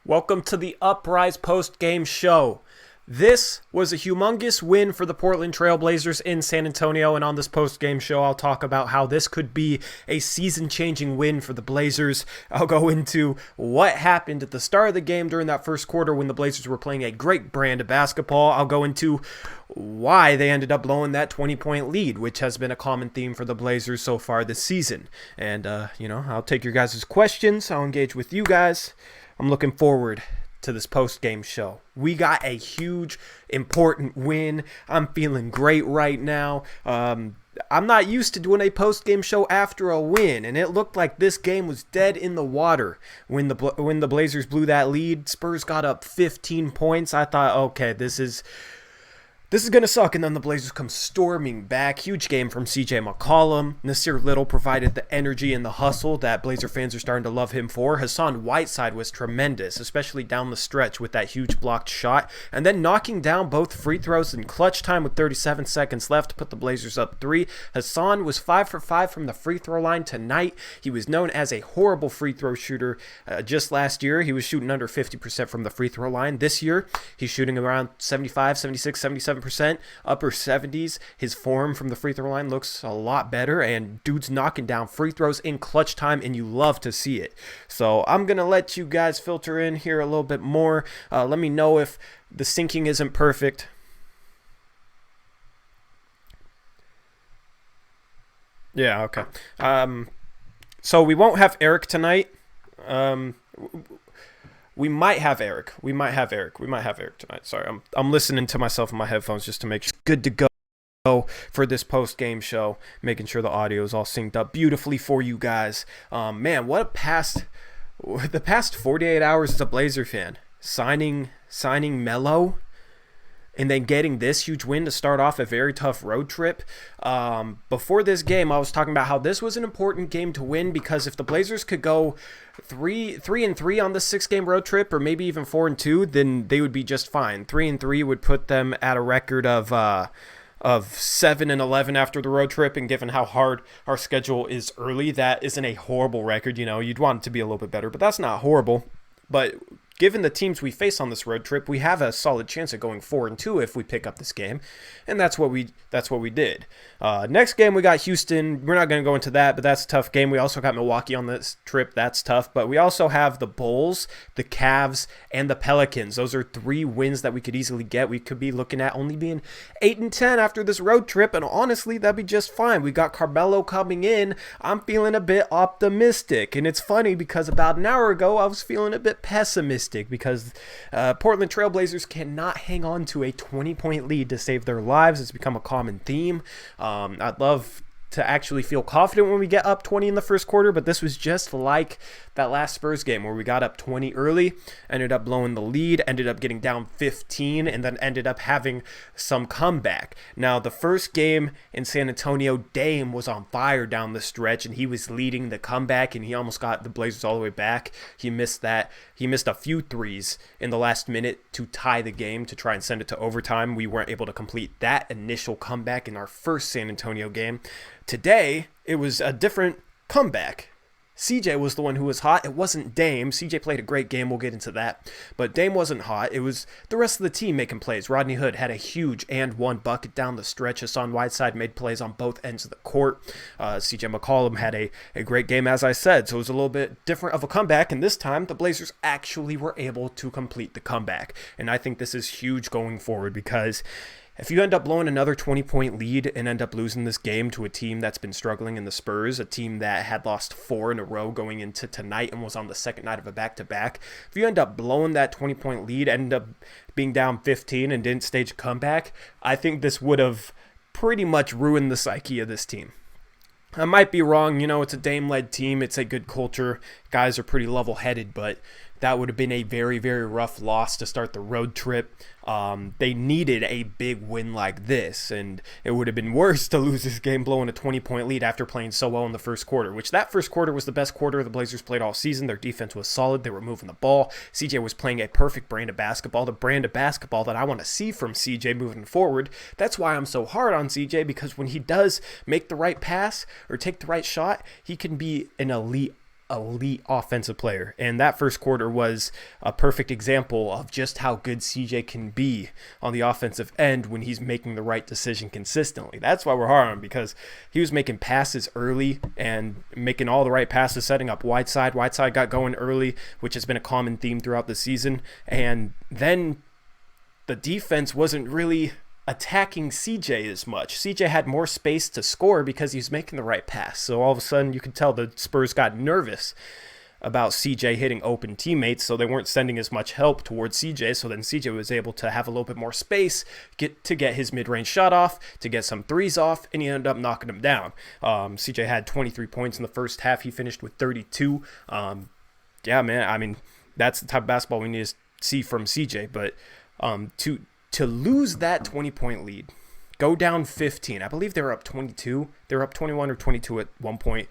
Welcome to the Uprise Postgame show. This was a humongous win for the Portland Trail Blazers in San Antonio, and on this postgame show, I'll talk about how this could be a season-changing win for the Blazers. I'll go into what happened at the start of the game during that first quarter when the Blazers were playing a great brand of basketball. I'll go into why they ended up blowing that 20-point lead, which has been a common theme for the Blazers so far this season. And, I'll take your guys' questions. I'll engage with you guys. I'm looking forward to this post-game show. We got a huge, important win. I'm feeling great right now. I'm not used to doing a post-game show after a win, and it looked like this game was dead in the water when the Blazers blew that lead. Spurs got up 15 points. I thought, okay, this is going to suck, and then the Blazers come storming back. Huge game from CJ McCollum. Nasir Little provided the energy and the hustle that Blazer fans are starting to love him for. Hassan Whiteside was tremendous, especially down the stretch with that huge blocked shot, and then knocking down both free throws in clutch time with 37 seconds left to put the Blazers up 3. Hassan was 5 for 5 from the free throw line tonight. He was known as a horrible free throw shooter just last year. He was shooting under 50% from the free throw line. This year, he's shooting around 75, 76, 77%, upper 70s. His form from the free throw line looks a lot better, and dude's knocking down free throws in clutch time, and you love to see it. So I'm going to let you guys filter in here a little bit more. Let me know if the syncing isn't perfect. Yeah, okay. So we won't have Eric tonight. We might have Eric tonight. Sorry, I'm listening to myself in my headphones just to make sure it's good to go for this post-game show, making sure the audio is all synced up beautifully for you guys. Man, what the past 48 hours as a Blazer fan. Signing Melo, and then getting this huge win to start off a very tough road trip. Before this game, I was talking about how this was an important game to win, because if the Blazers could go 3-3 on the 6-game road trip, or maybe even 4-2, then they would be just fine. 3-3 would put them at a record of 7-11 after the road trip, and given how hard our schedule is early, that isn't a horrible record. You'd want it to be a little bit better, but that's not horrible. But given the teams we face on this road trip, we have a solid chance of going 4-2 if we pick up this game, and that's what we did. Next game, we got Houston. We're not going to go into that, but that's a tough game. We also got Milwaukee on this trip. That's tough, but we also have the Bulls, the Cavs, and the Pelicans. Those are 3 wins that we could easily get. We could be looking at only being 8-10 after this road trip, and honestly, that'd be just fine. We got Carmelo coming in. I'm feeling a bit optimistic, and it's funny because about an hour ago, I was feeling a bit pessimistic, because Portland Trail Blazers cannot hang on to a 20-point lead to save their lives. It's become a common theme. I'd love to actually feel confident when we get up 20 in the first quarter, but this was just like that last Spurs game where we got up 20 early, ended up blowing the lead, ended up getting down 15, and then ended up having some comeback. Now, the first game in San Antonio, Dame was on fire down the stretch, and he was leading the comeback, and he almost got the Blazers all the way back. He missed a few threes in the last minute to tie the game, to try and send it to overtime. We weren't able to complete that initial comeback in our first San Antonio game. Today, it was a different comeback. CJ was the one who was hot. It wasn't Dame. CJ played a great game. We'll get into that. But Dame wasn't hot. It was the rest of the team making plays. Rodney Hood had a huge and one bucket down the stretch. Hassan Whiteside made plays on both ends of the court. CJ McCollum had a great game, as I said. So it was a little bit different of a comeback. And this time, the Blazers actually were able to complete the comeback. And I think this is huge going forward, because if you end up blowing another 20-point lead and end up losing this game to a team that's been struggling in the Spurs, a team that had lost 4 in a row going into tonight and was on the second night of a back-to-back, if you end up blowing that 20-point lead, end up being down 15 and didn't stage a comeback, I think this would have pretty much ruined the psyche of this team. I might be wrong. It's a Dame-led team. It's a good culture. Guys are pretty level-headed, but that would have been a very, very rough loss to start the road trip. They needed a big win like this, and it would have been worse to lose this game blowing a 20-point lead after playing so well in the first quarter, which that first quarter was the best quarter the Blazers played all season. Their defense was solid. They were moving the ball. CJ was playing a perfect brand of basketball, the brand of basketball that I want to see from CJ moving forward. That's why I'm so hard on CJ, because when he does make the right pass or take the right shot, he can be an elite elite offensive player. And that first quarter was a perfect example of just how good CJ can be on the offensive end when he's making the right decision consistently. That's why we're hard on him, because he was making passes early and making all the right passes, setting up Whiteside. Whiteside got going early, which has been a common theme throughout the season. And then the defense wasn't really attacking CJ as much. CJ had more space to score because he was making the right pass. So all of a sudden you could tell the Spurs got nervous about CJ hitting open teammates, so they weren't sending as much help towards CJ. So then CJ was able to have a little bit more space to get his mid-range shot off, to get some threes off, and he ended up knocking them down. CJ had 23 points in the first half. He finished with 32. Yeah, man, I mean, that's the type of basketball we need to see from CJ. But to lose that 20-point lead, go down 15. I believe they were up 22. They were up 21 or 22 at one point.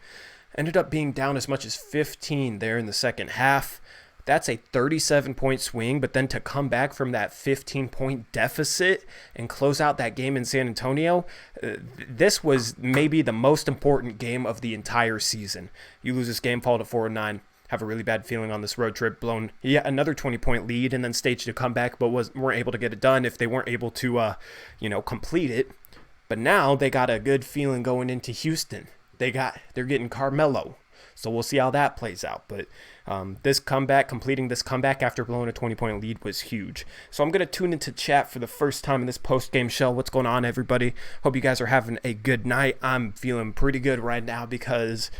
Ended up being down as much as 15 there in the second half. That's a 37-point swing, but then to come back from that 15-point deficit and close out that game in San Antonio, this was maybe the most important game of the entire season. You lose this game, fall to 4-9. Have a really bad feeling on this road trip, blown yet another 20-point lead, and then staged a comeback, but weren't able to get it done if they weren't able to, complete it. But now they got a good feeling going into Houston. They're getting Carmelo, so we'll see how that plays out. But completing this comeback after blowing a 20-point lead was huge. So I'm gonna tune into chat for the first time in this post-game show. What's going on, everybody? Hope you guys are having a good night. I'm feeling pretty good right now because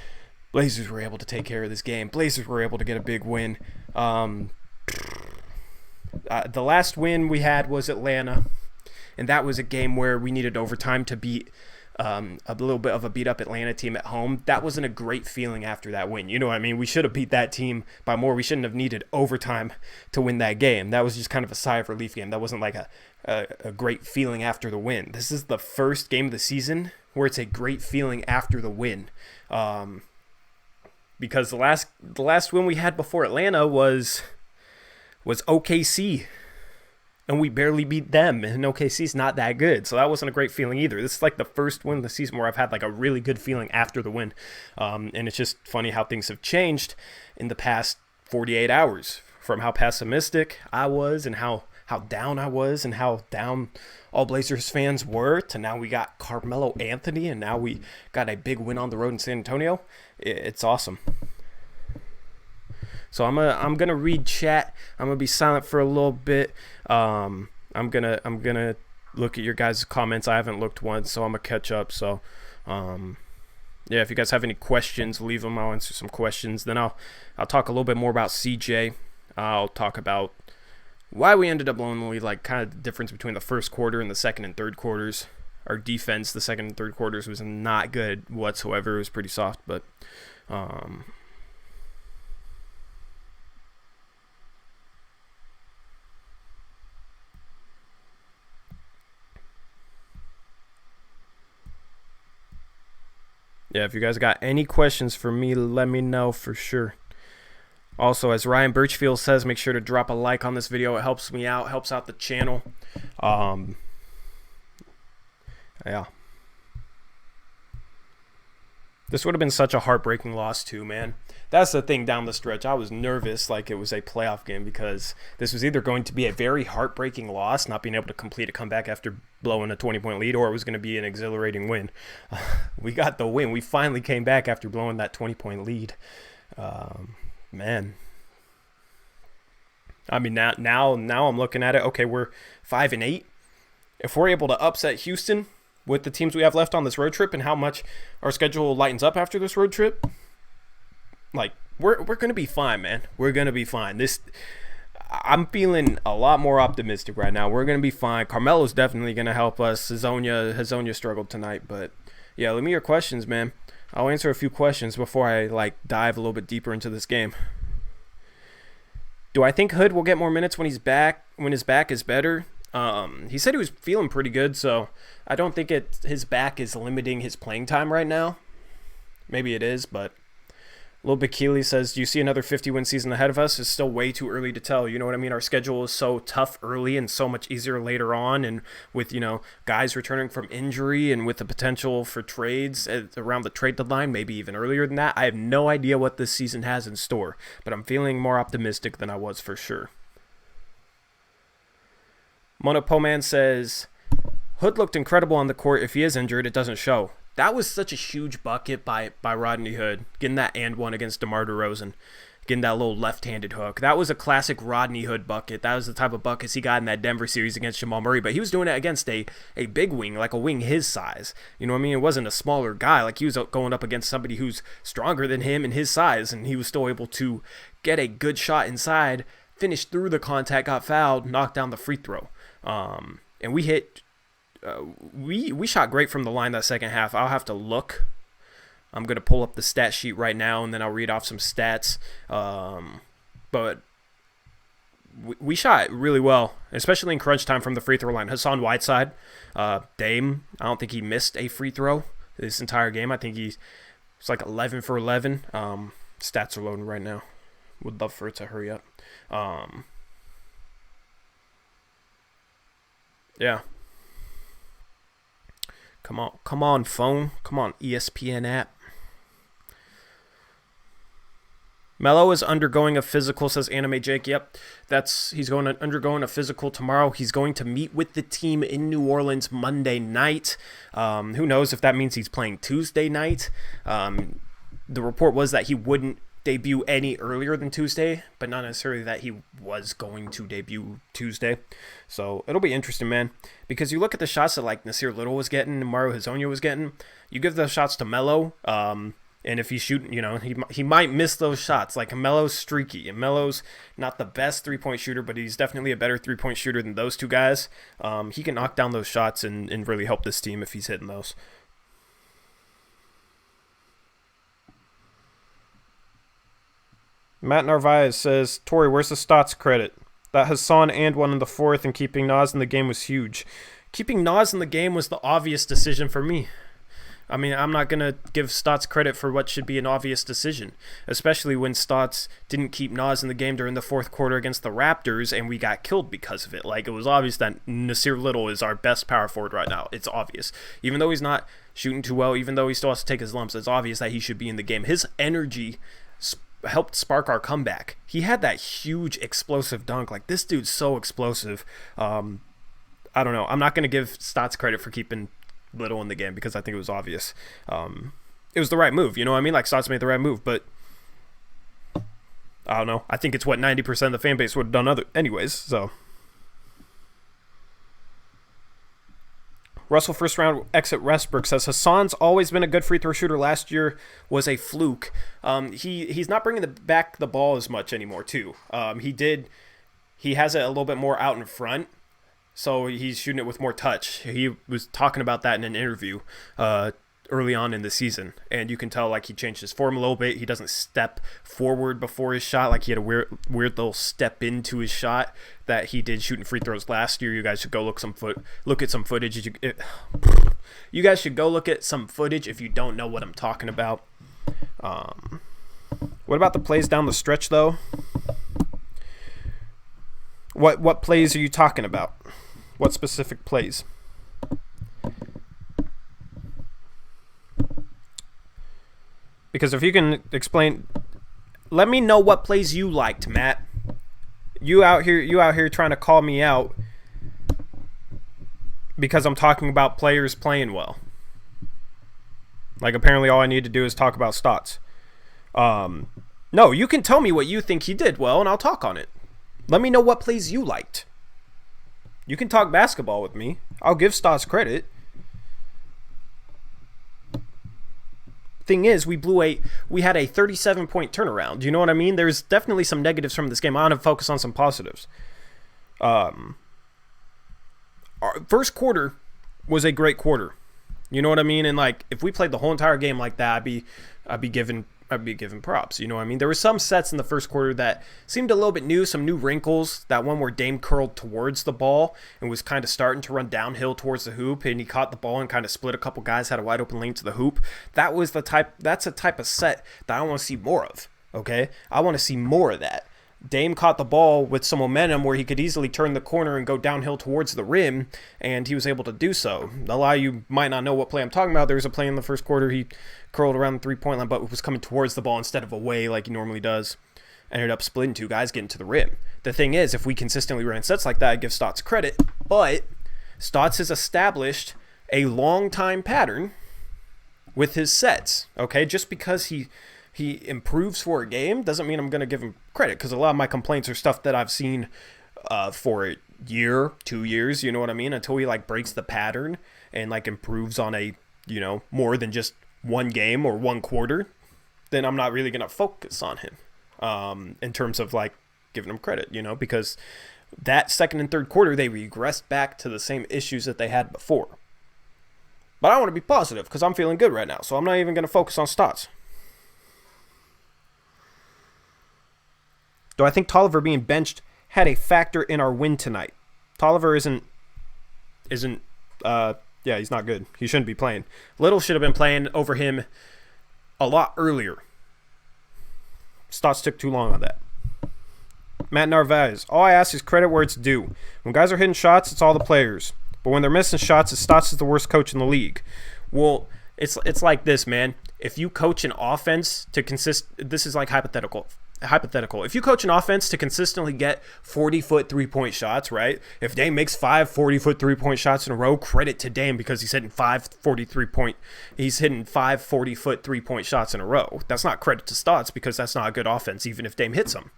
Blazers were able to take care of this game. Blazers were able to get a big win. The last win we had was Atlanta, and that was a game where we needed overtime to beat a little bit of a beat-up Atlanta team at home. That wasn't a great feeling after that win. You know what I mean? We should have beat that team by more. We shouldn't have needed overtime to win that game. That was just kind of a sigh of relief game. That wasn't like a great feeling after the win. This is the first game of the season where it's a great feeling after the win. Because the last win we had before Atlanta was OKC, and we barely beat them, and OKC's not that good, so that wasn't a great feeling either. This is like the first win of the season where I've had like a really good feeling after the win, and it's just funny how things have changed in the past 48 hours, from how pessimistic I was and how down I was and how down all Blazers fans were, to now we got Carmelo Anthony, and now we got a big win on the road in San Antonio. It's awesome. So I'm gonna read chat. I'm gonna be silent for a little bit. I'm gonna look at your guys' comments. I haven't looked once, so I'm gonna catch up. So if you guys have any questions, leave them. I'll answer some questions. Then I'll talk a little bit more about CJ. I'll talk about why we ended up blowing the lead, like kind of the difference between the first quarter and the second and third quarters. Our defense, the second and third quarters, was not good whatsoever. It was pretty soft, but if you guys got any questions for me, let me know for sure. Also, as Ryan Birchfield says, make sure to drop a like on this video. It helps me out, helps out the channel. Yeah. This would have been such a heartbreaking loss too, man. That's the thing down the stretch. I was nervous like it was a playoff game, because this was either going to be a very heartbreaking loss, not being able to complete a comeback after blowing a 20-point lead, or it was going to be an exhilarating win. We got the win. We finally came back after blowing that 20-point lead. Man. I mean, now I'm looking at it. Okay, we're 5-8. If we're able to upset Houston with the teams we have left on this road trip and how much our schedule lightens up after this road trip, like, we're going to be fine, man. We're going to be fine. I'm feeling a lot more optimistic right now. We're going to be fine. Carmelo's definitely going to help us. Hazonia struggled tonight, but yeah, leave me your questions, man. I'll answer a few questions before I dive a little bit deeper into this game. Do I think Hood will get more minutes when his back is better? He said he was feeling pretty good, so I don't think his back is limiting his playing time right now. Maybe it is, but Lil Bikili says, do you see another 50-win season ahead of us? It's still way too early to tell. You know what I mean? Our schedule is so tough early and so much easier later on. And with, guys returning from injury and with the potential for trades around the trade deadline, maybe even earlier than that, I have no idea what this season has in store. But I'm feeling more optimistic than I was for sure. Monopoman says, Hood looked incredible on the court. If he is injured, it doesn't show. That was such a huge bucket by Rodney Hood, getting that and one against DeMar DeRozan, getting that little left-handed hook. That was a classic Rodney Hood bucket. That was the type of buckets he got in that Denver series against Jamal Murray, but he was doing it against a big wing, like a wing his size. You know what I mean? It wasn't a smaller guy. Like, he was going up against somebody who's stronger than him and his size, and he was still able to get a good shot inside, finish through the contact, got fouled, knocked down the free throw. And we hit... we shot great from the line that second half. I'll have to look. I'm going to pull up the stat sheet right now, and then I'll read off some stats. But we shot really well, especially in crunch time from the free throw line. Hassan Whiteside, Dame, I don't think he missed a free throw this entire game. I think he's like 11 for 11. Stats are loading right now. Would love for it to hurry up. Yeah. Come on, phone. Come on, ESPN app. Melo is undergoing a physical, says Anime Jake. Yep, he's undergoing a physical tomorrow. He's going to meet with the team in New Orleans Monday night. Who knows if that means he's playing Tuesday night. The report was that he wouldn't debut any earlier than Tuesday, but not necessarily that he was going to debut Tuesday. So it'll be interesting, man, because you look at the shots that like Nasir Little was getting and Mario Hezonja was getting, you give those shots to Melo, and if he's shooting, he might miss those shots. Like, Melo's streaky, and Melo's not the best three-point shooter, but he's definitely a better three-point shooter than those two guys. He can knock down those shots and really help this team if he's hitting those. Matt Narvaez says, Tori, where's the Stotts credit? That Hassan and one in the fourth and keeping Nas in the game was huge. Keeping Nas in the game was the obvious decision for me. I mean, I'm not going to give Stotts credit for what should be an obvious decision, especially when Stotts didn't keep Nas in the game during the fourth quarter against the Raptors and we got killed because of it. Like, it was obvious that Nasir Little is our best power forward right now. It's obvious. Even though he's not shooting too well, even though he still has to take his lumps, it's obvious that he should be in the game. His energy helped spark our comeback. He had that huge explosive dunk. Like, this dude's so explosive. I don't know. I'm not going to give Stotts credit for keeping Little in the game because I think it was obvious. It was the right move. You know what I mean? Like, Stotts made the right move, but I don't know. I think it's what 90% of the fan base would have done anyways. So Russell first round exit Westbrook says Hassan's always been a good free throw shooter. Last year was a fluke. He's not bringing back the ball as much anymore too. He has it a little bit more out in front, so he's shooting it with more touch. He was talking about that in an interview early on in the season, and you can tell like he changed his form a little bit. He doesn't step forward before his shot. Like, he had a weird little step into his shot that he did shooting free throws last year. You guys should go look at some footage. You guys should go look at some footage if you don't know what I'm talking about. What about the plays down the stretch though? What plays are you talking about? What specific plays? Because if you can explain, let me know what plays you liked, Matt. You out here trying to call me out because I'm talking about players playing well. Like, apparently all I need to do is talk about Stotts. No, you can tell me what you think he did well, and I'll talk on it. Let me know what plays you liked. You can talk basketball with me. I'll give Stotts credit. Thing is, we had a 37-point turnaround. You know what I mean? There's definitely some negatives from this game. I want to focus on some positives. Our first quarter was a great quarter. You know what I mean? And like, if we played the whole entire game like that, I'd be giving I'd be giving props. You know what I mean? There were some sets in the first quarter that seemed a little bit new, some new wrinkles. That one where Dame curled towards the ball and was kind of starting to run downhill towards the hoop, and he caught the ball and kind of split a couple guys, had a wide open lane to the hoop. That's a type of set that I want to see more of. Okay? I want to see more of that. Dame caught the ball with some momentum where he could easily turn the corner and go downhill towards the rim, and he was able to do so. A lot of you might not know what play I'm talking about. There was a play in the first quarter. He curled around the three-point line, but was coming towards the ball instead of away like he normally does. Ended up splitting two guys, getting to the rim. The thing is, if we consistently ran sets like that, I'd give Stotts credit, but Stotts has established a long-time pattern with his sets, okay? Just because he improves for a game doesn't mean I'm going to give him credit, because a lot of my complaints are stuff that I've seen for a year, 2 years, you know what I mean? Until he like breaks the pattern and like improves on a, you know, more than just one game or one quarter, then I'm not really going to focus on him in terms of like giving him credit, you know, because that second and third quarter, they regressed back to the same issues that they had before. But I want to be positive because I'm feeling good right now, so I'm not even going to focus on Stotts. Do I think Tolliver being benched had a factor in our win tonight? Tolliver isn't he's not good. He shouldn't be playing. Little should have been playing over him a lot earlier. Stotts took too long on that. Matt Narvaez, all I ask is credit where it's due. When guys are hitting shots, it's all the players. But when they're missing shots, Stotts is the worst coach in the league. Well, it's like this, man. If you coach an offense to this is like hypothetical. If you coach an offense to consistently get 40-foot three-point shots, right? If Dame makes 5 40-foot three-point shots in a row, credit to Dame because he's hitting 5 40-foot three-point shots in a row. That's not credit to Stotts because that's not a good offense, even if Dame hits them.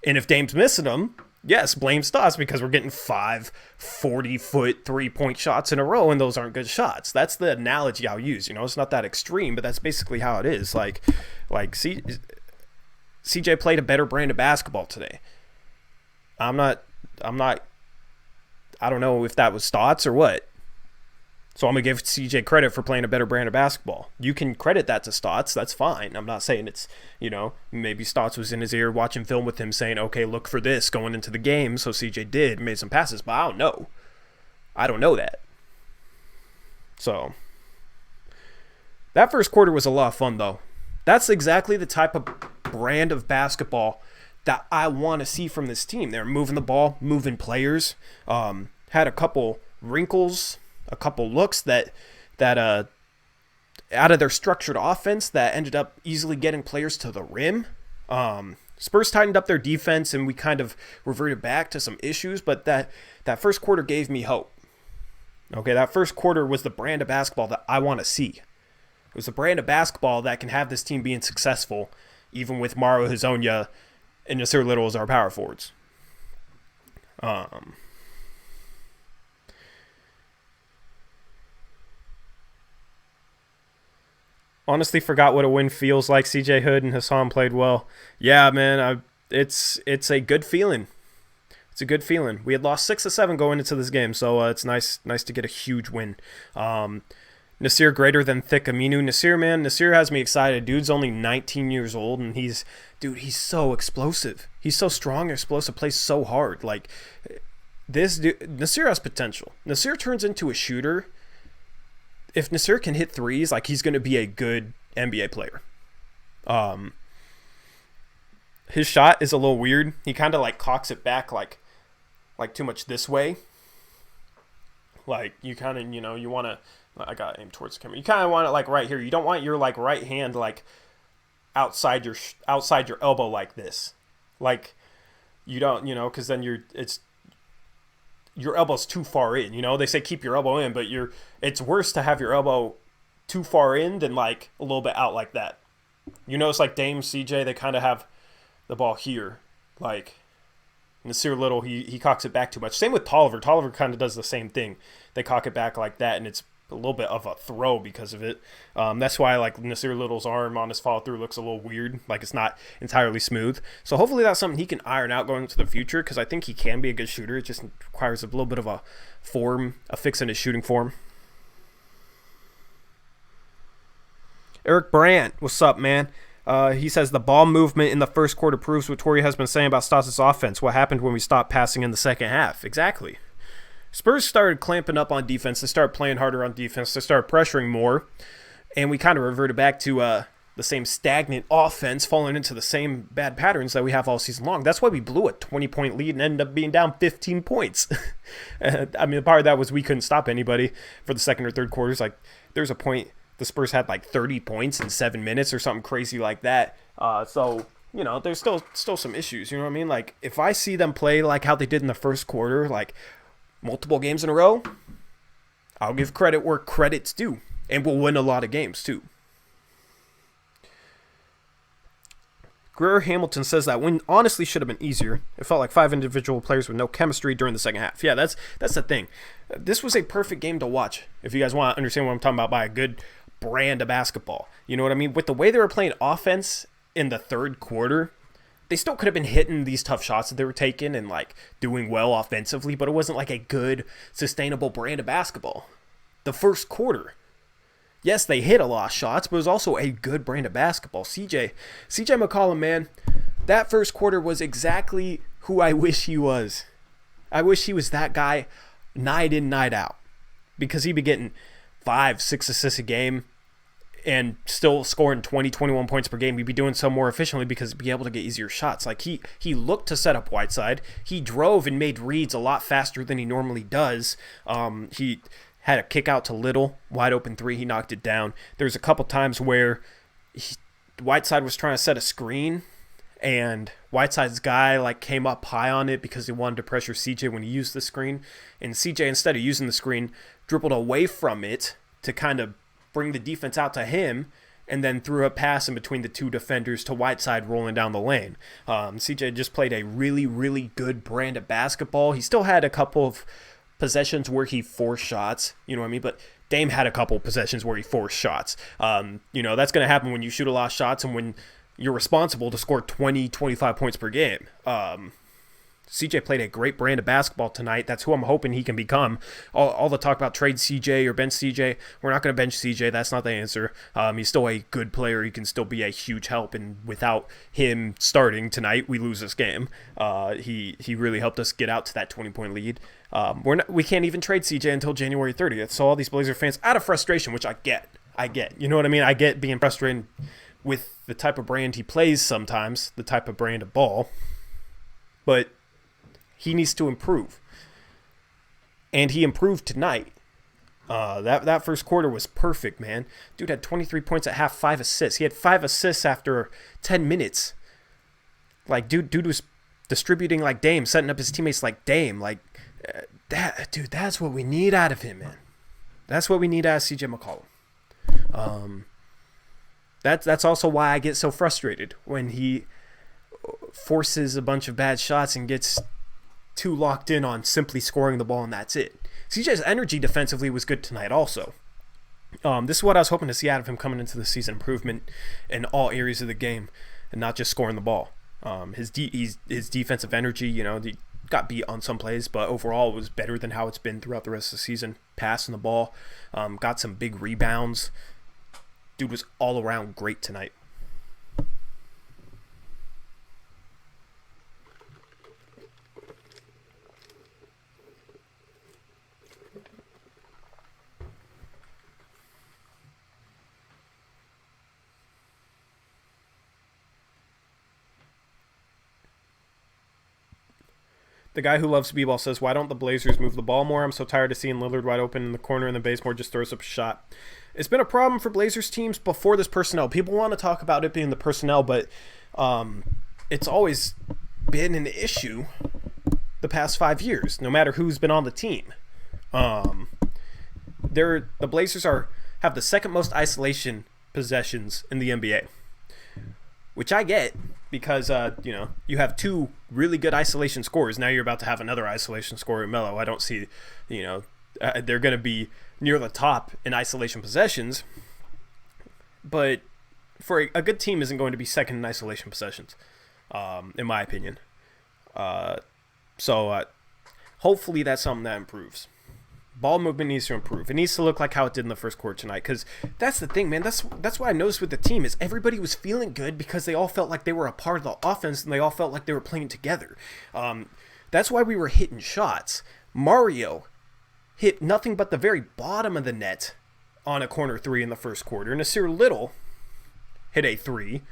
And if Dame's missing them, yes, blame Stotts because we're getting 5 40-foot three-point shots in a row, and those aren't good shots. That's the analogy I'll use. You know, it's not that extreme, but that's basically how it is. CJ played a better brand of basketball today. I don't know if that was Stotts or what. So I'm going to give CJ credit for playing a better brand of basketball. You can credit that to Stotts. That's fine. I'm not saying it's, you know, maybe Stotts was in his ear watching film with him saying, okay, look for this going into the game. So CJ made some passes, but I don't know. I don't know that. So that first quarter was a lot of fun, though. That's exactly the type of brand of basketball that I want to see from this team. They're moving the ball, moving players, had a couple wrinkles, a couple looks that out of their structured offense that ended up easily getting players to the rim. Spurs tightened up their defense and we kind of reverted back to some issues, but that first quarter gave me hope. Okay, that first quarter was the brand of basketball that I want to see. It was a brand of basketball that can have this team being successful, even with Mario Hezonja and Nasir Little as our power forwards. Honestly forgot what a win feels like. CJ Hood and Hassan played well. Yeah, man, it's a good feeling. It's a good feeling. We had lost 6 of 7 going into this game, so it's nice to get a huge win. Nasir greater than Thick Aminu. Nasir has me excited. Dude's only 19 years old, and he's so explosive. He's so strong and explosive, plays so hard. Like, this dude, Nasir has potential. Nasir turns into a shooter. If Nasir can hit threes, like, he's going to be a good NBA player. His shot is a little weird. He kind of, like, cocks it back, like too much this way. Like, you kind of, you know, you want to... I got aim towards the camera. You kind of want it like right here. You don't want your like right hand like outside your elbow like this. Like you don't, you know, because then your elbow's too far in. You know, they say keep your elbow in, but it's worse to have your elbow too far in than like a little bit out like that. You notice like Dame, CJ, they kind of have the ball here. Like Nasir Little, he cocks it back too much. Same with Tolliver. Tolliver kind of does the same thing. They cock it back like that, and it's a little bit of a throw because of it. That's why like Nasir Little's arm on his follow through looks a little weird, like it's not entirely smooth. So hopefully that's something he can iron out going into the future, because I think he can be a good shooter. It just requires a little bit of a fix in his shooting form. Eric Brandt, what's up, man? He says the ball movement in the first quarter proves what Torrey has been saying about Stas' offense. What happened when we stopped passing in the second half? Exactly. Spurs started clamping up on defense. They started playing harder on defense. They started pressuring more. And we kind of reverted back to the same stagnant offense, falling into the same bad patterns that we have all season long. That's why we blew a 20-point lead and ended up being down 15 points. I mean, part of that was we couldn't stop anybody for the second or third quarters. Like, there's a point the Spurs had like 30 points in 7 minutes or something crazy like that. So, you know, there's still some issues. You know what I mean? Like, if I see them play like how they did in the first quarter, like multiple games in a row, I'll give credit where credit's due. And we'll win a lot of games, too. Greer Hamilton says that win honestly should have been easier. It felt like 5 individual players with no chemistry during the second half. Yeah, that's the thing. This was a perfect game to watch, if you guys want to understand what I'm talking about by a good brand of basketball. You know what I mean? With the way they were playing offense in the third quarter, they still could have been hitting these tough shots that they were taking and like doing well offensively, but it wasn't like a good, sustainable brand of basketball. The first quarter, yes, they hit a lot of shots, but it was also a good brand of basketball. CJ McCollum, man, that first quarter was exactly who I wish he was. I wish he was that guy night in, night out, because he'd be getting 5-6 assists a game and still scoring 20-21 points per game. He'd be doing so more efficiently because he'd be able to get easier shots. Like he looked to set up Whiteside. He drove and made reads a lot faster than he normally does. He had a kick out to Little, wide open three. He knocked it down. There was a couple times where Whiteside was trying to set a screen, and Whiteside's guy like came up high on it because he wanted to pressure CJ when he used the screen. And CJ, instead of using the screen, dribbled away from it to kind of bring the defense out to him, and then threw a pass in between the two defenders to Whiteside rolling down the lane. CJ just played a really, really good brand of basketball. He still had a couple of possessions where he forced shots, you know what I mean? But Dame had a couple possessions where he forced shots. You know, that's going to happen when you shoot a lot of shots and when you're responsible to score 20, 25 points per game. CJ played a great brand of basketball tonight. That's who I'm hoping he can become. All the talk about trade CJ or bench CJ, we're not going to bench CJ. That's not the answer. He's still a good player. He can still be a huge help, and without him starting tonight, we lose this game. He really helped us get out to that 20-point lead. We can't even trade CJ until January 30th. So all these Blazer fans, out of frustration, which I get. You know what I mean? I get being frustrated with the type of brand he plays sometimes, the type of brand of ball. But he needs to improve. And he improved tonight. That first quarter was perfect, man. Dude had 23 points at half, 5 assists. He had 5 assists after 10 minutes. Like, dude was distributing like Dame, setting up his teammates like Dame. Like, that's what we need out of him, man. That's what we need out of CJ McCollum. That's also why I get so frustrated when he forces a bunch of bad shots and gets too locked in on simply scoring the ball and that's it. CJ's energy defensively was good tonight also. This is what I was hoping to see out of him coming into the season. Improvement in all areas of the game and not just scoring the ball. His defensive energy, you know, got beat on some plays, but overall it was better than how it's been throughout the rest of the season. Passing the ball, got some big rebounds. Dude was all around great tonight. The guy who loves b-ball says, why don't the Blazers move the ball more? I'm so tired of seeing Lillard wide open in the corner and then Bazemore just throws up a shot. It's been a problem for Blazers teams before this personnel. People want to talk about it being the personnel, but it's always been an issue the past 5 years, no matter who's been on the team. The Blazers have the second most isolation possessions in the NBA, which I get. Because, you have 2 really good isolation scorers. Now you're about to have another isolation scorer in Melo. I don't see, they're going to be near the top in isolation possessions. But for a good team isn't going to be second in isolation possessions, in my opinion. So hopefully that's something that improves. Ball movement needs to improve. It needs to look like how it did in the first quarter tonight. Because that's the thing, man. That's what I noticed with the team is everybody was feeling good because they all felt like they were a part of the offense and they all felt like they were playing together. That's why we were hitting shots. Mario hit nothing but the very bottom of the net on a corner three in the first quarter. Nasir Little hit a three.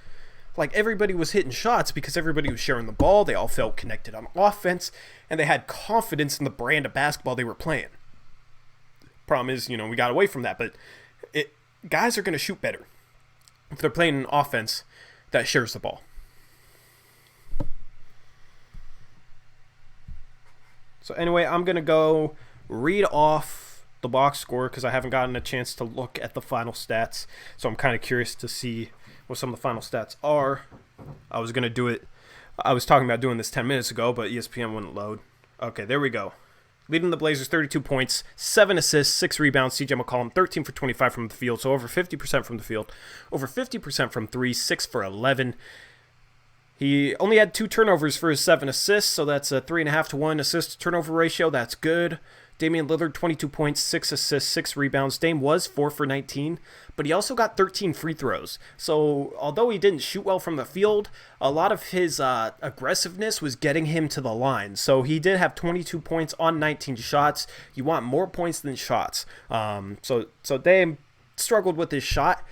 Like, everybody was hitting shots because everybody was sharing the ball. They all felt connected on offense, and they had confidence in the brand of basketball they were playing. Problem is, we got away from that, but guys are going to shoot better if they're playing an offense that shares the ball. So anyway, I'm going to go read off the box score because I haven't gotten a chance to look at the final stats. So I'm kind of curious to see what some of the final stats are. I was going to do it. I was talking about doing this 10 minutes ago, but ESPN wouldn't load. Okay, there we go. Leading the Blazers 32 points, 7 assists, 6 rebounds. CJ McCollum 13 for 25 from the field, so over 50% from the field. Over 50% from 3, 6 for 11. He only had 2 turnovers for his 7 assists, so that's a 3.5 to 1 assist-to-turnover ratio. That's good. Damian Lillard, 22 points, 6 assists, 6 rebounds. Dame was 4 for 19, but he also got 13 free throws. So although he didn't shoot well from the field, a lot of his aggressiveness was getting him to the line. So he did have 22 points on 19 shots. You want more points than shots. So Dame struggled with his shot.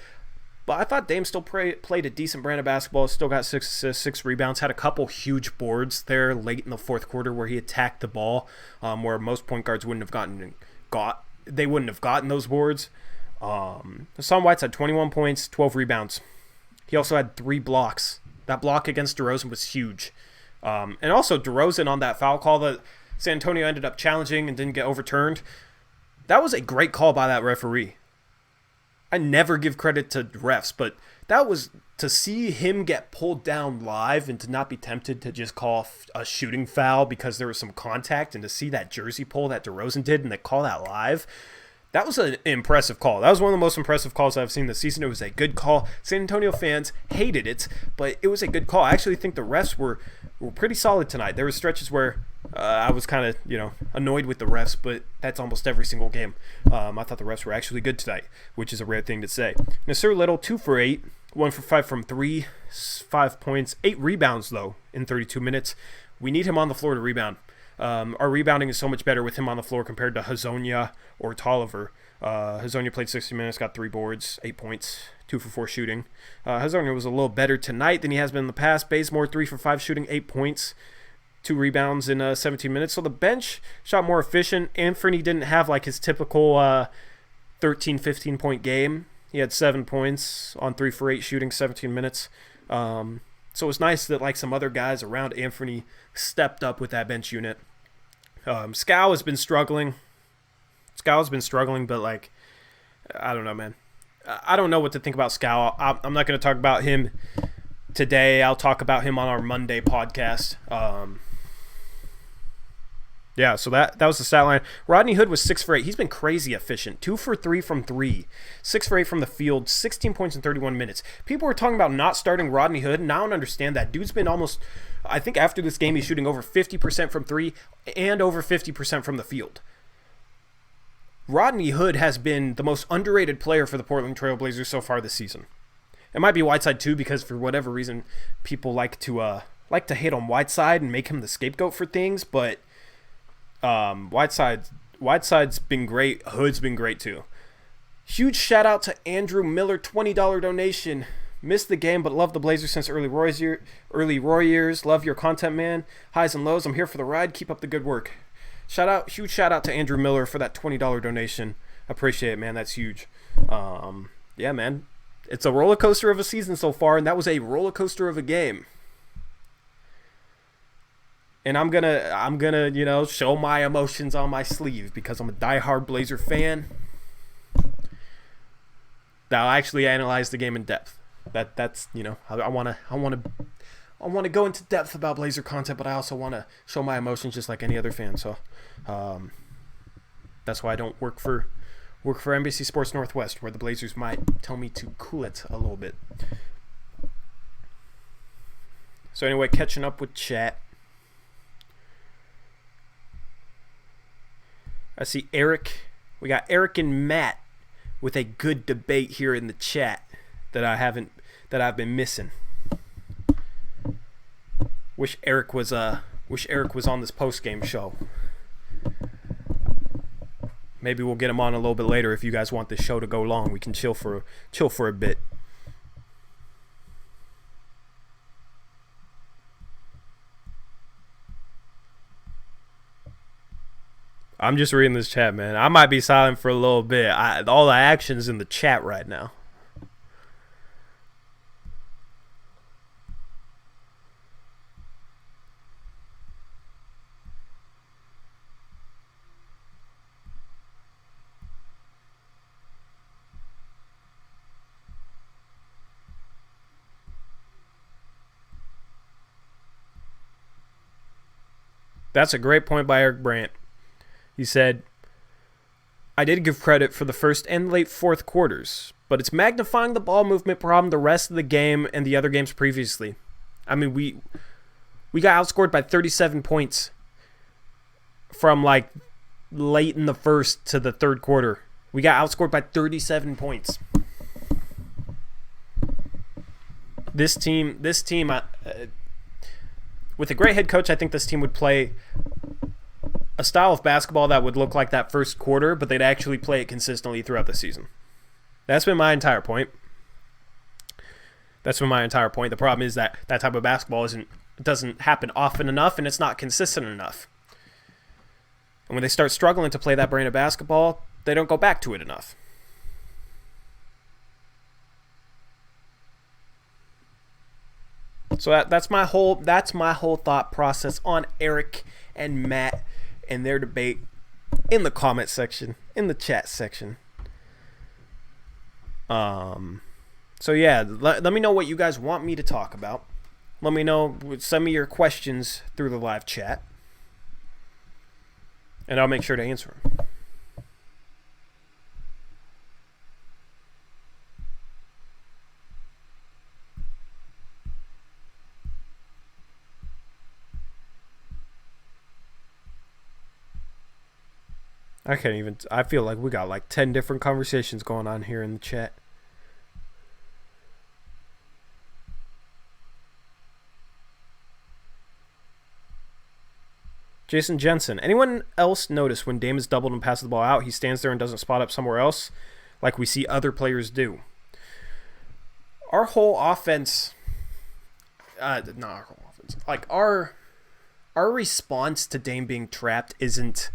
But I thought Dame still played a decent brand of basketball. Still got 6 assists, 6 rebounds. Had a couple huge boards there late in the fourth quarter where he attacked the ball, where most point guards wouldn't have gotten those boards. Hassan Whiteside, 21 points, 12 rebounds. He also had 3 blocks. That block against DeRozan was huge. And also DeRozan on that foul call that San Antonio ended up challenging and didn't get overturned. That was a great call by that referee. I never give credit to refs, but that was to see him get pulled down live and to not be tempted to just call a shooting foul because there was some contact, and to see that jersey pull that DeRozan did and they call that live. That was an impressive call. That was one of the most impressive calls I've seen this season. It was a good call. San Antonio fans hated it, but it was a good call. I actually think the refs were pretty solid tonight. There were stretches where I was kind of, annoyed with the refs, but that's almost every single game. I thought the refs were actually good tonight, which is a rare thing to say. Nasir Little, 2 for 8, 1 for 5 from 3, 5 points, 8 rebounds, though, in 32 minutes. We need him on the floor to rebound. Our rebounding is so much better with him on the floor compared to Hazonia or Tolliver. Hazonia played 60 minutes, got 3 boards, 8 points, 2 for 4 shooting. Hazonia was a little better tonight than he has been in the past. Bazemore, 3 for 5 shooting, 8 points, 2 rebounds in 17 minutes. So the bench shot more efficient. Anthony didn't have like his typical 13, 15-point game. He had 7 points on 3 for 8 shooting, 17 minutes. So it was nice that like some other guys around Anthony stepped up with that bench unit. Scal has been struggling. But like, I don't know, man. I don't know what to think about Scal. I'm not going to talk about him today. I'll talk about him on our Monday podcast. Yeah, so that was the stat line. Rodney Hood was 6 for 8. He's been crazy efficient. 2 for 3 from 3. 6 for 8 from the field. 16 points in 31 minutes. People were talking about not starting Rodney Hood, and I don't understand that. Dude's been almost, I think after this game, he's shooting over 50% from 3 and over 50% from the field. Rodney Hood has been the most underrated player for the Portland Trail Blazers so far this season. It might be Whiteside too, because for whatever reason, people like to hate on Whiteside and make him the scapegoat for things, but Whiteside's been great. Hood's been great too. Huge shout out to Andrew Miller, $20 donation. Missed the game, but love the Blazers since early Roy years. Love your content, man. Highs and lows. I'm here for the ride. Keep up the good work. Huge shout out to Andrew Miller for that $20 donation. Appreciate it, man. That's huge. Yeah, man. It's a roller coaster of a season so far, and that was a roller coaster of a game. And I'm gonna, show my emotions on my sleeve because I'm a diehard Blazer fan. I'll actually analyze the game in depth. That's I want to go into depth about Blazer content, but I also want to show my emotions just like any other fan. So that's why I don't work for NBC Sports Northwest, where the Blazers might tell me to cool it a little bit. So anyway, catching up with chat. I see Eric. We got Eric and Matt with a good debate here in the chat that I've been missing. Wish Eric was on this post-game show. Maybe we'll get him on a little bit later if you guys want this show to go long. We can chill for a bit. I'm just reading this chat, man. I might be silent for a little bit. All the action's in the chat right now. That's a great point by Eric Brandt. He said, I did give credit for the first and late fourth quarters, but it's magnifying the ball movement problem the rest of the game and the other games previously. I mean, we got outscored by 37 points from like late in the first to the third quarter. We got outscored by 37 points. This team, with a great head coach, I think this team would play a style of basketball that would look like that first quarter, but they'd actually play it consistently throughout the season. That's been my entire point. The problem is that type of basketball doesn't happen often enough, and it's not consistent enough. And when they start struggling to play that brand of basketball, they don't go back to it enough. So that's my whole thought process on Eric and Matt and their debate in the comment section, in the chat section. So yeah, let me know what you guys want me to talk about. Let me know, send me your questions through the live chat, and I'll make sure to answer them. I feel like we got like 10 different conversations going on here in the chat. Jason Jensen. Anyone else notice when Dame is doubled and passes the ball out, he stands there and doesn't spot up somewhere else like we see other players do? Our whole offense, not our whole offense, like our response to Dame being trapped isn't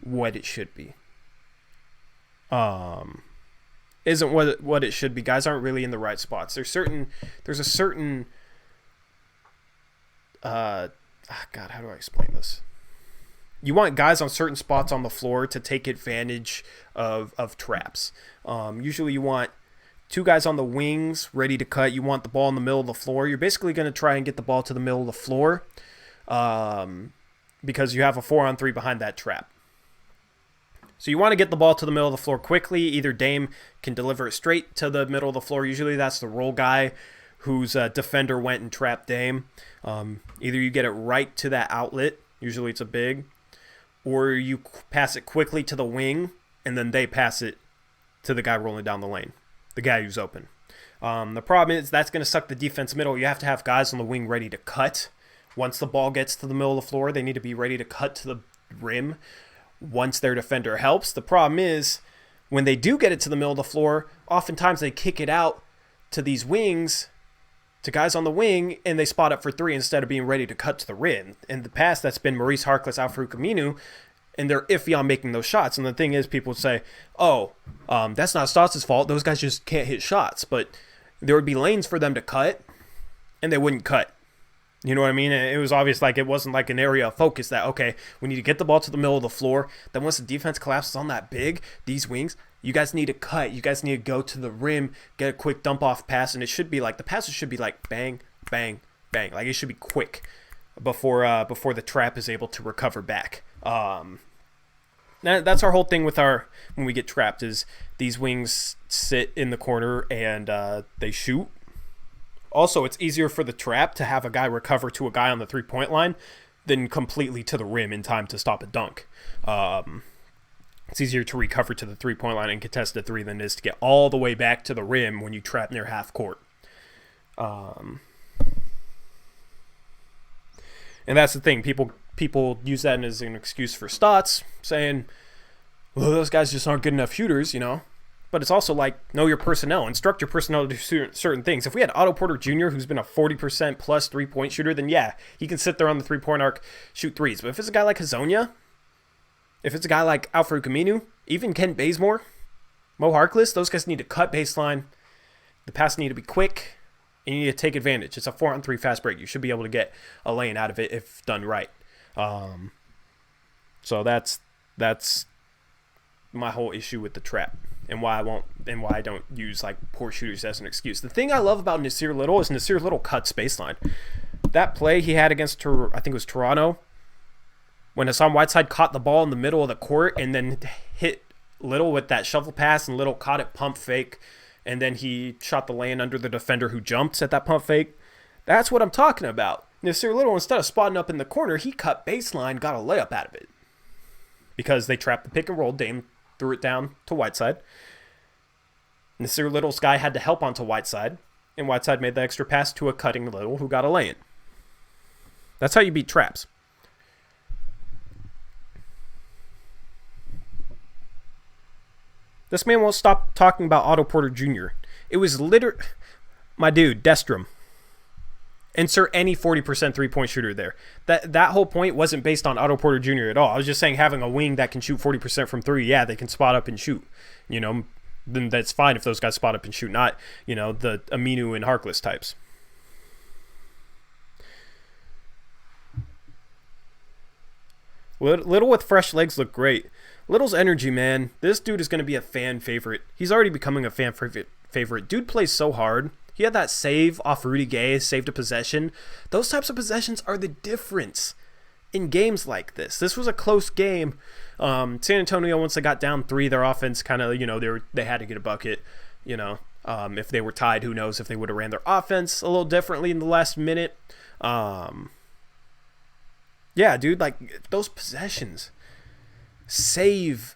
what it should be. Isn't what it should be. Guys aren't really in the right spots. There's a certain God, how do I explain this? You want guys on certain spots on the floor to take advantage of traps. Usually you want two guys on the wings ready to cut. You want the ball in the middle of the floor. You're basically going to try and get the ball to the middle of the floor because you have a 4-on-3 behind that trap. So you want to get the ball to the middle of the floor quickly. Either Dame can deliver it straight to the middle of the floor. Usually that's the roll guy whose defender went and trapped Dame. Either you get it right to that outlet, usually it's a big, or you pass it quickly to the wing, and then they pass it to the guy rolling down the lane, the guy who's open. The problem is that's going to suck the defense middle. You have to have guys on the wing ready to cut. Once the ball gets to the middle of the floor, they need to be ready to cut to the rim once their defender helps. The problem is when they do get it to the middle of the floor, oftentimes they kick it out to these wings, to guys on the wing, and they spot up for three instead of being ready to cut to the rim. In the past, that's been Maurice Harkless, Al-Farouq Aminu, and they're iffy on making those shots. And the thing is, people would say, that's not Stotts' fault. Those guys just can't hit shots. But there would be lanes for them to cut, and they wouldn't cut. You know what I mean? It was obvious, like it wasn't like an area of focus that, okay, we need to get the ball to the middle of the floor. Then once the defense collapses on that big, these wings, you guys need to cut. You guys need to go to the rim, get a quick dump-off pass, and it should be like, the passes should be like bang, bang, bang. Like it should be quick before the trap is able to recover back. That's our whole thing with when we get trapped is these wings sit in the corner and they shoot. Also, it's easier for the trap to have a guy recover to a guy on the three-point line than completely to the rim in time to stop a dunk. It's easier to recover to the three-point line and contest a three than it is to get all the way back to the rim when you trap near half court. And that's the thing. People use that as an excuse for Stotts, saying, well, those guys just aren't good enough shooters, you know. But it's also like, know your personnel. Instruct your personnel to do certain things. If we had Otto Porter Jr., who's been a 40% plus three-point shooter, then yeah, he can sit there on the three-point arc, shoot threes. But if it's a guy like Hazonia, if it's a guy like Alfred Caminu, even Ken Bazemore, Mo Harkless, those guys need to cut baseline. The passes need to be quick, and you need to take advantage. It's a 4-on-3 fast break. You should be able to get a lane out of it if done right. So that's my whole issue with the trap, and why I don't use like poor shooters as an excuse. The thing I love about Nasir Little is Nasir Little cuts baseline. That play he had against I think it was Toronto, when Hassan Whiteside caught the ball in the middle of the court and then hit Little with that shovel pass, and Little caught it pump fake, and then he shot the lane under the defender who jumped at that pump fake. That's what I'm talking about. Nasir Little, instead of spotting up in the corner, he cut baseline, got a layup out of it. Because they trapped the pick and roll, Dame threw it down to Whiteside. Nasir Little's guy had to help onto Whiteside, and Whiteside made the extra pass to a cutting Little who got a lay-in. That's how you beat traps. This man won't stop talking about Otto Porter Jr. It was my dude, Destrom. Insert any 40% three-point shooter there. That whole point wasn't based on Otto Porter Jr. at all. I was just saying having a wing that can shoot 40% from three, yeah, they can spot up and shoot. You know, then that's fine if those guys spot up and shoot, not, you know, the Aminu and Harkless types. Little with fresh legs look great. Little's energy, man. This dude is going to be a fan favorite. He's already becoming a fan favorite. Dude plays so hard. He had that save off Rudy Gay, saved a possession. Those types of possessions are the difference in games like this. This was a close game. San Antonio, once they got down 3, their offense kind of, you know, they had to get a bucket. You know, if they were tied, who knows if they would have ran their offense a little differently in the last minute. Yeah, dude, like those possessions save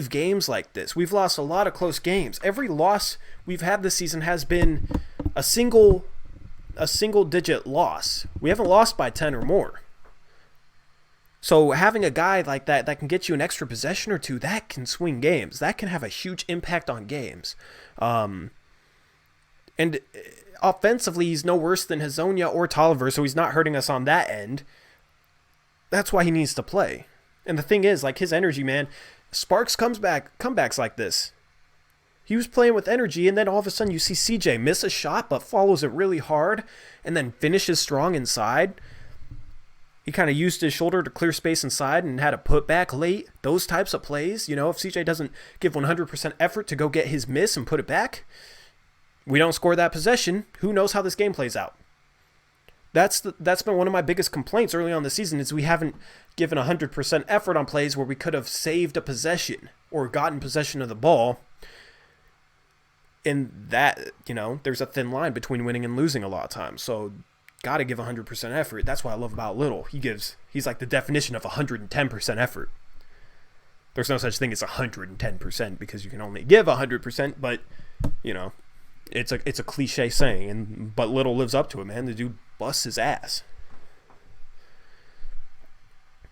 games like this. We've lost a lot of close games. Every loss we've had this season has been a single digit loss. We haven't lost by 10 or more. So having a guy like that can get you an extra possession or two, that can swing games. That can have a huge impact on games. And offensively, he's no worse than Hazonia or Tolliver, so he's not hurting us on that end. That's why he needs to play. And the thing is, like, his energy, man, sparks comebacks like this. He was playing with energy, and then all of a sudden you see CJ miss a shot but follows it really hard and then finishes strong inside. He kind of used his shoulder to clear space inside and had a putback late. Those types of plays, you know, if CJ doesn't give 100% effort to go get his miss and put it back, we don't score that possession. Who knows how this game plays out? That's been one of my biggest complaints early on this season, is we haven't given 100% effort on plays where we could have saved a possession or gotten possession of the ball. And that, you know, there's a thin line between winning and losing a lot of times. So got to give 100% effort. That's what I love about Little. He's like the definition of 110% effort. There's no such thing as 110% because you can only give 100%, but, you know, it's a cliche saying, but Little lives up to it, man. The dude busts his ass.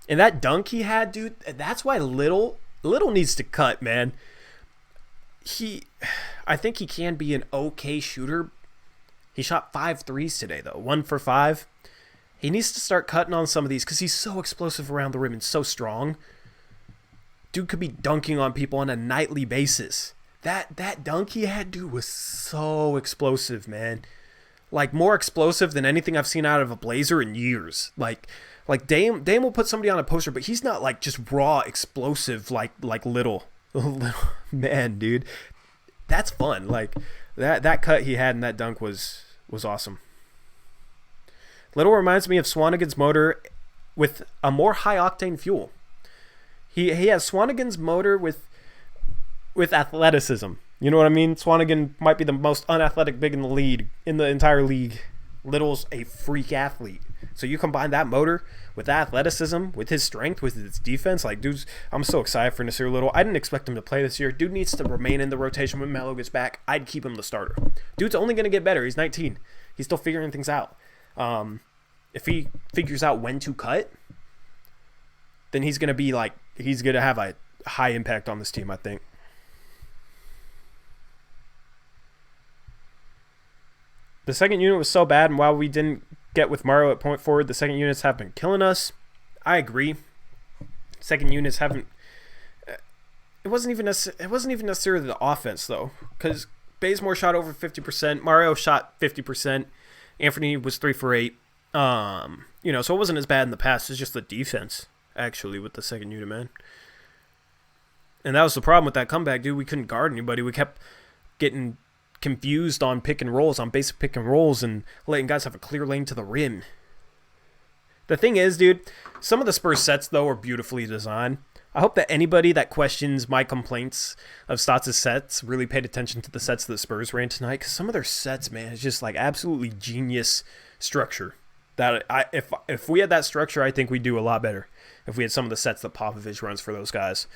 And that dunk he had, dude, that's why Little needs to cut, man. I think he can be an okay shooter. He shot 5 threes today, though. 1 for 5. He needs to start cutting on some of these because he's so explosive around the rim and so strong. Dude could be dunking on people on a nightly basis. That dunk he had, dude, was so explosive, man. Like, more explosive than anything I've seen out of a Blazer in years. Like Dame will put somebody on a poster, but he's not like just raw explosive like Little. Man, dude, that's fun. Like that cut he had in that dunk was awesome. Little reminds me of Swanigan's motor with a more high octane fuel. He has Swanigan's motor with athleticism. You know what I mean? Swanigan might be the most unathletic big in the entire league. Little's a freak athlete. So you combine that motor with that athleticism, with his strength, with his defense. Like, dude's, I'm so excited for Nasir Little. I didn't expect him to play this year. Dude needs to remain in the rotation when Melo gets back. I'd keep him the starter. Dude's only going to get better. He's 19. He's still figuring things out. If he figures out when to cut, then he's going to have a high impact on this team, I think. The second unit was so bad, and while we didn't get with Mario at point forward, the second units have been killing us. I agree. Second units haven't. It wasn't even necessarily the offense though, because Bazemore shot over 50%, Mario shot 50%, Anthony was 3 for 8. So it wasn't as bad in the past. It's just the defense actually with the second unit, man. And that was the problem with that comeback, dude. We couldn't guard anybody. We kept getting confused on pick and rolls, on basic pick and rolls, and letting guys have a clear lane to the rim. The thing is, dude, some of the Spurs sets, though, are beautifully designed. I hope that anybody that questions my complaints of Stotts' sets really paid attention to the sets that the Spurs ran tonight, because some of their sets, man, is just like absolutely genius structure. That if we had that structure, I think we'd do a lot better. If we had some of the sets that Popovich runs for those guys.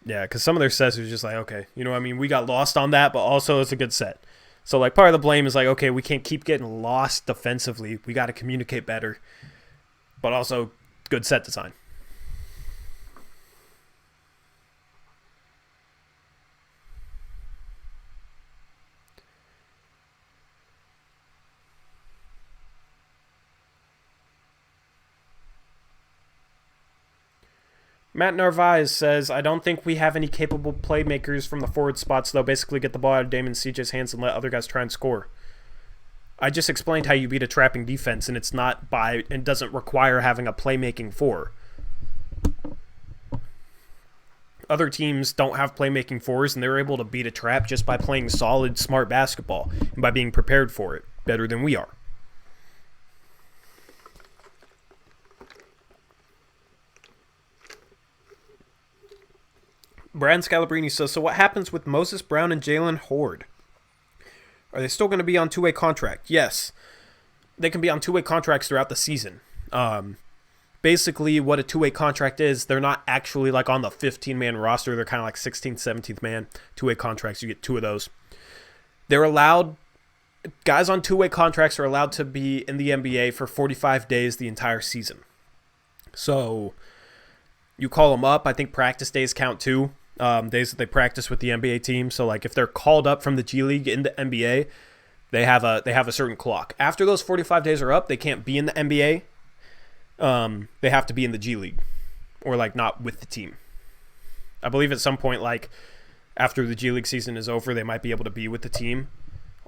Yeah, because some of their sets are just like, okay, you know what I mean? We got lost on that, but also it's a good set. So, like, part of the blame is like, okay, we can't keep getting lost defensively. We got to communicate better, but also good set design. Matt Narvaez says, I don't think we have any capable playmakers from the forward spots, though. Basically get the ball out of Damon CJ's hands and let other guys try and score. I just explained how you beat a trapping defense, and it's not by, and doesn't require having a playmaking four. Other teams don't have playmaking fours, and they're able to beat a trap just by playing solid, smart basketball and by being prepared for it better than we are. Brad Scalabrini says, so what happens with Moses Brown and Jalen Horde? Are they still going to be on two-way contract? Yes. They can be on two-way contracts throughout the season. Basically, what a two-way contract is, they're not actually like on the 15-man roster. They're kind of like 16th, 17th man. Two-way contracts, you get two of those. They're allowed, guys on two-way contracts are allowed to be in the NBA for 45 days the entire season. So you call them up. I think practice days count too. Days that they practice with the NBA team. So like if they're called up from the G League in the NBA, they have a certain clock. After those 45 days are up, they can't be in the NBA. They have to be in the G League or like not with the team. I believe at some point, like after the G League season is over, they might be able to be with the team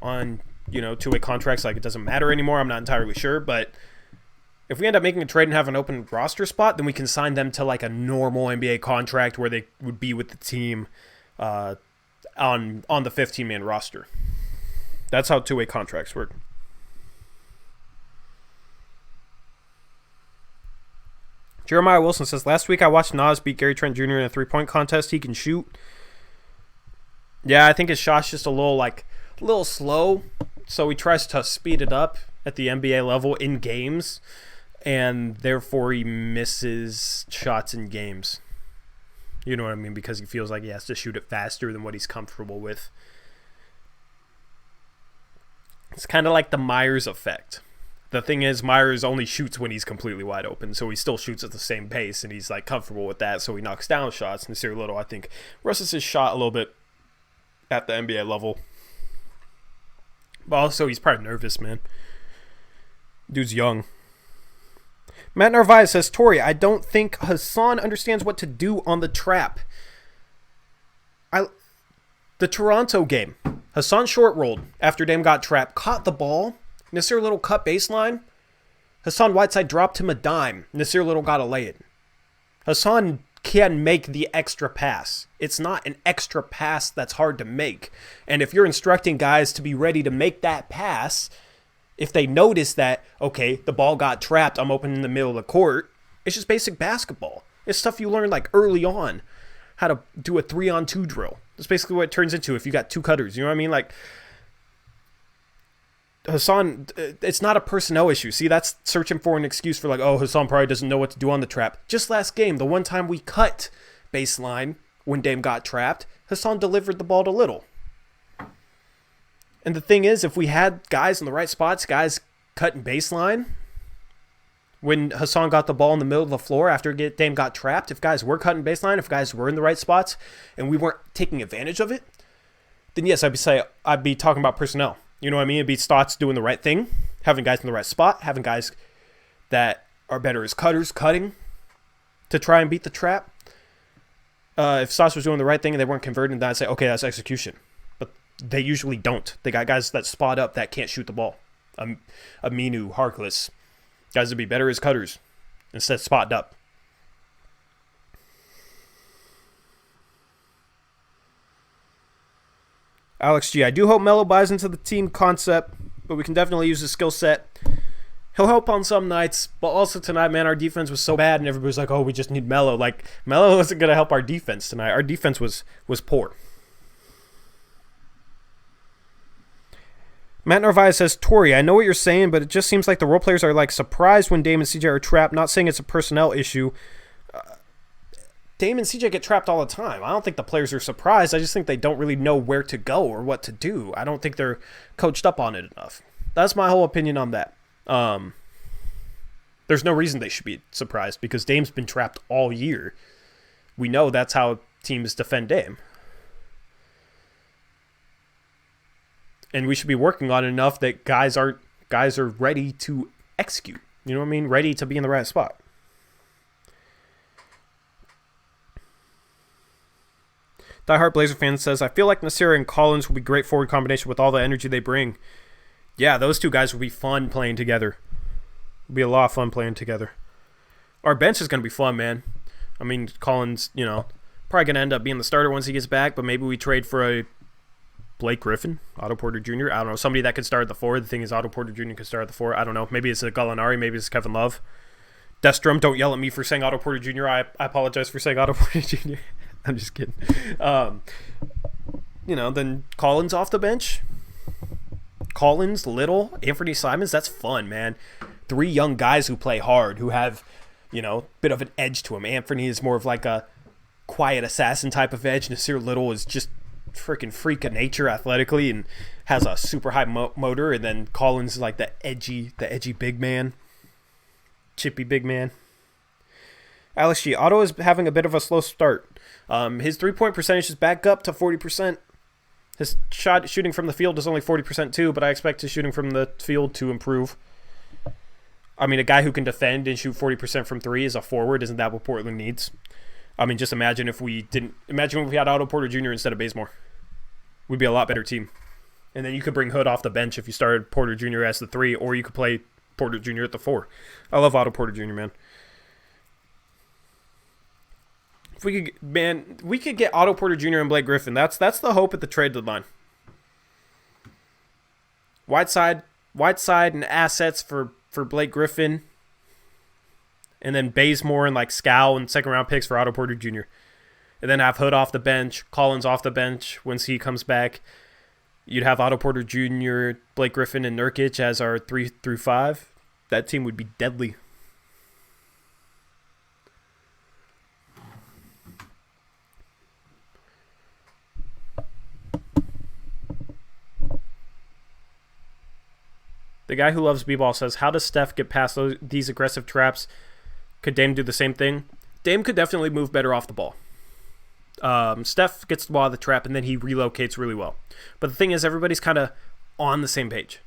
on, two-way contracts. Like it doesn't matter anymore. I'm not entirely sure, but if we end up making a trade and have an open roster spot, then we can sign them to like a normal NBA contract where they would be with the team on the 15-man roster. That's how two-way contracts work. Jeremiah Wilson says, last week I watched Nas beat Gary Trent Jr. in a three-point contest. He can shoot. Yeah, I think his shot's just a little slow, so he tries to speed it up at the NBA level in games, and therefore he misses shots in games. You know what I mean? Because he feels like he has to shoot it faster than what he's comfortable with. It's kind of like the Myers effect. The thing is, Myers only shoots when he's completely wide open, so he still shoots at the same pace, and he's like comfortable with that, so he knocks down shots. And Nasir Little, I think, rushes his shot a little bit at the NBA level. But also, he's probably nervous, man. Dude's young. Matt Narvaez says, Tori, I don't think Hassan understands what to do on the trap. The Toronto game, Hassan short rolled after Dame got trapped, caught the ball. Nasir Little cut baseline. Hassan Whiteside dropped him a dime. Nasir Little got a lay-in. Hassan can make the extra pass. It's not an extra pass that's hard to make. And if you're instructing guys to be ready to make that pass, if they notice that, okay, the ball got trapped, I'm open in the middle of the court, it's just basic basketball. It's stuff you learn like early on, how to do a 3-on-2 drill. That's basically what it turns into if you got two cutters. You know what I mean? Like, Hassan, it's not a personnel issue. See, that's searching for an excuse for like, oh, Hassan probably doesn't know what to do on the trap. Just last game, the one time we cut baseline when Dame got trapped, Hassan delivered the ball to Little. And the thing is, if we had guys in the right spots, guys cutting baseline, when Hassan got the ball in the middle of the floor after Dame got trapped, if guys were cutting baseline, if guys were in the right spots, and we weren't taking advantage of it, then yes, I'd be talking about personnel. You know what I mean? It'd be Stotts doing the right thing, having guys in the right spot, having guys that are better as cutters, cutting to try and beat the trap. If Stotts was doing the right thing and they weren't converting, then I'd say, okay, that's execution. But they usually don't. They got guys that spot up that can't shoot the ball. Aminu, Harkless. Guys would be better as cutters instead spotted up. Alex G, I do hope Melo buys into the team concept, but we can definitely use his skill set. He'll help on some nights, but also tonight, man, our defense was so bad, and everybody's like, oh, we just need Melo. Like, Melo wasn't going to help our defense tonight. Our defense was poor. Matt Narvaez says, Tori, I know what you're saying, but it just seems like the role players are like surprised when Dame and CJ are trapped. Not saying it's a personnel issue. Dame and CJ get trapped all the time. I don't think the players are surprised. I just think they don't really know where to go or what to do. I don't think they're coached up on it enough. That's my whole opinion on that. There's no reason they should be surprised because Dame's been trapped all year. We know that's how teams defend Dame. And we should be working on it enough that guys are ready to execute. You know what I mean? Ready to be in the right spot. Diehard Blazer fan says, I feel like Nasir and Collins will be great forward combination with all the energy they bring. Yeah, those two guys will be fun playing together. It'll be a lot of fun playing together. Our bench is going to be fun, man. I mean, Collins, probably going to end up being the starter once he gets back, but maybe we trade for a Blake Griffin, Otto Porter Jr. I don't know. Somebody that could start at the 4. The thing is, Otto Porter Jr. could start at the 4. I don't know. Maybe it's a Gallinari. Maybe it's Kevin Love. Destrom, don't yell at me for saying Otto Porter Jr. I apologize for saying Otto Porter Jr. I'm just kidding. Then Collins off the bench. Collins, Little, Anthony Simons. That's fun, man. 3 young guys who play hard, who have, bit of an edge to them. Anthony is more of like a quiet assassin type of edge. Nasir Little is just freaking freak of nature athletically and has a super high motor. And then Collins is like the edgy big man. Chippy big man. Alex G. Otto is having a bit of a slow start. His 3-point percentage is back up to 40%. His shooting from the field is only 40% too, but I expect his shooting from the field to improve. I mean, a guy who can defend and shoot 40% from 3 as a forward, isn't that what Portland needs? I mean, just imagine if we had Otto Porter Jr. instead of Bazemore. We'd be a lot better team. And then you could bring Hood off the bench if you started Porter Jr. as the 3, or you could play Porter Jr. at the 4. I love Otto Porter Jr., man. If we could get Otto Porter Jr. and Blake Griffin. That's the hope at the trade deadline. Whiteside and assets for Blake Griffin. And then Bazemore and like Scow and second round picks for Otto Porter Jr. And then have Hood off the bench, Collins off the bench once he comes back. You'd have Otto Porter Jr., Blake Griffin, and Nurkic as our 3 through 5. That team would be deadly. The guy who loves b-ball says, how does Steph get past these aggressive traps? Could Dame do the same thing? Dame could definitely move better off the ball. Steph gets the ball out of the trap, and then he relocates really well. But the thing is, everybody's kind of on the same page.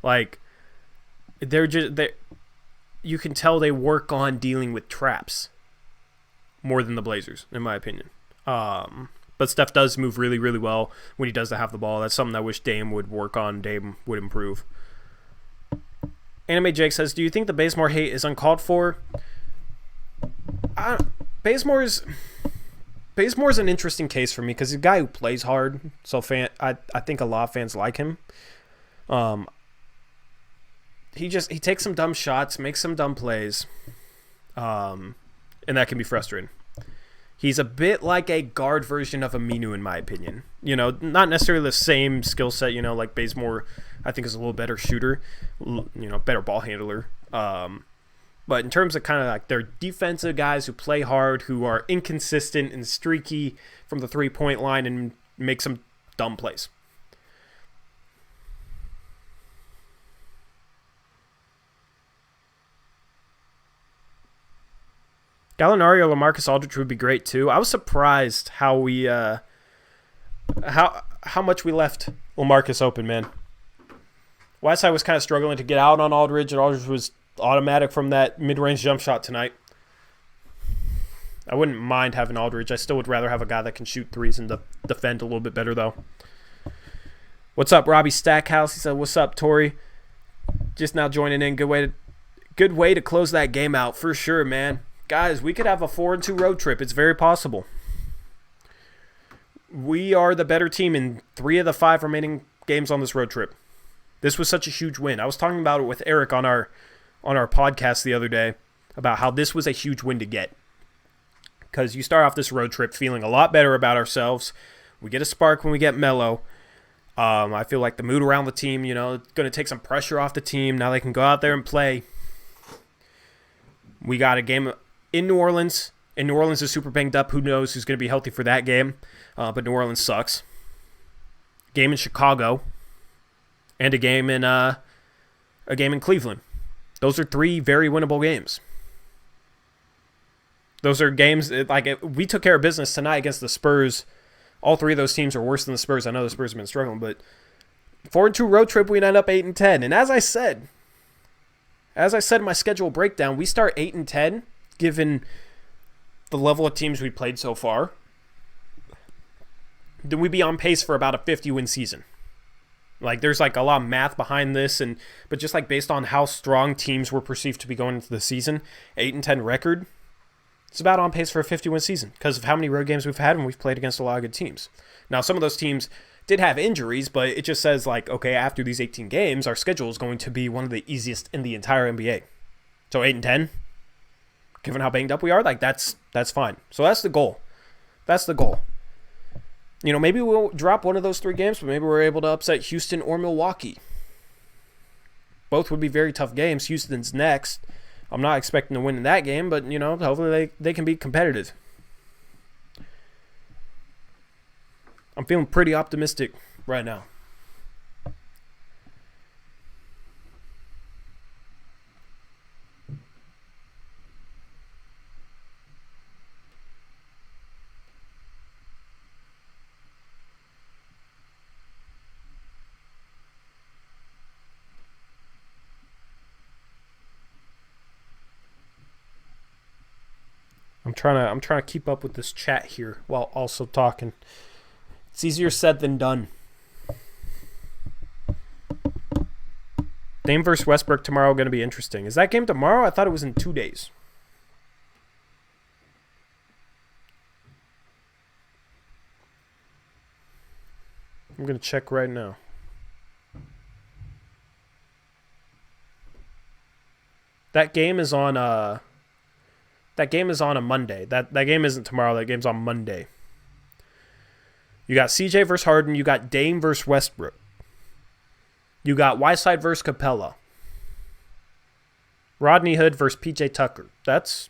Like, you can tell they work on dealing with traps more than the Blazers, in my opinion. But Steph does move really, really well when he does have the ball. That's something I wish Dame would work on. Dame would improve. Anime Jake says, do you think the Bazemore hate is uncalled for? Bazemore's an interesting case for me because he's a guy who plays hard. So I think a lot of fans like him. He takes some dumb shots, makes some dumb plays, and that can be frustrating. He's a bit like a guard version of Aminu, in my opinion. Not necessarily the same skill set. Like Bazemore, I think, is a little better shooter, better ball handler. But in terms of kind of like they're defensive guys who play hard, who are inconsistent and streaky from the three-point line and make some dumb plays. Gallinari or LaMarcus Aldridge would be great too. I was surprised how much we left LaMarcus open, man. Whiteside was kind of struggling to get out on Aldridge, and Aldridge was automatic from that mid-range jump shot tonight. I wouldn't mind having Aldridge. I still would rather have a guy that can shoot threes and defend a little bit better, though. What's up, Robbie Stackhouse? He said, "What's up, Tori? Just now joining in. Good way to close that game out for sure, man. Guys, we could have a 4-2 road trip. It's very possible. We are the better team in 3 of the 5 remaining games on this road trip. This was such a huge win. I was talking about it with Eric on our podcast the other day about how this was a huge win to get. Because you start off this road trip feeling a lot better about ourselves. We get a spark when we get Melo. I feel like the mood around the team, it's going to take some pressure off the team. Now they can go out there and play. We got a game in New Orleans, and New Orleans is super banged up. Who knows who's going to be healthy for that game? But New Orleans sucks. Game in Chicago, and a game in Cleveland. Those are 3 very winnable games. Those are games like we took care of business tonight against the Spurs. All 3 of those teams are worse than the Spurs. I know the Spurs have been struggling, but 4-2 road trip, we end up 8-10. And as I said in my schedule breakdown, we start 8-10, given the level of teams we played so far. Then we'd be on pace for about a 50-win season. Like, there's like a lot of math behind this, but just like based on how strong teams were perceived to be going into the season, 8-10 record, it's about on pace for a 50-win season because of how many road games we've had and we've played against a lot of good teams. Now, some of those teams did have injuries, but it just says like, okay, after these 18 games, our schedule is going to be one of the easiest in the entire NBA. So 8-10, given how banged up we are, like that's fine. So that's the goal. Maybe we'll drop one of those 3 games, but maybe we're able to upset Houston or Milwaukee. Both would be very tough games. Houston's next. I'm not expecting to win in that game, but, hopefully they can be competitive. I'm feeling pretty optimistic right now. I'm trying to keep up with this chat here while also talking. It's easier said than done. Dame versus Westbrook tomorrow going to be interesting. Is that game tomorrow? I thought it was in 2 days. I'm going to check right now. That game is on a Monday. That game isn't tomorrow. That game's on Monday. You got CJ versus Harden. You got Dame versus Westbrook. You got Whiteside versus Capella. Rodney Hood versus PJ Tucker. That's...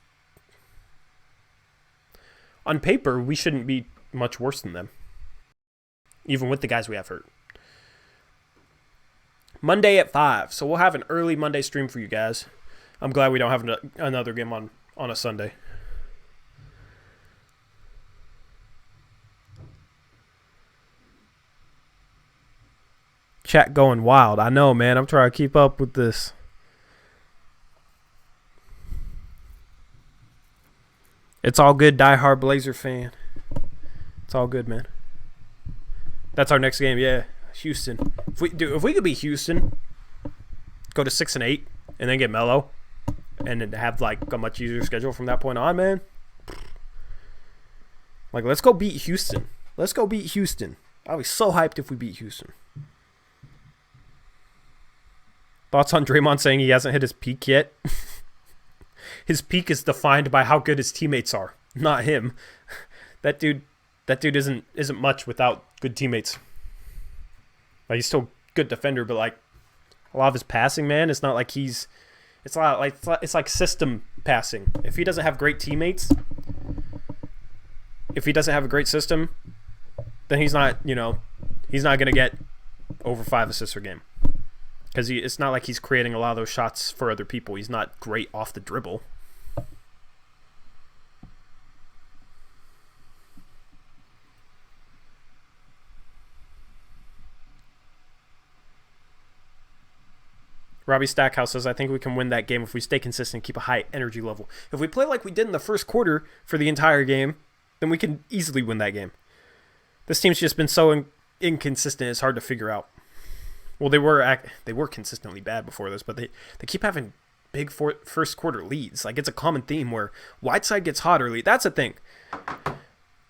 On paper, we shouldn't be much worse than them. Even with the guys we have hurt. Monday at 5. So we'll have an early Monday stream for you guys. I'm glad we don't have another game on a Sunday. Chat going wild. I know, man. I'm trying to keep up with this. It's all good, diehard Blazer fan. It's all good, man. That's our next game, yeah. Houston. If we could beat Houston, go to 6-8, and then get Melo, and then have like a much easier schedule from that point on, man. Like, let's go beat Houston. Let's go beat Houston. I'll be so hyped if we beat Houston. Thoughts on Draymond saying he hasn't hit his peak yet? His peak is defined by how good his teammates are. not him. That dude, that dude isn't much without good teammates. Like he's still a good defender, but like a lot of his passing, man, it's not like he's. It's like system passing. If he doesn't have great teammates, if he doesn't have a great system, then he's not gonna get over 5 assists per game. Because it's not like he's creating a lot of those shots for other people. He's not great off the dribble. Robbie Stackhouse says, I think we can win that game if we stay consistent and keep a high energy level. If we play like we did in the first quarter for the entire game, then we can easily win that game. This team's just been so inconsistent, it's hard to figure out. Well, they were consistently bad before this, but they keep having big first quarter leads. Like, it's a common theme where Whiteside gets hot early. That's the thing.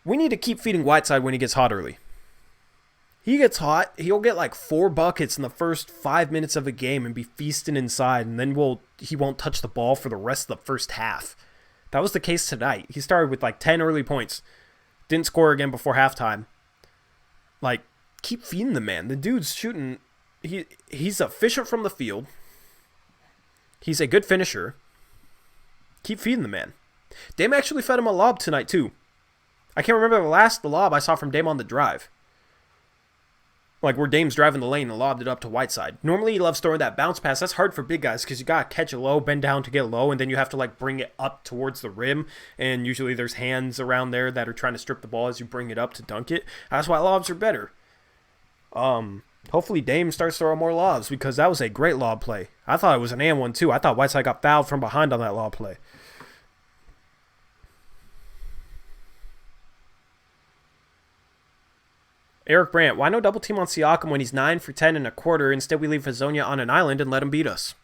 We need to keep feeding Whiteside when he gets hot early. He gets hot, he'll get like 4 buckets in the first 5 minutes of a game and be feasting inside, and then he won't touch the ball for the rest of the first half. That was the case tonight. He started with like 10 early points. Didn't score again before halftime. Like, keep feeding the man. The dude's shooting. He's efficient from the field. He's a good finisher. Keep feeding the man. Dame actually fed him a lob tonight too. I can't remember the lob I saw from Dame on the drive. Like where Dame's driving the lane and lobbed it up to Whiteside. Normally he loves throwing that bounce pass. That's hard for big guys because you got to catch it low, bend down to get low, and then you have to like bring it up towards the rim. And usually there's hands around there that are trying to strip the ball as you bring it up to dunk it. That's why lobs are better. Hopefully Dame starts throwing more lobs because that was a great lob play. I thought it was an and one too. I thought Whiteside got fouled from behind on that lob play. Eric Brandt, why no double team on Siakam when he's 9 for 10 and a quarter? Instead, we leave Hazonia on an island and let him beat us.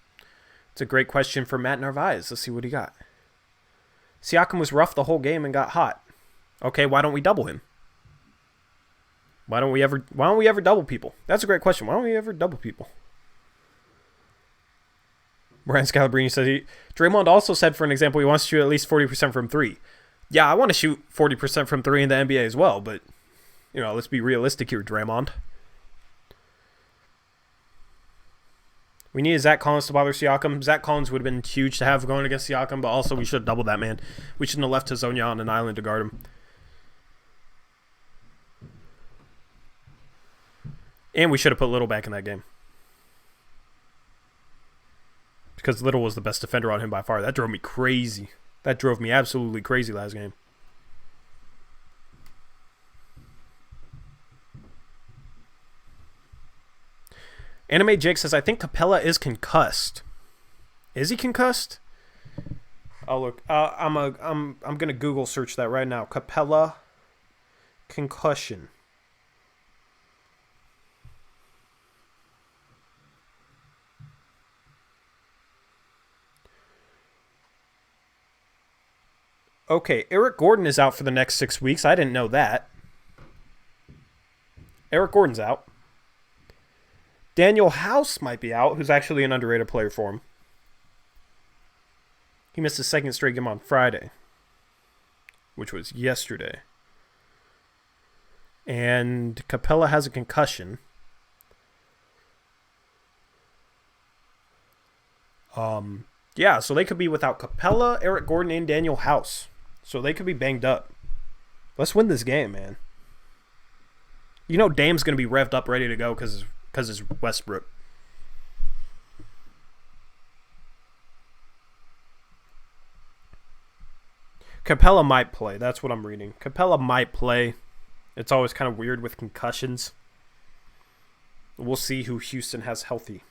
It's a great question for Matt Narvaez. Let's see what he got. Siakam was rough the whole game and got hot. Okay, why don't we double him? Why don't we ever double people? That's a great question. Why don't we ever double people? Brian Scalabrini says Draymond also said, for an example, he wants to shoot at least 40% from 3. Yeah, I want to shoot 40% from 3 in the NBA as well, but let's be realistic here, Draymond. We needed Zach Collins to bother Siakam. Zach Collins would have been huge to have going against Siakam, but also we should have doubled that man. We shouldn't have left Hazonia on an island to guard him. And we should have put Little back in that game. Because Little was the best defender on him by far. That drove me crazy. That drove me absolutely crazy last game. Anime Jake says, I think Capella is concussed. Is he concussed? Oh, look. I'm gonna Google search that right now. Capella concussion. Okay, Eric Gordon is out for the next 6 weeks. I didn't know that. Eric Gordon's out. Daniel House might be out, who's actually an underrated player for him. He missed his second straight game on Friday, which was yesterday. And Capella has a concussion. Yeah, so they could be without Capella, Eric Gordon, and Daniel House. So they could be banged up. Let's win this game, man. Dame's going to be revved up, ready to go because it's Westbrook. Capella might play. That's what I'm reading. Capella might play. It's always kind of weird with concussions. We'll see who Houston has healthy.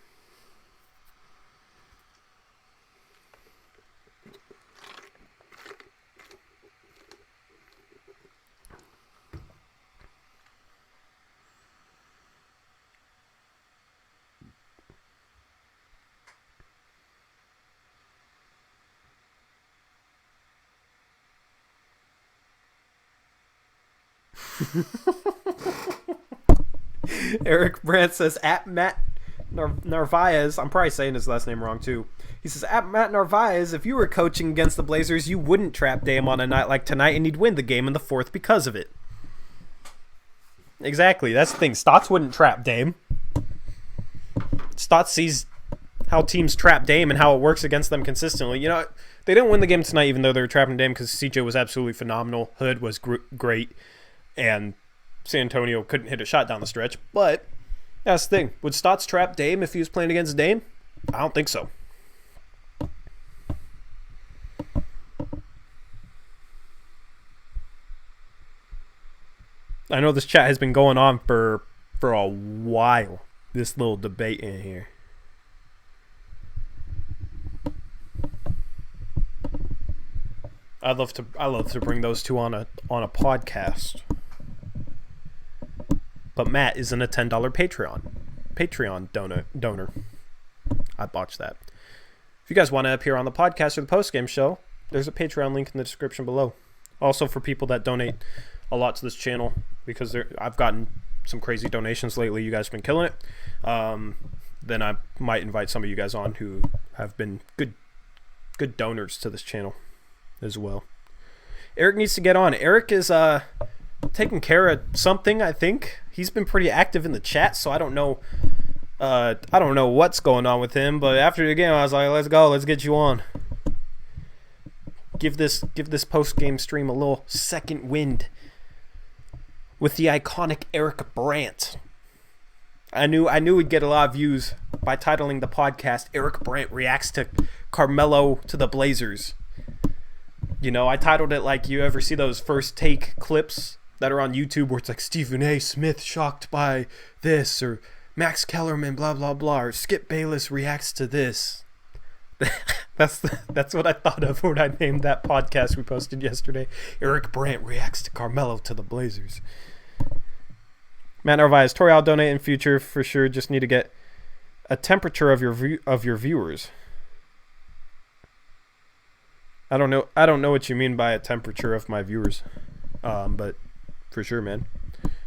Eric Brandt says, at Matt Narvaez, I'm probably saying his last name wrong too. He says, at Matt Narvaez, if you were coaching against the Blazers, you wouldn't trap Dame on a night like tonight, and you'd win the game in the fourth because of it. Exactly. That's the thing. Stotts wouldn't trap Dame. Stotts sees how teams trap Dame and how it works against them consistently. You know, they didn't win the game tonight even though they were trapping Dame because CJ was absolutely phenomenal. Hood was great. And San Antonio couldn't hit a shot down the stretch. But that's the thing. Would Stotts trap Dame if he was playing against Dame? I don't think so. I know this chat has been going on for a while. This little debate in here. I love to bring those two on a podcast. But Matt isn't a $10 Patreon donor. I botched that. If you guys want to appear on the podcast or the postgame show, there's a Patreon link in the description below. Also for people that donate a lot to this channel, because I've gotten some crazy donations lately. You guys have been killing it. Then I might invite some of you guys on who have been good donors to this channel as well. Eric needs to get on. Eric is taking care of something, I think. He's been pretty active in the chat, so I don't know what's going on with him, but after the game I was like, let's go, let's get you on. Give this post-game stream a little second wind with the iconic Eric Brandt. I knew we'd get a lot of views by titling the podcast Eric Brandt Reacts to Carmelo to the Blazers. You know, I titled it like you ever see those first take clips that are on YouTube where it's like Stephen A. Smith shocked by this, or Max Kellerman blah blah blah, or Skip Bayless reacts to this. That's what I thought of when I named that podcast we posted yesterday. Eric Brandt Reacts to Carmelo to the Blazers. Matt Narvaez, Tori, I'll donate in future for sure. Just need to get a temperature of your viewers. I don't know what you mean by a temperature of my viewers, but for sure, man.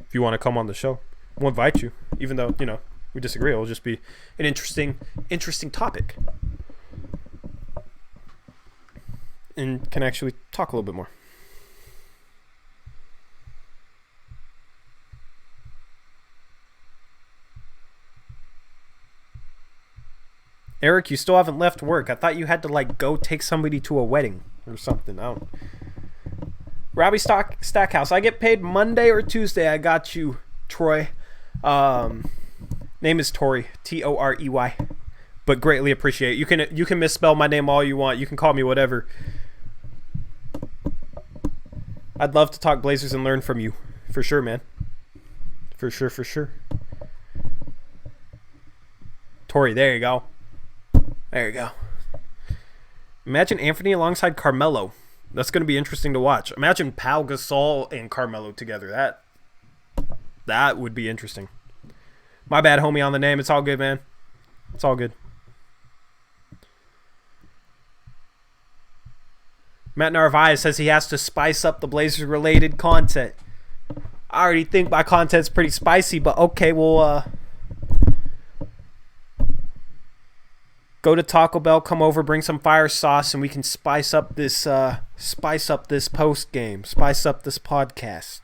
If you want to come on the show, we'll invite you. Even though we disagree, it'll just be an interesting topic, and can actually talk a little bit more. Eric, you still haven't left work. I thought you had to go take somebody to a wedding or something. I don't. Robbie Stackhouse, I get paid Monday or Tuesday. I got you, Troy. Name is Tori, Torey, but greatly appreciate it. You can misspell my name all you want. You can call me whatever. I'd love to talk Blazers and learn from you, for sure, man. For sure. Tori, there you go. There you go. Imagine Anthony alongside Carmelo. That's going to be interesting to watch. Imagine Pau Gasol and Carmelo together. That would be interesting. My bad, homie, on the name. It's all good, man. It's all good. Matt Narvaez says he has to spice up the Blazers-related content. I already think my content's pretty spicy, but okay, we'll go to Taco Bell, come over, bring some fire sauce, and we can spice up this post game, spice up this podcast.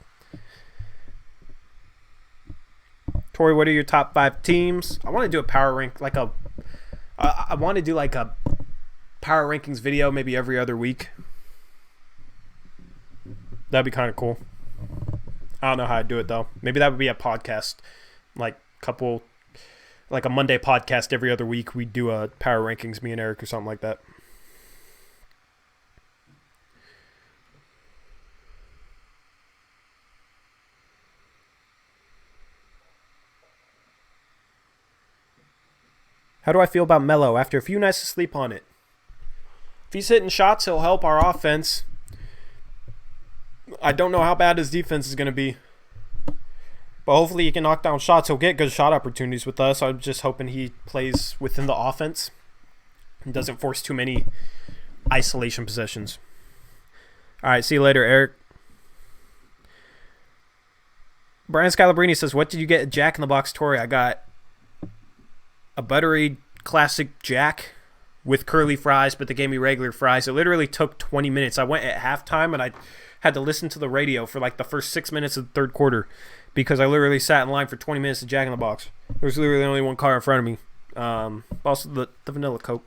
Tori, what are your top 5 teams? I want to do a power rank, I want to do a power rankings video maybe every other week. That'd be kind of cool. I don't know how I'd do it though. Maybe that would be a podcast, a Monday podcast every other week. We'd do a power rankings, me and Eric, or something like that. How do I feel about Melo after a few nights of sleep on it? If he's hitting shots, he'll help our offense. I don't know how bad his defense is going to be. But hopefully he can knock down shots. He'll get good shot opportunities with us. I'm just hoping he plays within the offense and doesn't force too many isolation possessions. All right, see you later, Eric. Brian Scalabrini says, what did you get at Jack in the Box, Tori? I got a buttery classic Jack with curly fries, but they gave me regular fries. It literally took 20 minutes. I went at halftime, and I had to listen to the radio for like the first 6 minutes of the third quarter because I literally sat in line for 20 minutes at Jack in the Box. There was literally only one car in front of me. Also, the vanilla Coke.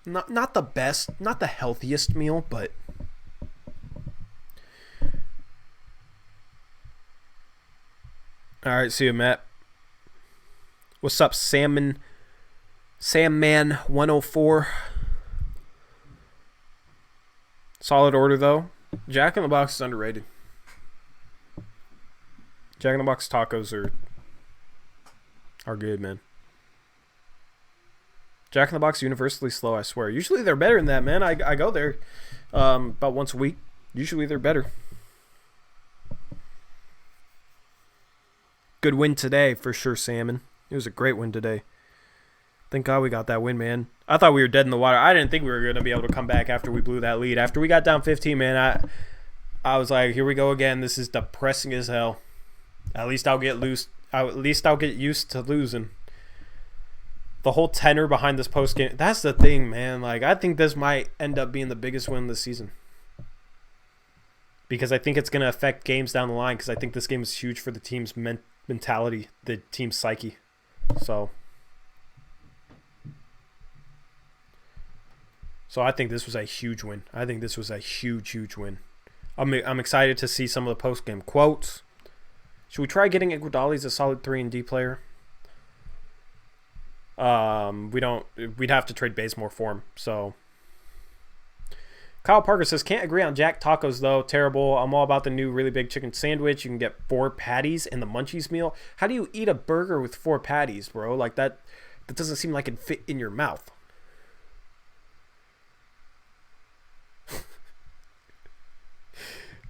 Not the best, not the healthiest meal, but all right. See you, Matt. What's up, Sam Man 104? Solid order though. Jack in the Box is underrated. Jack in the Box tacos are good, man. Jack in the Box universally slow, I swear. Usually they're better than that, man. I go there about once a week. Usually they're better. Good win today, for sure, Salmon. It was a great win today. Thank God we got that win, man. I thought we were dead in the water. I didn't think we were going to be able to come back after we blew that lead. After we got down 15, man, I was like, here we go again. This is depressing as hell. At least I'll get used to losing. The whole tenor behind this post game. That's the thing, man. Like, I think this might end up being the biggest win this season. Because I think it's going to affect games down the line. Because I think this game is huge for the team's mentality, the team's psyche. So I think this was a huge win. I think this was a huge win. I'm excited to see some of the post game quotes. Should we try getting Iguodala as a solid 3 and D player? We'd have to trade Bazemore for him. So Kyle Parker says, can't agree on Jack tacos though. Terrible. I'm all about the new really big chicken sandwich. You can get 4 patties and the Munchies meal. How do you eat a burger with 4 patties, bro? Like that doesn't seem like it fit in your mouth.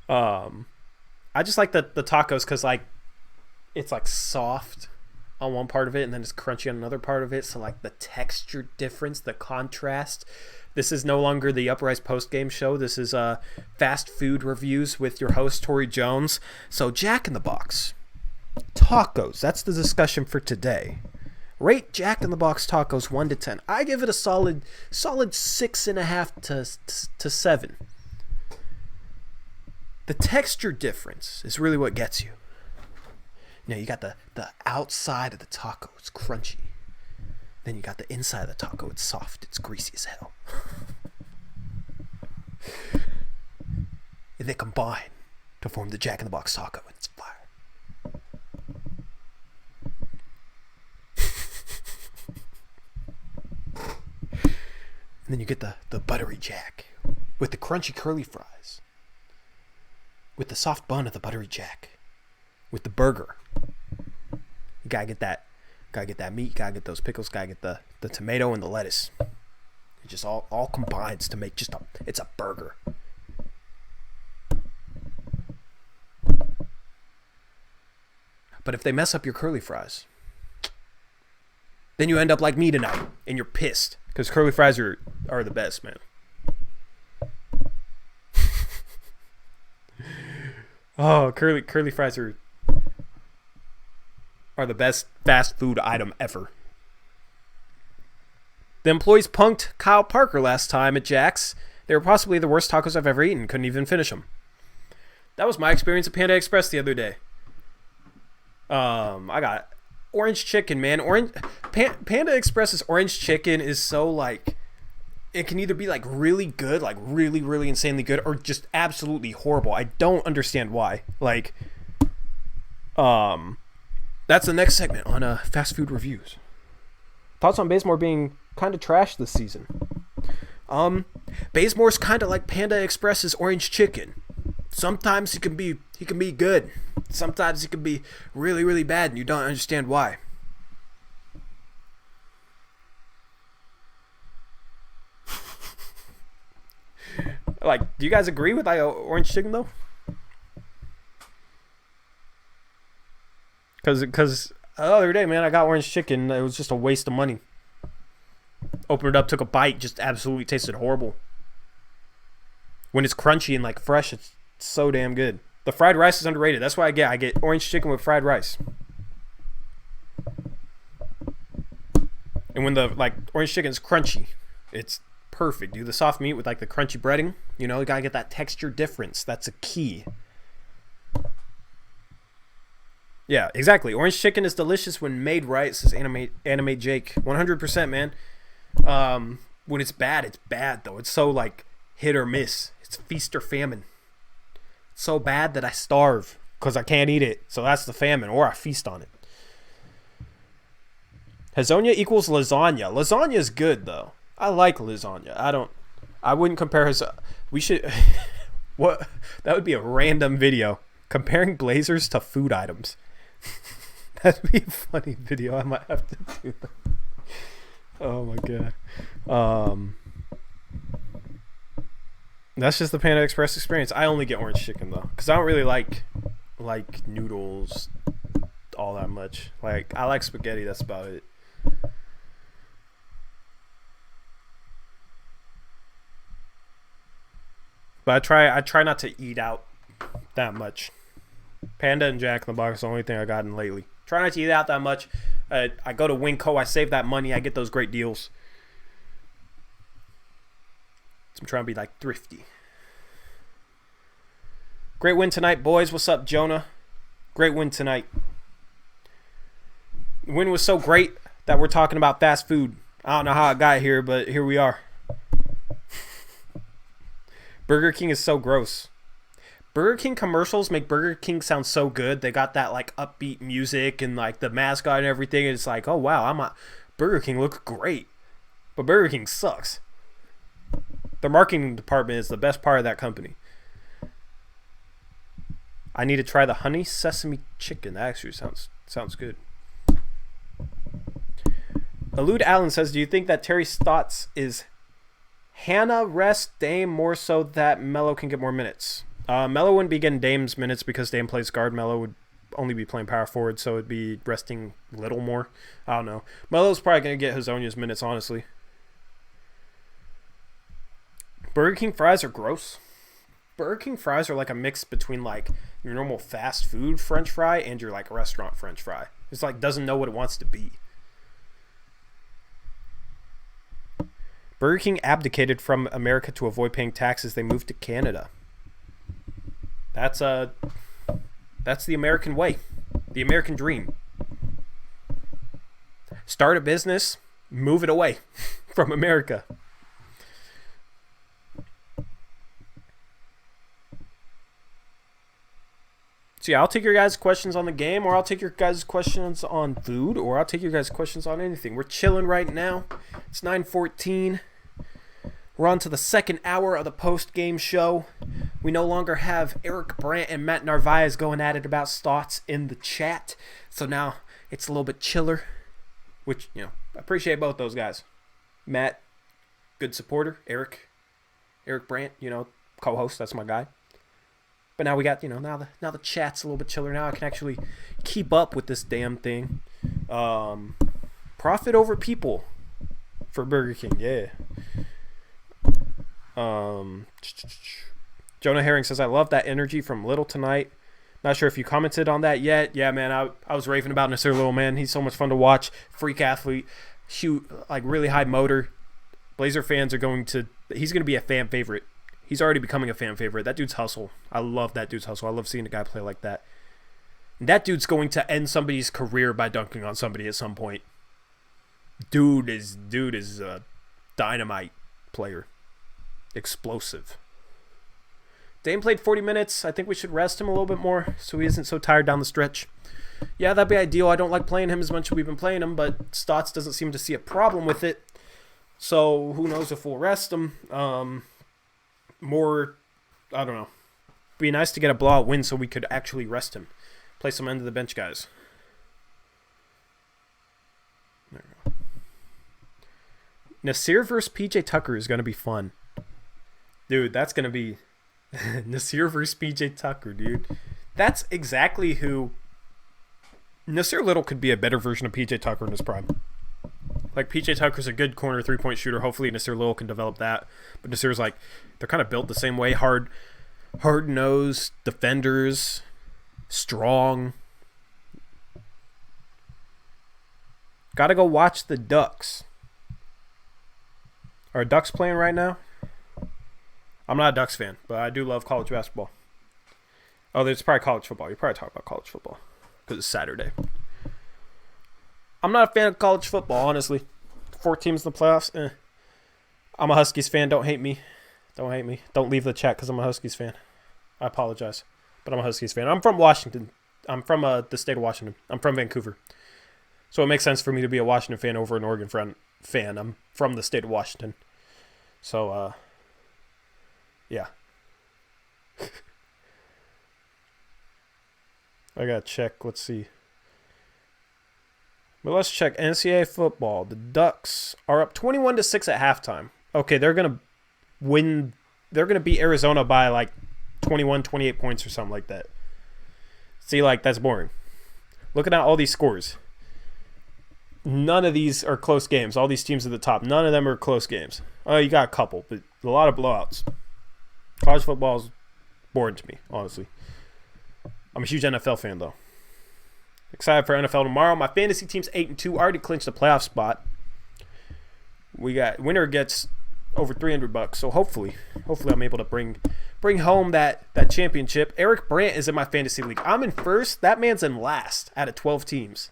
I just like the tacos because like it's like soft on one part of it and then it's crunchy on another part of it. So like the texture difference, the contrast. This is no longer the Uprise post-game show. This is fast food reviews with your host, Tori Jones. So Jack in the Box. Tacos. That's the discussion for today. Rate Jack in the Box tacos 1 to 10. I give it a solid 6.5 to 7. The texture difference is really what gets you. You know, you got the outside of the taco, it's crunchy. Then you got the inside of the taco, it's soft, it's greasy as hell. And they combine to form the Jack in the Box taco, and it's fire. And then you get the buttery Jack with the crunchy curly fries. With the soft bun of the buttery Jack. With the burger. You gotta get that meat, gotta get those pickles, gotta get the tomato and the lettuce. It just all combines to make it's a burger. But if they mess up your curly fries, then you end up like me tonight and you're pissed. Because curly fries are the best, man. Oh, curly fries are the best fast food item ever. The employees punked Kyle Parker last time at Jack's. They were possibly the worst tacos I've ever eaten. Couldn't even finish them. That was my experience at Panda Express the other day. I got orange chicken, man. Panda Express's orange chicken is so like... It can either be like really good, like really, really insanely good, or just absolutely horrible. I don't understand why. Like, that's the next segment on fast food reviews. Thoughts on Bazemore being kind of trash this season? Bazemore's kind of like Panda Express's orange chicken. Sometimes he can be good. Sometimes he can be really, really bad, and you don't understand why. Like, do you guys agree with orange chicken though? Because the other day, man, I got orange chicken. It was just a waste of money. Opened it up, took a bite, just absolutely tasted horrible. When it's crunchy and like fresh, it's so damn good. The fried rice is underrated. That's why I get orange chicken with fried rice. And when the like orange chicken's crunchy, it's perfect, dude. The soft meat with like the crunchy breading, you know, you gotta get that texture difference. That's a key. Yeah, exactly. Orange chicken is delicious when made right, says Anime Jake. 100%, man. When it's bad though. It's so like hit or miss. It's feast or famine. It's so bad that I starve because I can't eat it. So that's the famine, or I feast on it. Hazonia equals lasagna. Lasagna is good though. I like lasagna. I wouldn't compare his. We should. What? That would be a random video comparing Blazers to food items. That'd be a funny video. I might have to do that. Oh my god. That's just the Panda Express experience. I only get orange chicken though, because I don't really like noodles all that much. Like I like spaghetti. That's about it. But I try not to eat out that much. Panda and Jack in the Box is the only thing I've gotten lately. Try not to eat out that much. I go to Winco. I save that money. I get those great deals. So I'm trying to be like thrifty. Great win tonight, boys. What's up, Jonah? Great win tonight. The win was so great that we're talking about fast food. I don't know how I got here, but here we are. Burger King is so gross. Burger King commercials make Burger King sound so good. They got that like upbeat music and like the mascot and everything. And it's like, oh wow, Burger King looks great. But Burger King sucks. Their marketing department is the best part of that company. I need to try the honey sesame chicken. That actually sounds good. Elude Allen says, do you think that Terry Stotts is Hannah rest Dame more so that Melo can get more minutes? Melo wouldn't be getting Dame's minutes because Dame plays guard. Melo would only be playing power forward, so it'd be resting little more. I don't know. Melo's probably going to get Hazonia's minutes, honestly. Burger King fries are gross. Burger King fries are like a mix between like your normal fast food French fry and your like restaurant French fry. It's like doesn't know what it wants to be. Burger King abdicated from America to avoid paying taxes. They moved to Canada. That's the American way. The American dream. Start a business, move it away from America. So yeah, I'll take your guys' questions on the game, or I'll take your guys' questions on food, or I'll take your guys' questions on anything. We're chilling right now. It's 9:14. We're on to the second hour of the post-game show. We no longer have Eric Brandt and Matt Narvaez going at it about Stotts in the chat. So now it's a little bit chiller, which, you know, I appreciate both those guys. Matt, good supporter. Eric Brandt, you know, co-host, that's my guy. But now we got, you know, now the chat's a little bit chiller. Now I can actually keep up with this damn thing. Profit over people for Burger King, yeah. Jonah Herring says, I love that energy from Little tonight. Not sure if you commented on that yet. Yeah, man, I was raving about Nasir Little, man. He's so much fun to watch. Freak athlete. Shoot, like really high motor. Blazer fans he's going to be a fan favorite. He's already becoming a fan favorite. That dude's hustle. I love that dude's hustle. I love seeing a guy play like that. And that dude's going to end somebody's career by dunking on somebody at some point. Dude is a dynamite player. Explosive. Dame played 40 minutes. I think we should rest him a little bit more so he isn't so tired down the stretch. Yeah, that'd be ideal. I don't like playing him as much as we've been playing him, but Stotts doesn't seem to see a problem with it. So who knows if we'll rest him. I don't know. Be nice to get a blowout win so we could actually rest him. Play some end of the bench guys. There we go. Nasir versus PJ Tucker is going to be fun. Dude, that's going to be Nasir versus PJ Tucker, dude. That's exactly who Nasir Little could be a better version of PJ Tucker in his prime. Like, PJ Tucker's a good corner three-point shooter. Hopefully Nasir Little can develop that. But Nasir's like, they're kind of built the same way. Hard-nosed defenders, strong. Gotta go watch the Ducks. Are Ducks playing right now? I'm not a Ducks fan, but I do love college basketball. Oh, there's probably college football. You're probably talking about college football because it's Saturday. I'm not a fan of college football, honestly. 4 teams in the playoffs. I'm a Huskies fan. Don't hate me. Don't hate me. Don't leave the chat because I'm a Huskies fan. I apologize, but I'm a Huskies fan. I'm from Washington. I'm from the state of Washington. I'm from Vancouver. So it makes sense for me to be a Washington fan over an Oregon fan. I'm from the state of Washington. So, yeah. I gotta check. Let's see. But let's check NCAA football. The Ducks are up 21-6 at halftime. Okay, they're gonna win. They're gonna beat Arizona by like 21, 28 points or something like that. See, like, that's boring. Looking at all these scores. None of these are close games. All these teams at the top, none of them are close games. Oh, you got a couple, but a lot of blowouts. College football is boring to me, honestly. I'm a huge NFL fan, though. Excited for NFL tomorrow. My fantasy team's 8-2. Already clinched a playoff spot. We got winner gets over $300. So hopefully I'm able to bring home that championship. Eric Brandt is in my fantasy league. I'm in first. That man's in last out of 12 teams.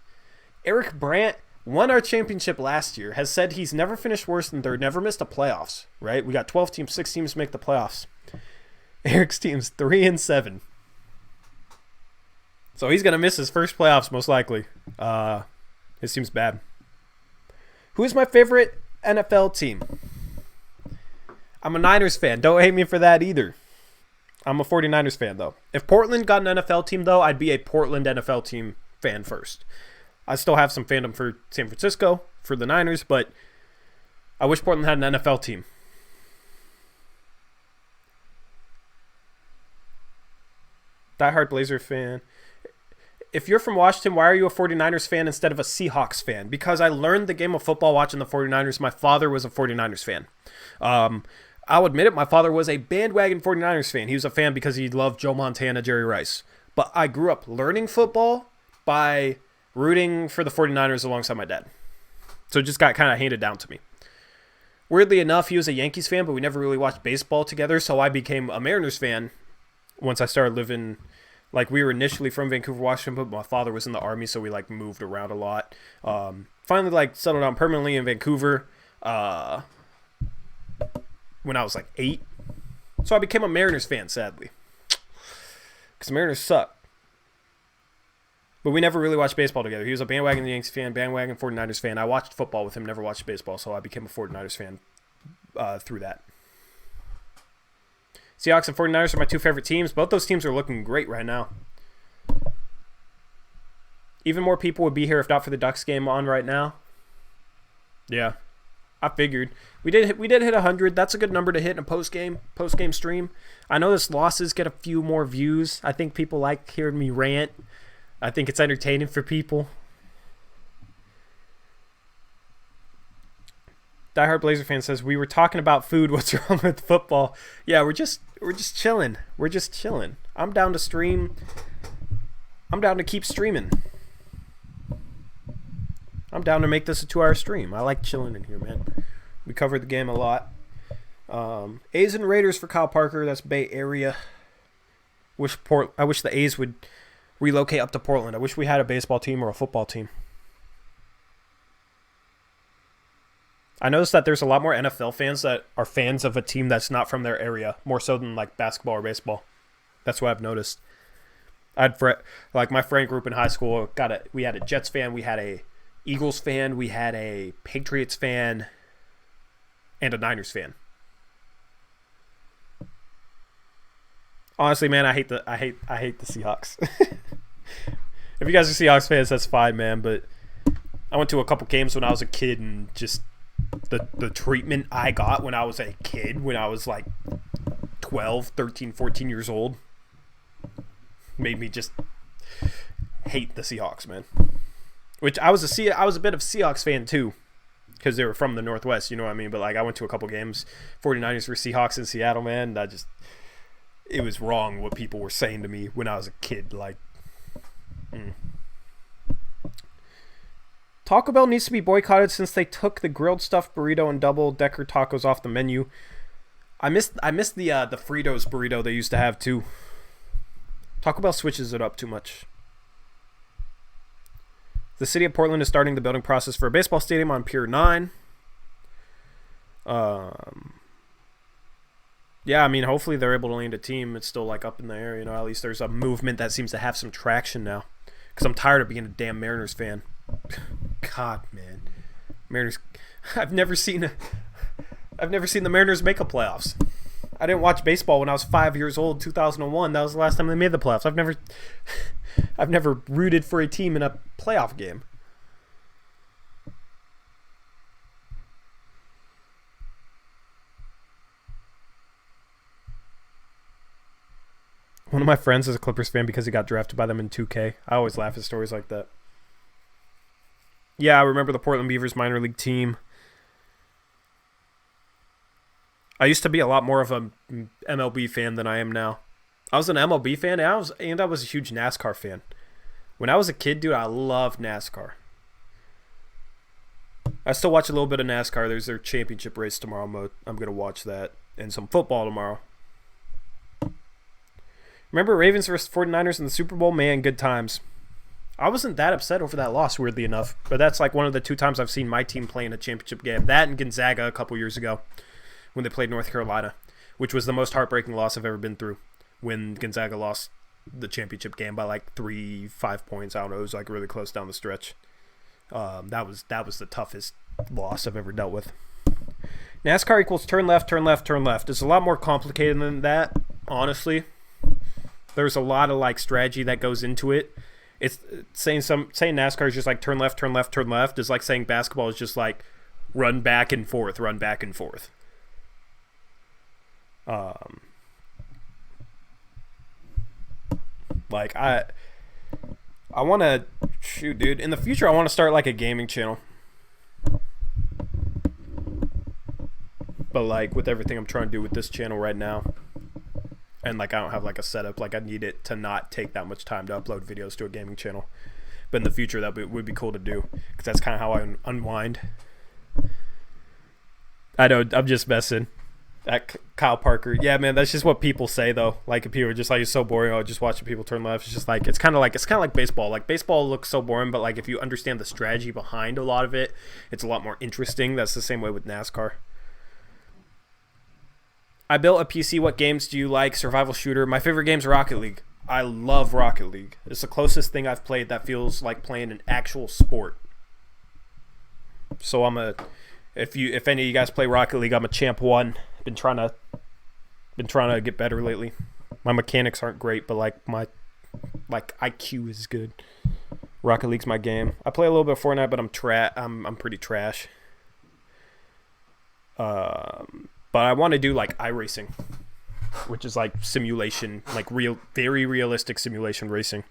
Eric Brandt won our championship last year. Has said he's never finished worse than third. Never missed the playoffs. Right? We got 12 teams. 6 teams make the playoffs. Eric's team's 3-7. So he's going to miss his first playoffs most likely. His team's bad. Who is my favorite NFL team? I'm a Niners fan. Don't hate me for that either. I'm a 49ers fan, though. If Portland got an NFL team, though, I'd be a Portland NFL team fan first. I still have some fandom for San Francisco, for the Niners, but I wish Portland had an NFL team. Diehard Blazer fan. If you're from Washington, why are you a 49ers fan instead of a Seahawks fan? Because I learned the game of football watching the 49ers. My father was a 49ers fan. I'll admit it, my father was a bandwagon 49ers fan. He was a fan because he loved Joe Montana, Jerry Rice. But I grew up learning football by rooting for the 49ers alongside my dad. So it just got kind of handed down to me. Weirdly enough, he was a Yankees fan, but we never really watched baseball together. So I became a Mariners fan once I started living. Like, we were initially from Vancouver, Washington, but my father was in the Army, so we, like, moved around a lot. Finally, like, settled down permanently in Vancouver when I was, like, 8. So I became a Mariners fan, sadly. Because the Mariners suck. But we never really watched baseball together. He was a bandwagon Yankees fan, bandwagon 49ers fan. I watched football with him, never watched baseball, so I became a 49ers fan through that. Seahawks and 49ers are my 2 favorite teams. Both those teams are looking great right now. Even more people would be here if not for the Ducks game on right now. Yeah, I figured. We did hit 100. That's a good number to hit in a post-game stream. I know this losses get a few more views. I think people like hearing me rant. I think it's entertaining for people. Diehard Blazer fan says, we were talking about food. What's wrong with football? Yeah, we're just chilling. We're just chilling. I'm down to stream. I'm down to keep streaming. I'm down to make this a 2-hour stream. I like chilling in here, man. We covered the game a lot. A's and Raiders for Kyle Parker. That's Bay Area. I wish the A's would relocate up to Portland. I wish we had a baseball team or a football team. I noticed that there's a lot more NFL fans that are fans of a team that's not from their area, more so than like basketball or baseball. That's what I've noticed. Like my friend group in high school we had a Jets fan, we had a Eagles fan, we had a Patriots fan, and a Niners fan. Honestly, man, I hate the Seahawks. If you guys are Seahawks fans, that's fine, man. But I went to a couple games when I was a kid, and just the treatment I got when I was a kid, when I was like 12, 13, 14 years old, made me just hate the Seahawks, man. Which I was a bit of a Seahawks fan too, because they were from the Northwest, you know what I mean? But like I went to a couple games, 49ers versus Seahawks in Seattle, man. It was wrong what people were saying to me when I was a kid. Like, Taco Bell needs to be boycotted since they took the grilled stuffed burrito and double decker tacos off the menu. I miss the Fritos burrito they used to have too. Taco Bell switches it up too much. The city of Portland is starting the building process for a baseball stadium on Pier 9. Yeah, I mean, hopefully they're able to land a team. It's still like up in the air, you know. At least there's a movement that seems to have some traction now. Because I'm tired of being a damn Mariners fan. God, man, Mariners. I've never seen the Mariners make a playoffs. I didn't watch baseball when I was 5 years old. 2001. That was the last time they made the playoffs. I've never rooted for a team in a playoff game. One of my friends is a Clippers fan because he got drafted by them in 2K. I always laugh at stories like that. Yeah, I remember the Portland Beavers minor league team. I used to be a lot more of a MLB fan than I am now. I was an MLB fan, and I was a huge NASCAR fan. When I was a kid, dude, I loved NASCAR. I still watch a little bit of NASCAR. There's their championship race tomorrow. I'm going to watch that. And some football tomorrow. Remember Ravens versus 49ers in the Super Bowl? Man, good times. I wasn't that upset over that loss, weirdly enough. But that's like one of the 2 times I've seen my team play in a championship game. That and Gonzaga a couple years ago when they played North Carolina, which was the most heartbreaking loss I've ever been through. When Gonzaga lost the championship game by like 3-5 points. I don't know. It was like really close down the stretch. That was the toughest loss I've ever dealt with. NASCAR equals turn left, turn left, turn left. It's a lot more complicated than that, honestly. There's a lot of like strategy that goes into it. It's saying NASCAR is just like turn left, turn left, turn left. Is like saying basketball is just like run back and forth, run back and forth. Like I want to shoot, dude. In the future, I want to start like a gaming channel. But like with everything I'm trying to do with this channel right now, and like I don't have like a setup, like I need it to not take that much time to upload videos to a gaming channel. But in the future, that would be cool to do because that's kind of how I unwind. I know I'm just messing. That Kyle Parker, yeah, man, that's just what people say though. Like if people are just like, it's so boring. Oh, just watching people turn left. It's just like it's kind of like baseball. Like baseball looks so boring, but like if you understand the strategy behind a lot of it, it's a lot more interesting. That's the same way with NASCAR. I built a PC. What games do you like? Survival shooter. My favorite game's Rocket League. I love Rocket League. It's the closest thing I've played that feels like playing an actual sport. So if any of you guys play Rocket League, I'm a champ 1. Been trying to get better lately. My mechanics aren't great, but like my IQ is good. Rocket League's my game. I play a little bit of Fortnite, but I'm pretty trash. But I want to do like iRacing, which is like simulation, like very realistic simulation racing.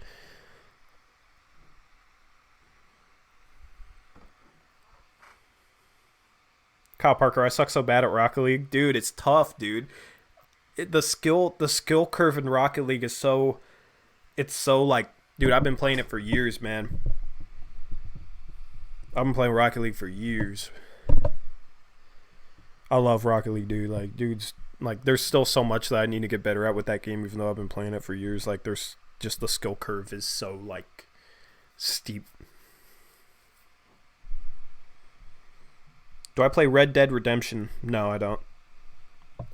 Kyle Parker, I suck so bad at Rocket League. Dude, it's tough, dude. The skill curve in Rocket League is so like, dude, I've been playing it for years, man. I've been playing Rocket League for years. I love Rocket League, dude. Like, dudes, like, there's still so much that I need to get better at with that game, even though I've been playing it for years. Like, there's just the skill curve is so, like, steep. Do I play Red Dead Redemption? No, I don't.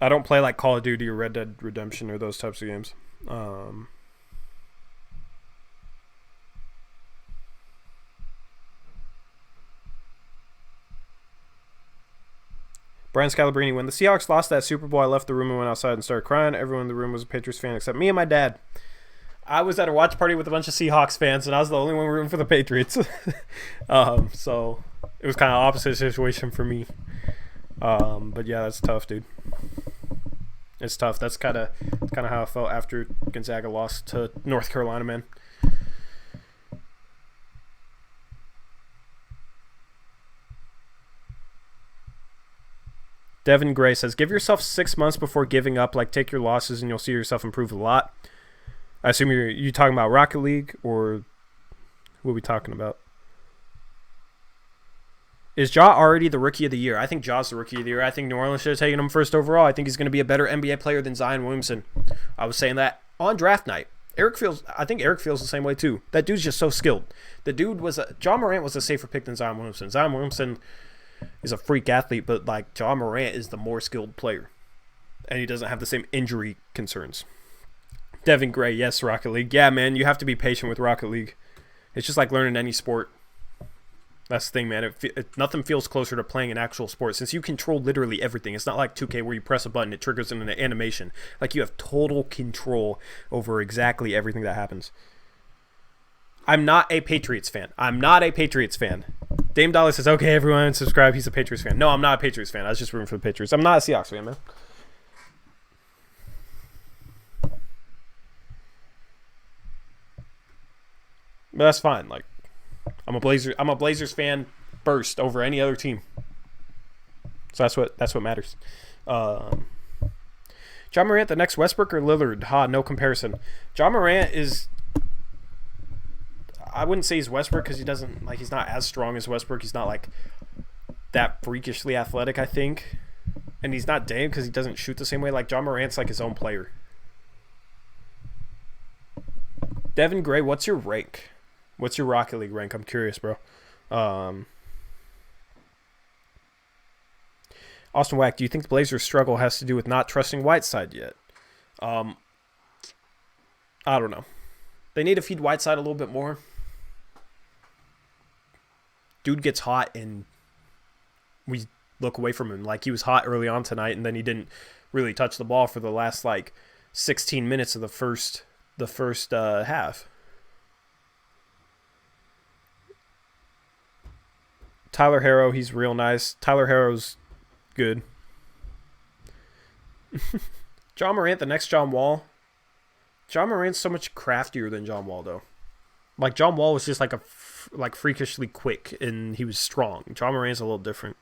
I don't play, like, Call of Duty or Red Dead Redemption or those types of games. Brian Scalabrini, when the Seahawks lost that Super Bowl, I left the room and went outside and started crying. Everyone in the room was a Patriots fan except me and my dad. I was at a watch party with a bunch of Seahawks fans, and I was the only one rooting for the Patriots. So it was kind of opposite situation for me. But yeah, that's tough, dude. It's tough. That's kind of how I felt after Gonzaga lost to North Carolina, man. Devin Gray says, give yourself 6 months before giving up. Like, take your losses and you'll see yourself improve a lot. I assume you talking about Rocket League, or what are we talking about? Is Ja already the rookie of the year? I think Ja's the rookie of the year. I think New Orleans should have taken him first overall. I think he's going to be a better NBA player than Zion Williamson. I was saying that on draft night. I think Eric feels the same way too. That dude's just so skilled. Ja Morant was a safer pick than Zion Williamson. Zion Williamson is a freak athlete, but like Ja Morant is the more skilled player. And he doesn't have the same injury concerns. Devin Gray, yes, Rocket League. Yeah, man, you have to be patient with Rocket League. It's just like learning any sport. That's the thing, man. Nothing feels closer to playing an actual sport since you control literally everything. It's not like 2K where you press a button, it triggers an animation. Like you have total control over exactly everything that happens. I'm not a Patriots fan. Dame Dollar says, okay, everyone subscribe. He's a Patriots fan. No, I'm not a Patriots fan. I was just rooting for the Patriots. I'm not a Seahawks fan, man. But that's fine. Like, I'm a Blazers fan first over any other team. So that's what matters. Ja Morant, the next Westbrook or Lillard? No comparison. Ja Morant is, I wouldn't say he's Westbrook because he's not as strong as Westbrook. He's not like that freakishly athletic, I think. And he's not Dame because he doesn't shoot the same way. Like Ja Morant's like his own player. Devin Gray, what's your rank? What's your Rocket League rank? I'm curious, bro. Austin Wack, do you think the Blazers' struggle has to do with not trusting Whiteside yet? I don't know. They need to feed Whiteside a little bit more. Dude gets hot and we look away from him. Like he was hot early on tonight and then he didn't really touch the ball for the last 16 minutes of the first half. Tyler Harrow, he's real nice. Tyler Harrow's good. John Morant, the next John Wall. John Morant's so much craftier than John Wall, though. Like, John Wall was just freakishly quick, and he was strong. John Morant's a little different.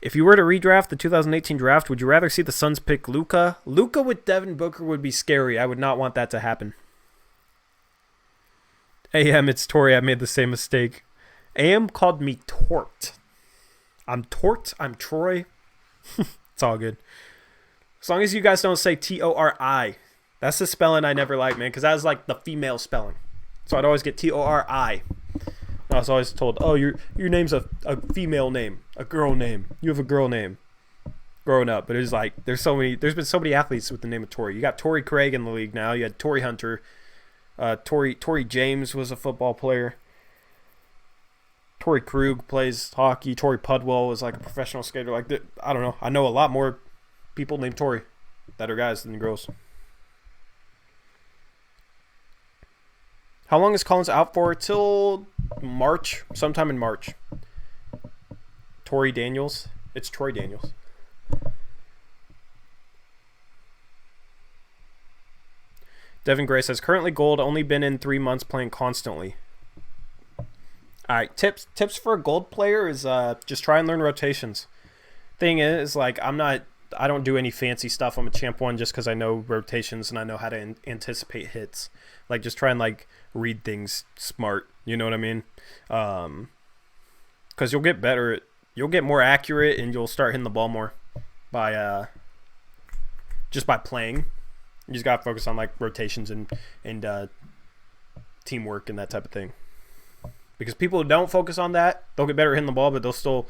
If you were to redraft the 2018 draft, would you rather see the Suns pick Luka? Luka with Devin Booker would be scary. I would not want that to happen. AM, it's Tori. I made the same mistake. AM called me Tort. I'm Tort. I'm Troy. It's all good. As long as you guys don't say Tori. That's the spelling I never liked, man, because that was like the female spelling. So I'd always get Tori. I was always told, oh, your name's a female name, a girl name. You have a girl name growing up. But it was like, there's been so many athletes with the name of Tori. You got Torrey Craig in the league now. You had Torrey Hunter. Torrey James was a football player. Torrey Krug plays hockey. Torrey Pudwell was like a professional skater. I don't know. I know a lot more people named Torrey that are guys than girls. How long is Collins out for? Till March. Sometime in March. Torrey Daniels. It's Troy Daniels. Devin Gray says, currently gold, only been in 3 months playing constantly. All right, tips for a gold player is just try and learn rotations. Thing is, like, I don't do any fancy stuff. I'm a champ one just because I know rotations and I know how to anticipate hits. Like, just try and, like, read things smart. You know what I mean? Because you'll get better. You'll get more accurate and you'll start hitting the ball more by playing. You just got to focus on, like, rotations and teamwork and that type of thing. Because people who don't focus on that, they'll get better hitting the ball, but they'll still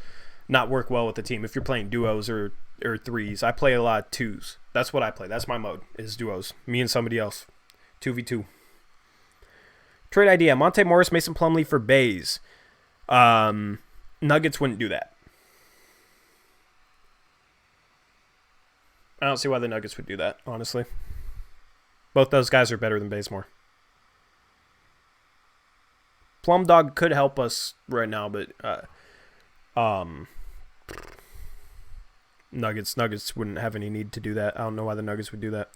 not work well with the team. If you're playing duos or threes, I play a lot of twos. That's what I play. That's my mode, is duos. Me and somebody else. 2v2. Trade idea. Monte Morris, Mason Plumlee for Bays. Nuggets wouldn't do that. I don't see why the Nuggets would do that, honestly. Both those guys are better than Bazemore. Plum Dog could help us right now, but Nuggets wouldn't have any need to do that. I don't know why the Nuggets would do that.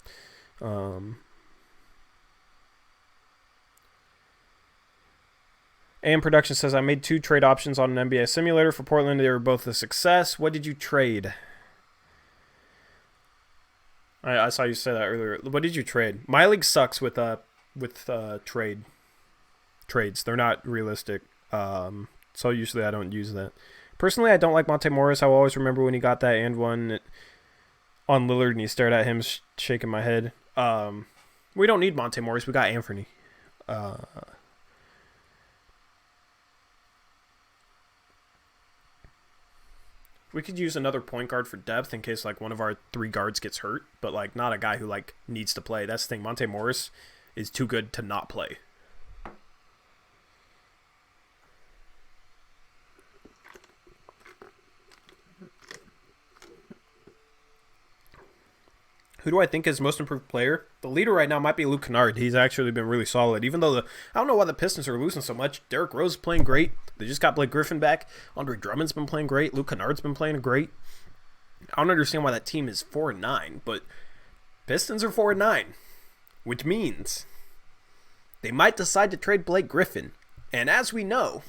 AM Production says, I made 2 trade options on an NBA simulator for Portland. They were both a success. What did you trade? I saw you say that earlier. What did you trade? My league sucks with trades. They're not realistic. So usually I don't use that. Personally, I don't like Monte Morris. I will always remember when he got that and one on Lillard and he stared at him shaking my head. We don't need Monte Morris. We got Anthony. We could use another point guard for depth in case like one of our 3 guards gets hurt, but like not a guy who like needs to play. That's the thing. Monte Morris is too good to not play. Who do I think is most improved player? The leader right now might be Luke Kennard. He's actually been really solid. Even though I don't know why the Pistons are losing so much. Derrick Rose is playing great. They just got Blake Griffin back. Andre Drummond's been playing great. Luke Kennard's been playing great. I don't understand why that team is 4-9, but Pistons are 4-9, which means they might decide to trade Blake Griffin. And as we know,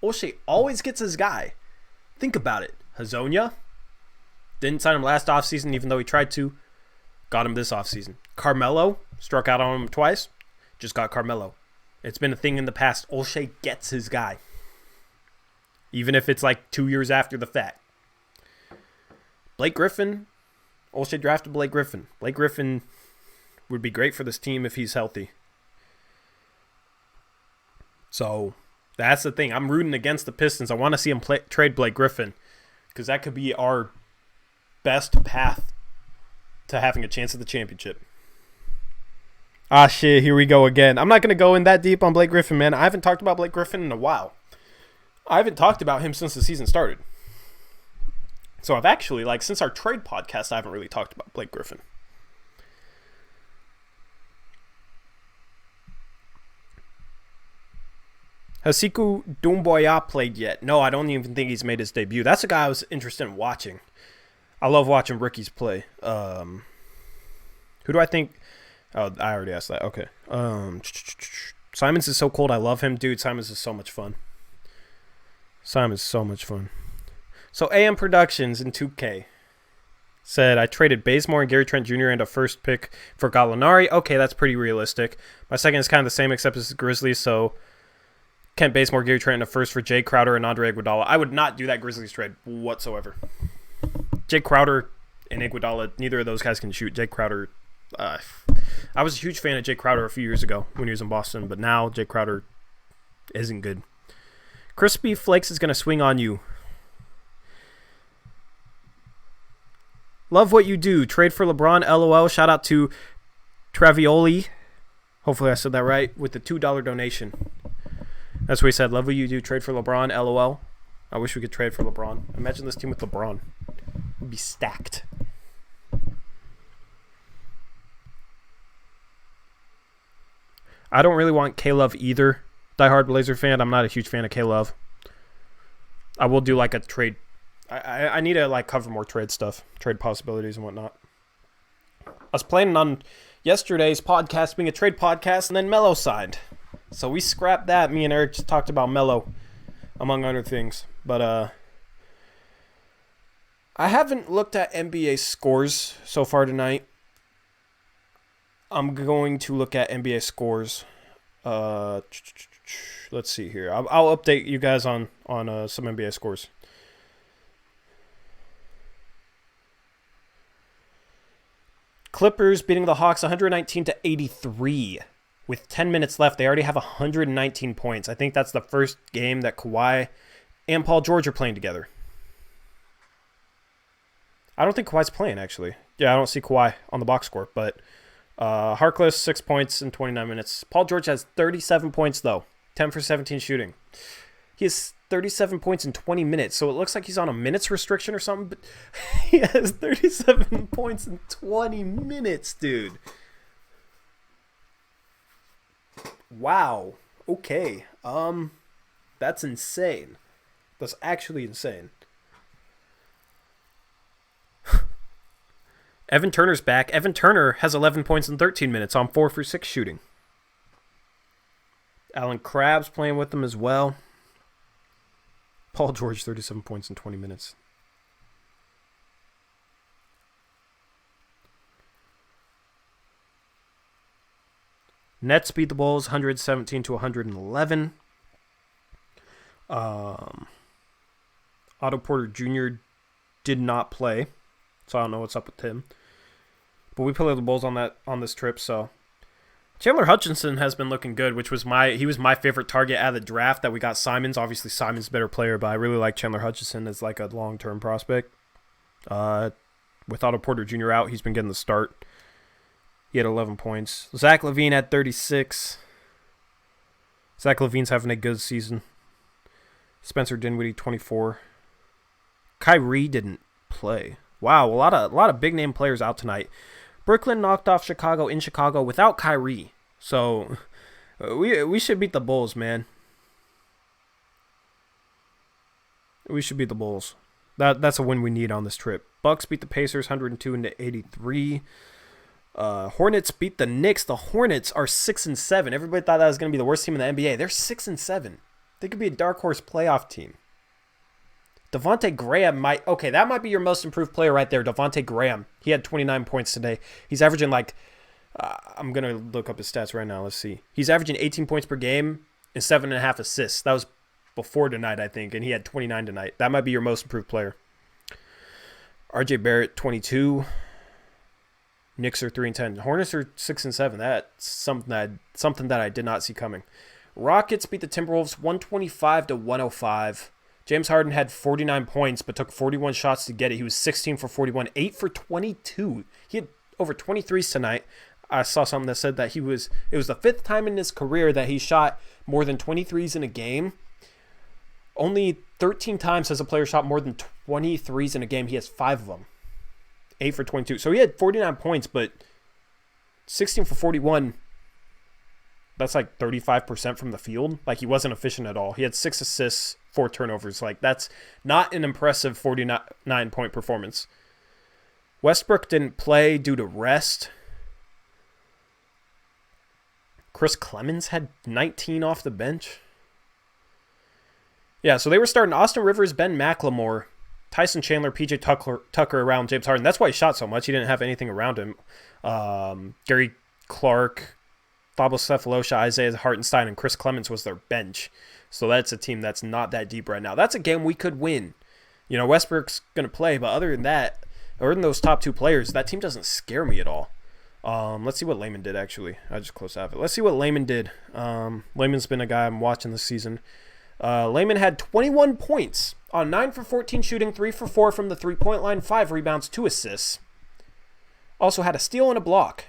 Olshey always gets his guy. Think about it. Hazonia didn't sign him last offseason, even though he tried to. Got him this offseason. Carmelo struck out on him twice. Just got Carmelo. It's been a thing in the past. Olshey gets his guy. Even if it's like 2 years after the fact. Blake Griffin. Olshey drafted Blake Griffin. Blake Griffin would be great for this team if he's healthy. So that's the thing. I'm rooting against the Pistons. I want to see him trade Blake Griffin. Because that could be our best path to having a chance at the championship. Ah, shit, here we go again. I'm not going to go in that deep on Blake Griffin, man. I haven't talked about Blake Griffin in a while. I haven't talked about him since the season started. So I've actually, like, since our trade podcast, I haven't really talked about Blake Griffin. Has Sekou Doumbouya played yet? No, I don't even think he's made his debut. That's a guy I was interested in watching. I love watching rookies play. Who do I think? Oh, I already asked that. Okay. Simons is so cold. I love him. Dude, Simons is so much fun. Simons is so much fun. So AM Productions in 2K said, I traded Bazemore and Gary Trent Jr. and a first pick for Gallinari. Okay, that's pretty realistic. My second is kind of the same except it's Grizzlies, so Kent Bazemore, Gary Trent, and a first for Jay Crowder and Andre Iguodala. I would not do that Grizzlies trade whatsoever. Jake Crowder and Iguodala, neither of those guys can shoot. Jake Crowder, I was a huge fan of Jake Crowder a few years ago when he was in Boston, but now Jake Crowder isn't good. Crispy Flakes is going to swing on you. Love what you do. Trade for LeBron, LOL. Shout out to Travioli. Hopefully I said that right, with the $2 donation. That's what he said. Love what you do. Trade for LeBron, LOL. I wish we could trade for LeBron. Imagine this team with LeBron. Would be stacked. I don't really want K-Love either. Diehard Blazer fan. I'm not a huge fan of K-Love. I will do like a trade. I need to like cover more trade stuff, trade possibilities and whatnot. I was planning on yesterday's podcast being a trade podcast, and then Melo signed. So we scrapped that. Me and Eric just talked about Melo, among other things. But I haven't looked at NBA scores so far tonight. I'm going to look at NBA scores. Let's see here. I'll update you guys on some NBA scores. Clippers beating the Hawks 119-83. With 10 minutes left, they already have 119 points. I think that's the first game that Kawhi and Paul George are playing together. I don't think Kawhi's playing, actually. Yeah, I don't see Kawhi on the box score. But Harkless, 6 points in 29 minutes. Paul George has 37 points, though. 10 for 17 shooting. He has 37 points in 20 minutes, so it looks like he's on a minutes restriction or something. But he has 37 points in 20 minutes, dude. Wow. Okay. That's insane. That's actually insane. Evan Turner's back. Evan Turner has 11 points in 13 minutes on 4 for 6 shooting. Alan Crabb's playing with them as well. Paul George, 37 points in 20 minutes. Nets beat the Bulls 117-111. Um, Otto Porter Jr. did not play, so I don't know what's up with him. But we played the Bulls on this trip, so Chandler Hutchinson has been looking good, which was he was my favorite target out of the draft that we got. Simons, obviously Simons a better player, but I really like Chandler Hutchinson as like a long-term prospect. With Otto Porter Jr. out, he's been getting the start. He had 11 points. Zach LaVine had 36. Zach LaVine's having a good season. Spencer Dinwiddie 24. Kyrie didn't play. Wow, a lot of big name players out tonight. Brooklyn knocked off Chicago in Chicago without Kyrie. So we should beat the Bulls, man. We should beat the Bulls. That's a win we need on this trip. Bucks beat the Pacers 102-83. Hornets beat the Knicks. The Hornets are 6-7. Everybody thought that was going to be the worst team in the NBA. They're 6-7. They could be a dark horse playoff team. Devontae Graham that might be your most improved player right there. Devontae Graham. He had 29 points today. He's averaging I'm going to look up his stats right now. Let's see. He's averaging 18 points per game and 7.5 assists. That was before tonight, I think, and he had 29 tonight. That might be your most improved player. RJ Barrett, 22. Knicks are 3-10. Hornets are 6-7. That's something that I did not see coming. Rockets beat the Timberwolves 125-105. James Harden had 49 points, but took 41 shots to get it. He was 16 for 41, 8 for 22. He had over 23s tonight. I saw something that said that it was the 5th time in his career that he shot more than 23s in a game. Only 13 times has a player shot more than 23s in a game. He has 5 of them. 8 for 22. So he had 49 points, but 16 for 41, that's like 35% from the field. Like, he wasn't efficient at all. He had 6 assists, 4 turnovers. Like, that's not an impressive 49-point performance. Westbrook didn't play due to rest. Chris Clemens had 19 off the bench. Yeah, so they were starting Austin Rivers, Ben McLemore, Tyson Chandler, PJ Tucker around James Harden. That's why he shot so much. He didn't have anything around him. Gary Clark, Fabo Cephalosha, Isaiah Hartenstein, and Chris Clemens was their bench. So that's a team that's not that deep right now. That's a game we could win. You know, Westbrook's going to play, but other than that, other than those top 2 players, that team doesn't scare me at all. Let's see what Layman did, actually. I just closed out of it. Let's see what Layman did. Layman's been a guy I'm watching this season. Layman had 21 points on 9 for 14 shooting, 3 for 4 from the three-point line, 5 rebounds, 2 assists. Also had a steal and a block.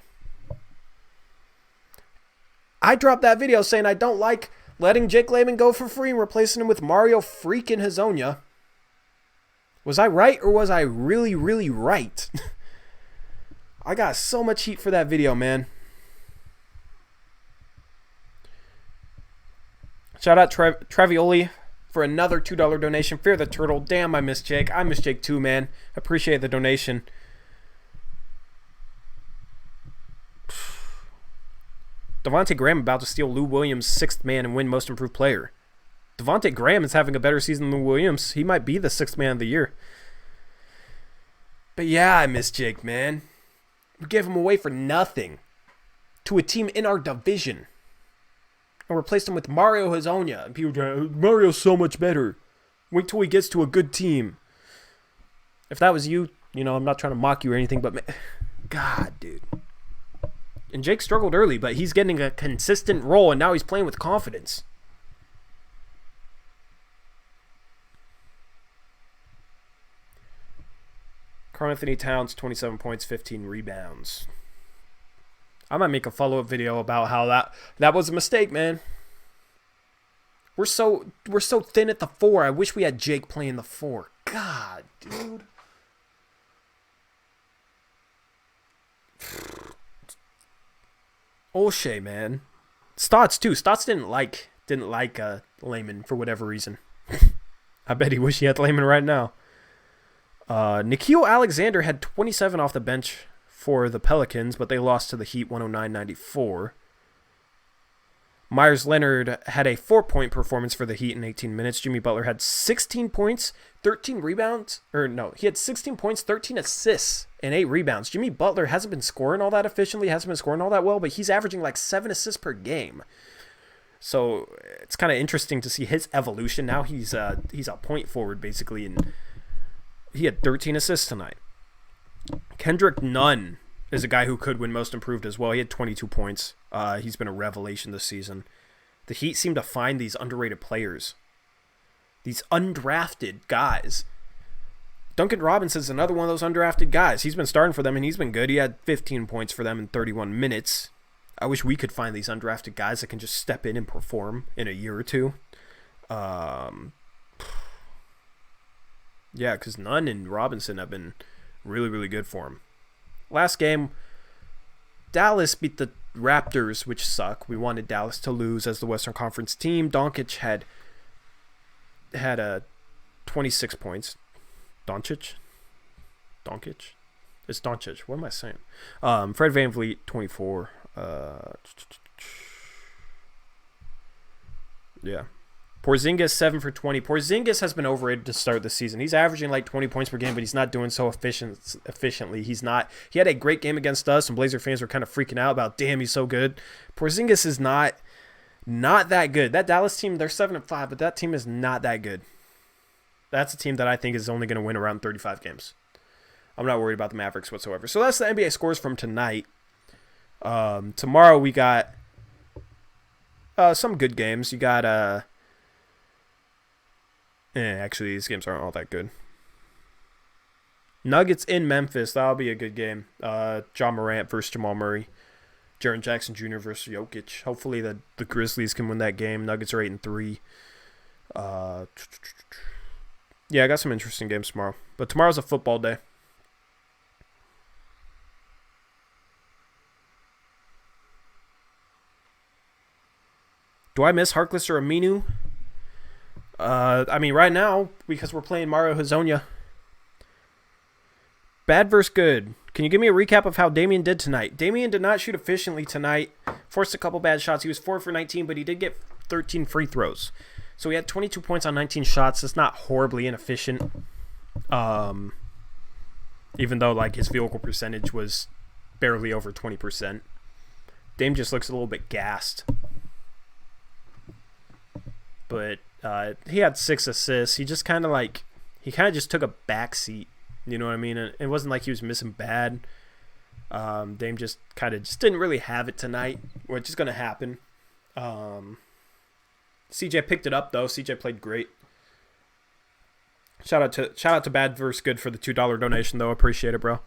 I dropped that video saying I don't like letting Jake Layman go for free and replacing him with Mario freaking Hezonja. Was I right, or was I really, really right? I got so much heat for that video, man. Shout out Travioli for another $2 donation. Fear the Turtle. Damn, I miss Jake. I miss Jake too, man. Appreciate the donation. Devontae Graham about to steal Lou Williams' 6th man and win Most Improved Player. Devontae Graham is having a better season than Lou Williams. He might be the 6th man of the year. But yeah, I miss Jake, man. We gave him away for nothing to a team in our division. And replaced him with Mario Hezonja. And people are Mario's so much better. Wait till he gets to a good team. If that was you, I'm not trying to mock you or anything, but man, God, dude. And Jake struggled early, but he's getting a consistent role, and now he's playing with confidence. Karl-Anthony Towns, 27 points, 15 rebounds. I might make a follow-up video about how that was a mistake, man. We're so thin at the 4. I wish we had Jake playing the 4. God, dude. Olshey, man. Stotts too. Stotts didn't like Layman for whatever reason. I bet he wish he had Layman right now. Nickeil Alexander had 27 off the bench for the Pelicans, but they lost to the Heat 109-94. Myers Leonard had a 4-point performance for the Heat in 18 minutes. Jimmy Butler had 16 points, 13 rebounds. He had 16 points, 13 assists, and 8 rebounds. Jimmy Butler hasn't been scoring all that efficiently, hasn't been scoring all that well, but he's averaging like 7 assists per game. So it's kind of interesting to see his evolution. Now he's a point forward basically, and he had 13 assists tonight. Kendrick Nunn is a guy who could win Most Improved as well. He had 22 points. He's been a revelation this season. The Heat seem to find these underrated players, these undrafted guys. Duncan Robinson's another one of those undrafted guys. He's been starting for them, and he's been good. He had 15 points for them in 31 minutes. I wish we could find these undrafted guys that can just step in and perform in a year or two. Yeah, because Nunn and Robinson have been really, really good for him. Last game, Dallas beat the Raptors, which suck. We wanted Dallas to lose as the Western Conference team. Doncic had 26 points. Doncic? It's Doncic. What am I saying? Fred VanVleet, 24. Yeah. Porzingis, 7 for 20. Porzingis has been overrated to start the season. He's averaging like 20 points per game, but he's not doing so efficiently. He had a great game against us, and Blazer fans were kind of freaking out about, damn, he's so good. Porzingis is not that good. That Dallas team, they're 7-5, but that team is not that good. That's a team that I think is only going to win around 35 games. I'm not worried about the Mavericks whatsoever. So that's the NBA scores from tonight. Tomorrow we got some good games. You got actually these games aren't all that good. Nuggets in Memphis. That'll be a good game. John Morant versus Jamal Murray. Jaren Jackson Jr. versus Jokic. Hopefully the Grizzlies can win that game. Nuggets are 8-3. Yeah, I got some interesting games tomorrow. But tomorrow's a football day. Do I miss Harkless or Aminu? I mean, right now, because we're playing Mario Hezonja. Bad versus good. Can you give me a recap of how Damian did tonight? Damian did not shoot efficiently tonight. Forced a couple bad shots. He was 4 for 19, but he did get 13 free throws. So he had 22 points on 19 shots. That's not horribly inefficient. Even though like his field goal percentage was barely over 20%. Dame just looks a little bit gassed. But he had 6 assists. He just kind of just took a backseat. You know what I mean? And it wasn't like he was missing bad. Dame just didn't really have it tonight, which is going to happen. CJ picked it up though. CJ played great. Shout out to Bad vs Good for the $2 donation though. Appreciate it, bro.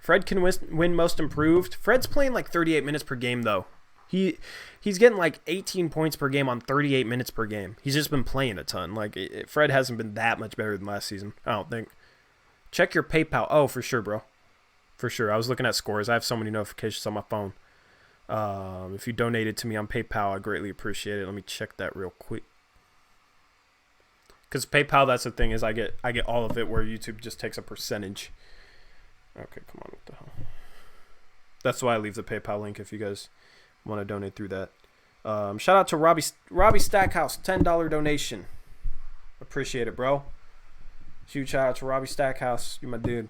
Fred can win Most Improved. Fred's playing like 38 minutes per game though. He's getting like 18 points per game on 38 minutes per game. He's just been playing a ton. Like Fred hasn't been that much better than last season, I don't think. Check your PayPal. Oh, for sure, bro. For sure. I was looking at scores. I have so many notifications on my phone. If you donated to me on PayPal, I greatly appreciate it. Let me check that real quick. Because PayPal, that's the thing, is I get all of it, where YouTube just takes a percentage. Okay, come on, what the hell? That's why I leave the PayPal link if you guys want to donate through that. Shout out to Robbie Stackhouse, $10 donation. Appreciate it, bro. Huge shout out to Robbie Stackhouse. You my dude.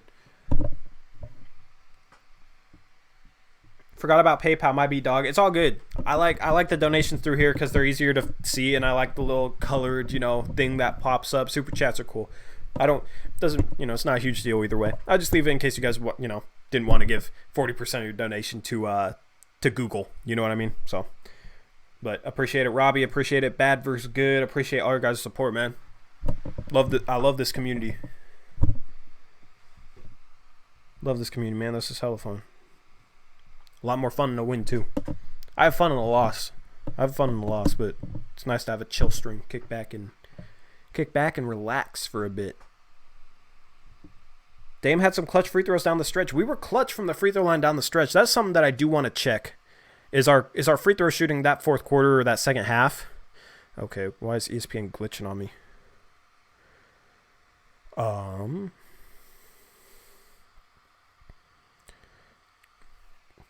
Forgot about PayPal, my B-dog. It's all good. I like the donations through here because they're easier to see, and I like the little colored, thing that pops up. Super chats are cool. It's not a huge deal either way. I'll just leave it in case you guys, didn't want to give 40% of your donation to Google. You know what I mean? So, but appreciate it, Robbie. Appreciate it. Bad versus Good. Appreciate all your guys' support, man. I love this community. Love this community, man. This is hella fun. A lot more fun in a win, too. I have fun in a loss. But it's nice to have a chill stream. Kick back and relax for a bit. Dame had some clutch free throws down the stretch. We were clutch from the free throw line down the stretch. That's something that I do want to check. Is our free throw shooting that fourth quarter or that second half? Okay, why is ESPN glitching on me?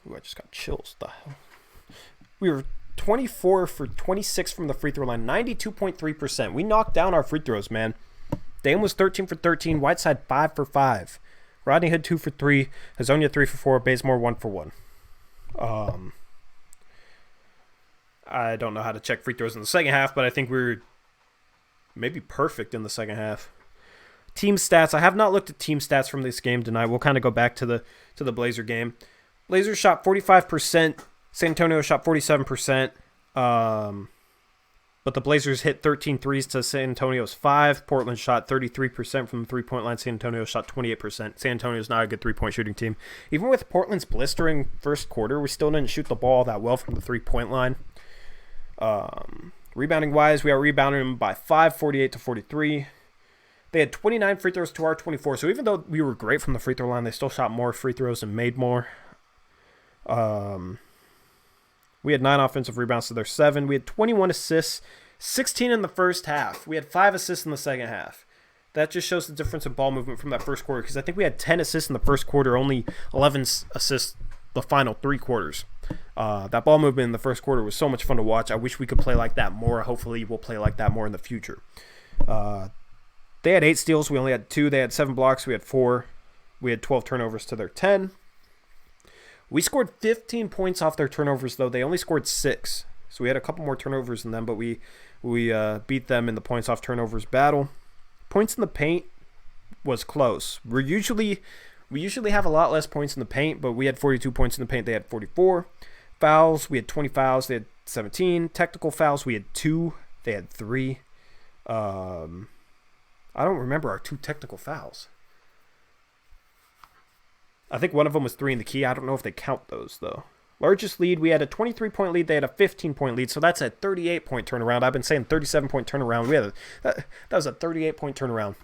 Ooh, I just got chills. The hell? We were 24 for 26 from the free throw line, 92.3%. We knocked down our free throws, man. Dame was 13 for 13. Whiteside 5 for 5. Rodney Hood 2 for 3. Hezonja 3 for 4. Bazemore 1 for 1. I don't know how to check free throws in the second half, but I think we're maybe perfect in the second half. Team stats. I have not looked at team stats from this game tonight. We'll kind of go back to the Blazer game. Blazers shot 45%. San Antonio shot 47%. But the Blazers hit 13 threes to San Antonio's 5. Portland shot 33% from the three-point line. San Antonio shot 28%. San Antonio's not a good three-point shooting team. Even with Portland's blistering first quarter, we still didn't shoot the ball that well from the three-point line. Rebounding-wise, we are rebounding them by 5, 48-43. They had 29 free throws to our 24. So even though we were great from the free throw line, they still shot more free throws and made more. We had 9 offensive rebounds to their 7. We had 21 assists, 16 in the first half. We had 5 assists in the second half. That just shows the difference in ball movement from that first quarter, because I think we had 10 assists in the first quarter, only 11 assists the final 3 quarters. That ball movement in the first quarter was so much fun to watch. I wish we could play like that more. Hopefully we'll play like that more in the future. They had 8 steals. We only had 2. They had 7 blocks. We had 4. We had 12 turnovers to their 10. We scored 15 points off their turnovers, though. They only scored 6. So we had a couple more turnovers than them, but we beat them in the points off turnovers battle. Points in the paint was close. We usually have a lot less points in the paint, but we had 42 points in the paint. They had 44. Fouls, we had 20 fouls. They had 17. Technical fouls, we had 2. They had 3. I don't remember our 2 technical fouls. I think one of them was 3 in the key. I don't know if they count those, though. Largest lead, we had a 23-point lead. They had a 15-point lead, so that's a 38-point turnaround. I've been saying 37-point turnaround. That was a 38-point turnaround.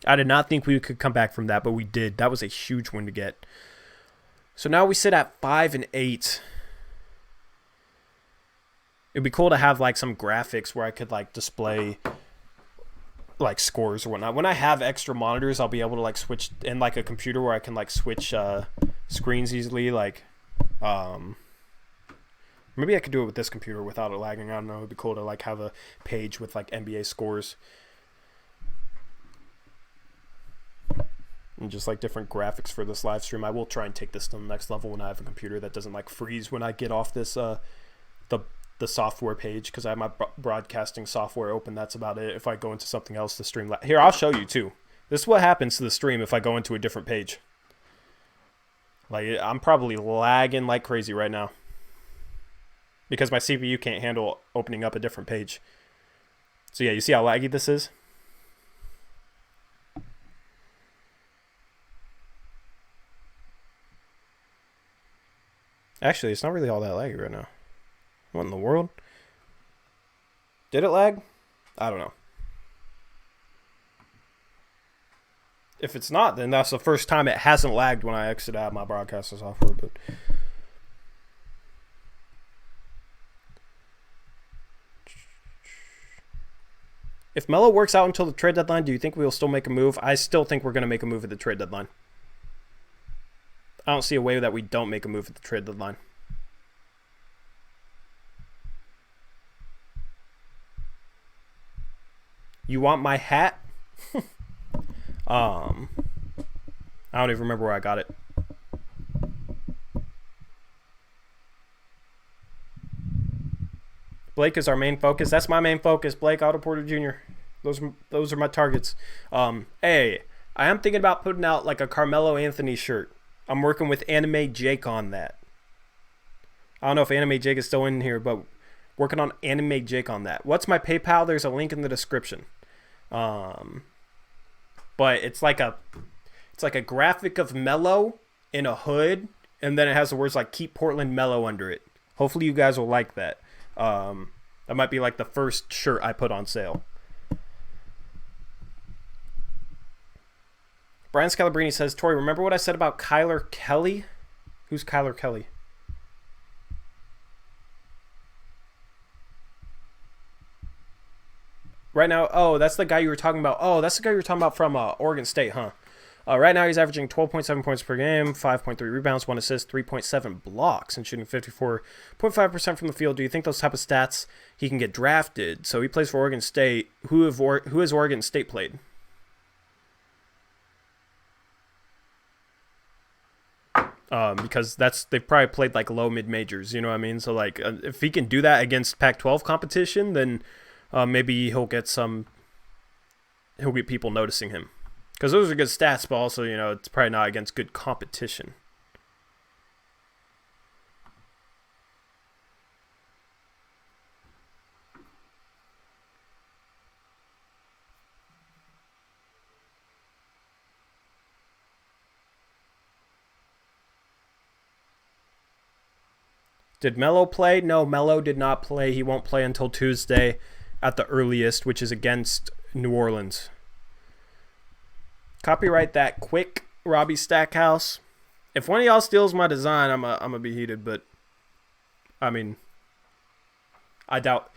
I did not think we could come back from that, but we did. That was a huge win to get. So now we sit at 5-8. It'd be cool to have like some graphics where I could like display like scores or whatnot. When I have extra monitors, I'll be able to like switch in like a computer where I can like switch screens easily. Like maybe I could do it with this computer without it lagging. I don't know. It'd be cool to like have a page with like NBA scores and just like different graphics for this live stream. I will try and take this to the next level when I have a computer that doesn't like freeze when I get off this the software page, because I have my broadcasting software open. That's about it. If I go into something else, the stream here, I'll show you too. This is what happens to the stream if I go into a different page. Like, I'm probably lagging like crazy right now because my CPU can't handle opening up a different page. So yeah, you see how laggy this is? Actually, it's not really all that laggy right now. What in the world? Did it lag? I don't know. If it's not, then that's the first time it hasn't lagged when I exit out my broadcasting software. But if Melo works out until the trade deadline, do you think we'll still make a move? I still think we're going to make a move at the trade deadline. I don't see a way that we don't make a move at the trade deadline. You want my hat? I don't even remember where I got it. Blake is our main focus. That's my main focus, Blake Otto Porter Jr. Those are my targets. Hey, I am thinking about putting out like a Carmelo Anthony shirt. I'm working with Anime Jake on that. I don't know if Anime Jake is still in here, but working on Anime Jake on that. What's my PayPal? There's a link in the description. But it's like a graphic of Melo in a hood, and then it has the words like "Keep Portland Melo" under it. Hopefully you guys will like that. That might be like the first shirt I put on sale. Brian Scalabrini says, Tori, remember what I said about Kyler Kelly? Who's Kyler Kelly? Right now, oh, that's the guy you were talking about. Oh, that's the guy you were talking about from Oregon State, huh? Right now, he's averaging 12.7 points per game, 5.3 rebounds, 1 assist, 3.7 blocks, and shooting 54.5% from the field. Do you think those type of stats he can get drafted? So he plays for Oregon State. Who has Oregon State played? because they've probably played like low mid majors. You know what I mean? So like if he can do that against Pac-12 competition, then maybe he'll get people noticing him, because those are good stats, but also it's probably not against good competition. Did Melo play? No, Melo did not play. He won't play until Tuesday at the earliest, which is against New Orleans. Copyright that quick, Robbie Stackhouse. If one of y'all steals my design, I'm gonna be heated, but I mean, I doubt,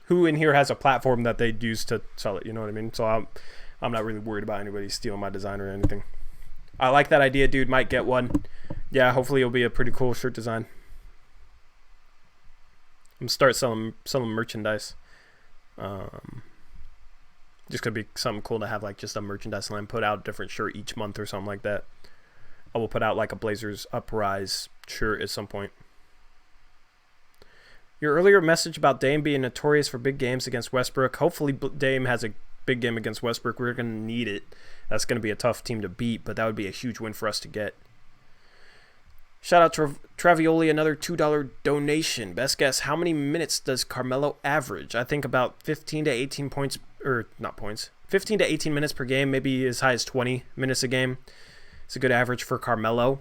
who in here has a platform that they'd use to sell it, you know what I mean? So I'm not really worried about anybody stealing my design or anything. I like that idea, dude. Might get one. Yeah, hopefully it'll be a pretty cool shirt design. I'm gonna start selling merchandise. Just gonna be something cool to have, like just a merchandise line, put out a different shirt each month or something like that. I will put out like a Blazers Uprise shirt at some point. Your earlier message about Dame being notorious for big games against Westbrook. Hopefully Dame has a big game against Westbrook. We're gonna need it. That's gonna be a tough team to beat, but that would be a huge win for us to get. Shout out to Travioli, another $2 donation. Best guess, how many minutes does Carmelo average? I think about 15 to 18 points, or not points, 15 to 18 minutes per game, maybe as high as 20 minutes a game. It's a good average for Carmelo.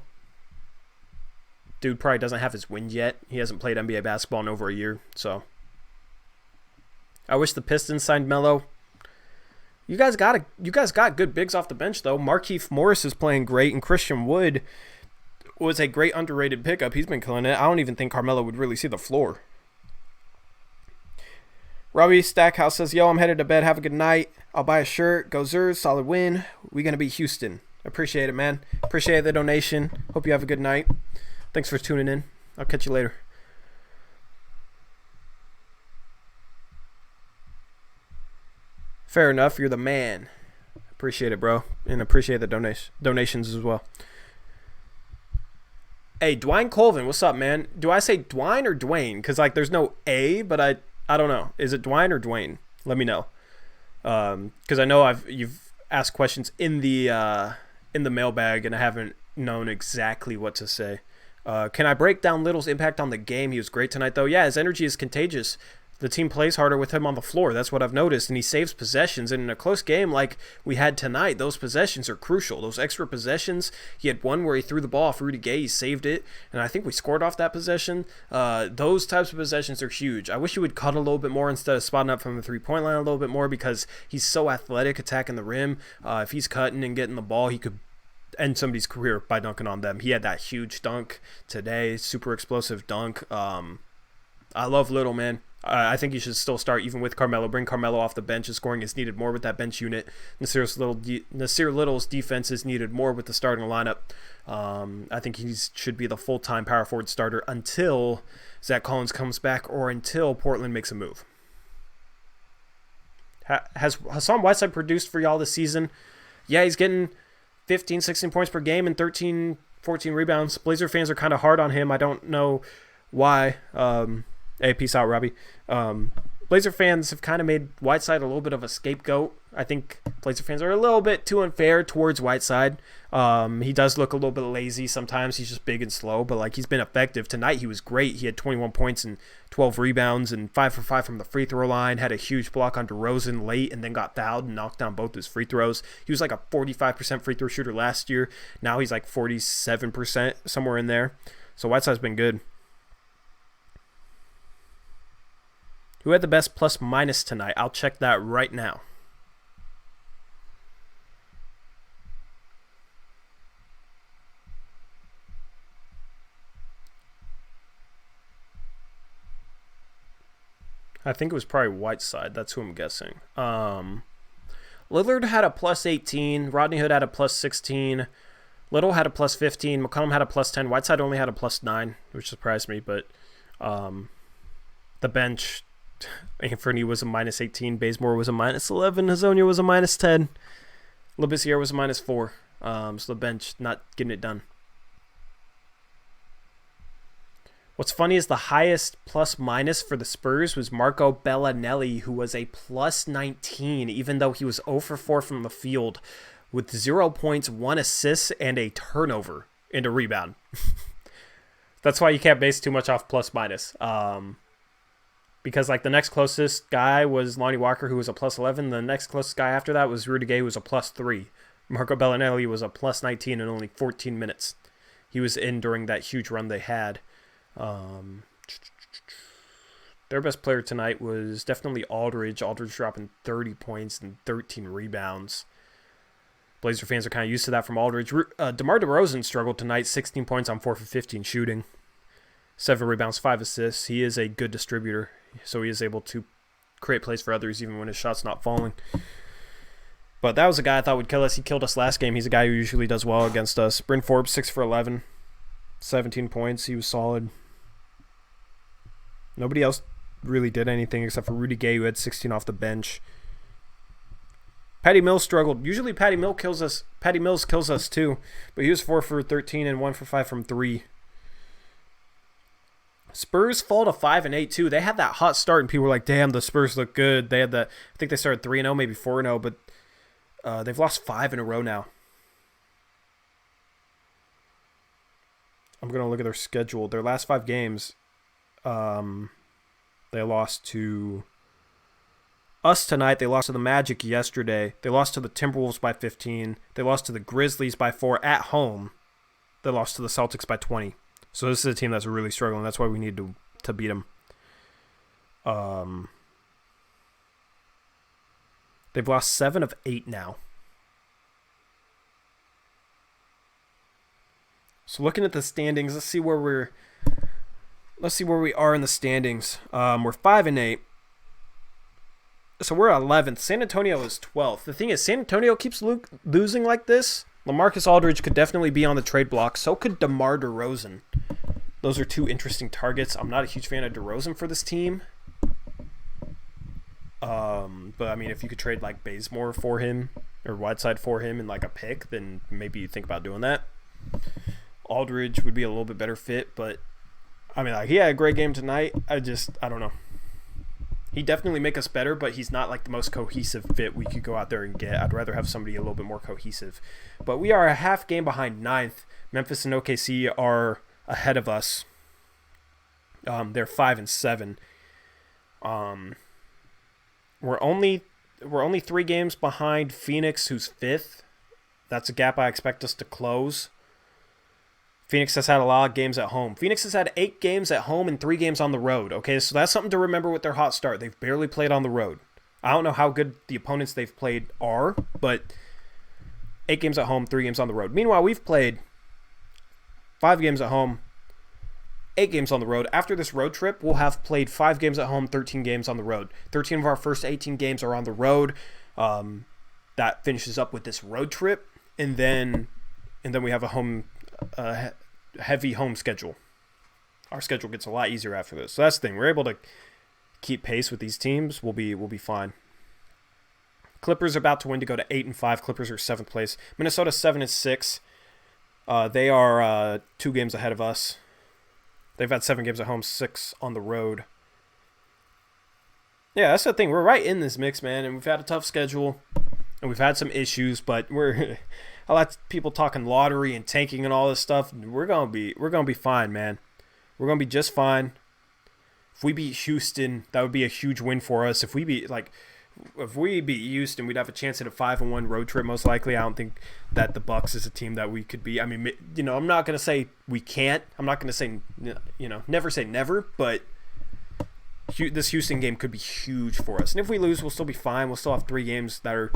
Dude probably doesn't have his win yet. He hasn't played NBA basketball in over a year, so. I wish the Pistons signed Melo. You guys got good bigs off the bench, though. Markieff Morris is playing great, and Christian Wood was a great underrated pickup. He's been killing it. I don't even think Carmelo would really see the floor. Robbie Stackhouse says, yo, I'm headed to bed. Have a good night. I'll buy a shirt. Go Zers. Solid win. We going to beat Houston. Appreciate it, man. Appreciate the donation. Hope you have a good night. Thanks for tuning in. I'll catch you later. Fair enough. You're the man. Appreciate it, bro. And appreciate the donations as well. Hey, Dwayne Colvin, what's up, man? Do I say Dwayne or Dwayne? Because, like, there's no A, but I don't know. Is it Dwayne or Dwayne? Let me know. Because I know you've asked questions in the mailbag, and I haven't known exactly what to say. Can I break down Little's impact on the game? He was great tonight, though. Yeah, his energy is contagious. The team plays harder with him on the floor. That's what I've noticed, and he saves possessions. And in a close game like we had tonight, those possessions are crucial. Those extra possessions, he had one where he threw the ball off Rudy Gay. He saved it, and I think we scored off that possession. Those types of possessions are huge. I wish he would cut a little bit more instead of spotting up from the three-point line a little bit more, because he's so athletic attacking the rim. If he's cutting and getting the ball, he could end somebody's career by dunking on them. He had that huge dunk today, super explosive dunk. I love Little, man. I think he should still start even with Carmelo. Bring Carmelo off the bench. His scoring is needed more with that bench unit. Nasir Little's defense is needed more with the starting lineup. I think he should be the full-time power forward starter until Zach Collins comes back or until Portland makes a move. Has Hassan Whiteside produced for y'all this season? Yeah, he's getting 15, 16 points per game and 13, 14 rebounds. Blazer fans are kind of hard on him. I don't know why. Hey, peace out, Robbie. Blazer fans have kind of made Whiteside a little bit of a scapegoat. I think Blazer fans are a little bit too unfair towards Whiteside. He does look a little bit lazy sometimes. He's just big and slow, but like he's been effective. Tonight he was great. He had 21 points and 12 rebounds and 5 for 5 from the free throw line. Had a huge block on DeRozan late and then got fouled and knocked down both his free throws. He was like a 45% free throw shooter last year. Now he's like 47%, somewhere in there. So Whiteside's been good. Who had the best plus minus tonight? I'll check that right now. I think it was probably Whiteside. That's who I'm guessing. Lillard had a plus 18. Rodney Hood had a plus 16. Little had a plus 15. McCollum had a plus 10. Whiteside only had a plus 9, which surprised me. But the bench... Anthony was a minus 18. Bazemore was a minus 11. Hazonia was a minus 10. Labissiere was a minus 4. So the bench not getting it done. What's funny is the highest plus minus for the Spurs was Marco Belinelli, who was a plus 19, even though he was 0 for 4 from the field with 0 points, 1 assist, and a turnover and a rebound. That's why you can't base too much off plus minus. Because like the next closest guy was Lonnie Walker, who was a plus 11. The next closest guy after that was Rudy Gay, who was a plus 3. Marco Belinelli was a plus 19 in only 14 minutes. He was in during that huge run they had. Their best player tonight was definitely Aldridge. Aldridge dropping 30 points and 13 rebounds. Blazer fans are kind of used to that from Aldridge. DeMar DeRozan struggled tonight, 16 points on 4 for 15 shooting. 7 rebounds, 5 assists. He is a good distributor, so he is able to create plays for others even when his shot's not falling. But that was a guy I thought would kill us. He killed us last game. He's a guy who usually does well against us. Bryn Forbes, 6 for 11. 17 points. He was solid. Nobody else really did anything except for Rudy Gay, who had 16 off the bench. Patty Mills struggled. Usually Patty Mills kills us too, but he was 4 for 13 and 1 for 5 from 3. Spurs fall to 5-8 too. They had that hot start and people were like, "Damn, the Spurs look good." They had I think they started 3-0, maybe 4-0, but they've lost 5 in a row now. I'm going to look at their schedule. Their last 5 games, they lost to us tonight. They lost to the Magic yesterday. They lost to the Timberwolves by 15. They lost to the Grizzlies by 4 at home. They lost to the Celtics by 20. So this is a team that's really struggling. That's why we need to beat them. They've lost 7 of 8 now. So looking at the standings, let's see where we are in the standings. We're 5-8. So we're 11th. San Antonio is 12th. The thing is, San Antonio keeps losing like this. LaMarcus Aldridge could definitely be on the trade block. So could DeMar DeRozan. Those are 2 interesting targets. I'm not a huge fan of DeRozan for this team. But I mean, if you could trade like Bazemore for him or Whiteside for him and like a pick, then maybe you think about doing that. Aldridge would be a little bit better fit, but I mean, like, he had a great game tonight. I don't know. He definitely make us better, but he's not like the most cohesive fit we could go out there and get. I'd rather have somebody a little bit more cohesive. But we are a half game behind 9th. Memphis and OKC are ahead of us. They're 5-7. We're only 3 games behind Phoenix, who's 5th. That's a gap I expect us to close. Phoenix has had a lot of games at home. Phoenix has had 8 games at home and 3 games on the road. Okay, so that's something to remember with their hot start. They've barely played on the road. I don't know how good the opponents they've played are, but 8 games at home, 3 games on the road. Meanwhile, we've played 5 games at home, 8 games on the road. After this road trip, we'll have played 5 games at home, 13 games on the road. 13 of our first 18 games are on the road. That finishes up with this road trip, and then we have a home heavy home schedule. Our schedule gets a lot easier after this. So that's the thing. We're able to keep pace with these teams. We'll be fine. Clippers are about to win to go to 8-5. Clippers are 7th place. Minnesota 7-6. They are 2 games ahead of us. They've had 7 games at home, 6 on the road. Yeah, that's the thing. We're right in this mix, man, and we've had a tough schedule, and we've had some issues, but we're a lot of people talking lottery and tanking and all this stuff. We're gonna be fine, man. We're gonna be just fine. If we beat Houston, that would be a huge win for us. If we beat Houston, we'd have a chance at a 5-1 road trip most likely. I don't think that the Bucks is a team that we could beat. I mean, you know, I'm not gonna say we can't. I'm not gonna say, you know, never say never, but this Houston game could be huge for us. And if we lose, we'll still be fine. We'll still have 3 games that are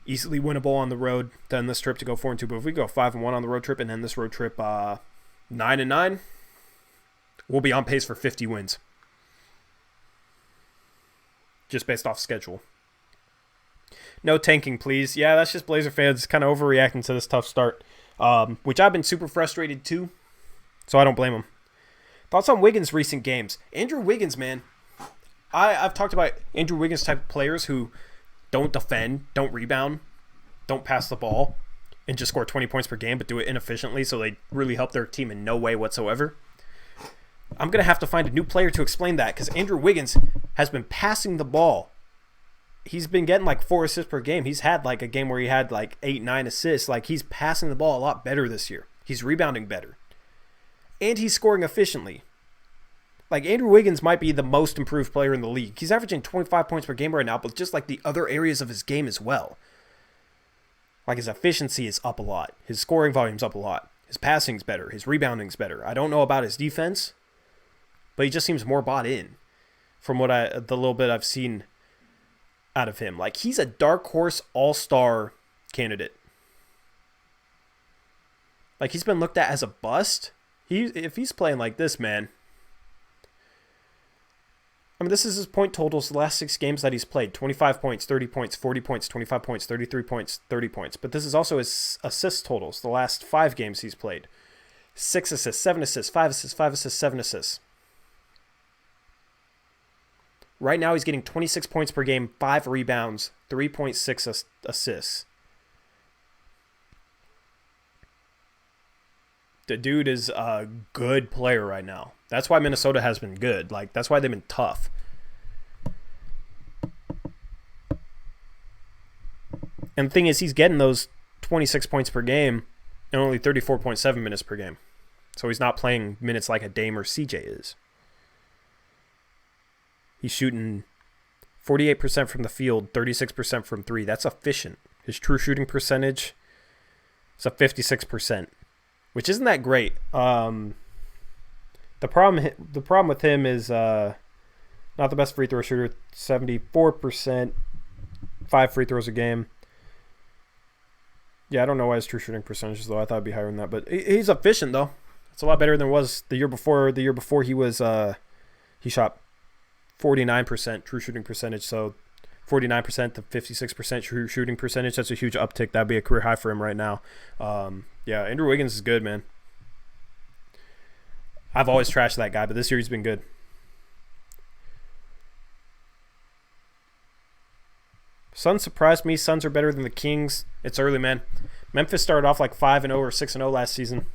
easily winnable on the road. Then this trip to go 4-2. But if we go 5-1 on the road trip and then this road trip 9-9, we'll be on pace for 50 wins. Just based off schedule. No tanking, please. Yeah, that's just Blazer fans kind of overreacting to this tough start, which I've been super frustrated too, so I don't blame them. Thoughts on Wiggins' recent games? Andrew Wiggins, man. I've talked about Andrew Wiggins type of players who don't defend, don't rebound, don't pass the ball, and just score 20 points per game, but do it inefficiently, so they really help their team in no way whatsoever. I'm going to have to find a new player to explain that because Andrew Wiggins has been passing the ball. He's been getting like 4 assists per game. He's had like a game where he had like 8, 9 assists. Like he's passing the ball a lot better this year. He's rebounding better. And he's scoring efficiently. Like Andrew Wiggins might be the most improved player in the league. He's averaging 25 points per game right now, but just like the other areas of his game as well. Like his efficiency is up a lot. His scoring volume's up a lot. His passing's better. His rebounding's better. I don't know about his defense, but he just seems more bought in from the little bit I've seen out of him. Like he's a dark horse all-star candidate. Like he's been looked at as a bust. If he's playing like this, man. I mean, this is his point totals the last 6 games that he's played. 25 points, 30 points, 40 points, 25 points, 33 points, 30 points. But this is also his assist totals the last 5 games he's played. 6 assists, 7 assists, 5 assists, 5 assists, 7 assists. Right now he's getting 26 points per game, 5 rebounds, 3.6 assists. The dude is a good player right now. That's why Minnesota has been good. Like, that's why they've been tough. And the thing is, he's getting those 26 points per game and only 34.7 minutes per game. So he's not playing minutes like a Dame or CJ is. He's shooting 48% from the field, 36% from 3. That's efficient. His true shooting percentage is a 56%, which isn't that great. The problem with him is not the best free throw shooter. 74%, 5 free throws a game. Yeah, I don't know why his true shooting percentage is low. I thought it'd be higher than that, but he's efficient though. It's a lot better than it was the year before. The year before he shot 49% true shooting percentage. So 49% to 56% true shooting percentage. That's a huge uptick. That'd be a career high for him right now. Yeah, Andrew Wiggins is good, man. I've always trashed that guy, but this year he's been good. Suns surprised me. Suns are better than the Kings. It's early, man. Memphis started off like 5-0 or 6-0 last season.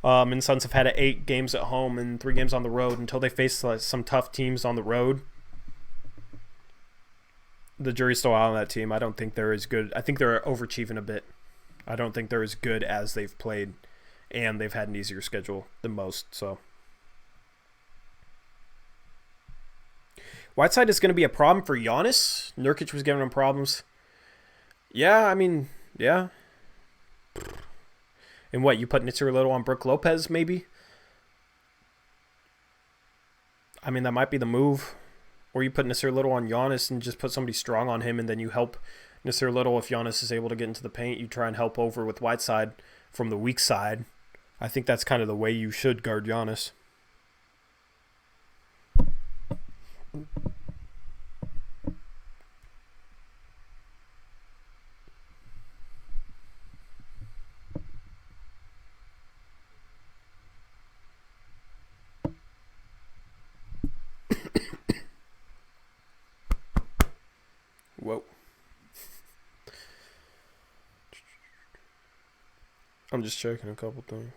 And Suns have had 8 games at home and 3 games on the road until they face some tough teams on the road. The jury's still out on that team. I don't think they're as good. I think they're overachieving a bit. I don't think they're as good as they've played. And they've had an easier schedule than most. So Whiteside is going to be a problem for Giannis. Nurkic was giving him problems. Yeah, I mean, yeah. And what, you put Nitsir Little on Brook Lopez, maybe? I mean, that might be the move. Or you put Nasir Little on Giannis and just put somebody strong on him, and then you help Nasir Little. If Giannis is able to get into the paint, you try and help over with Whiteside from the weak side. I think that's kind of the way you should guard Giannis. Whoa. I'm just checking a couple things.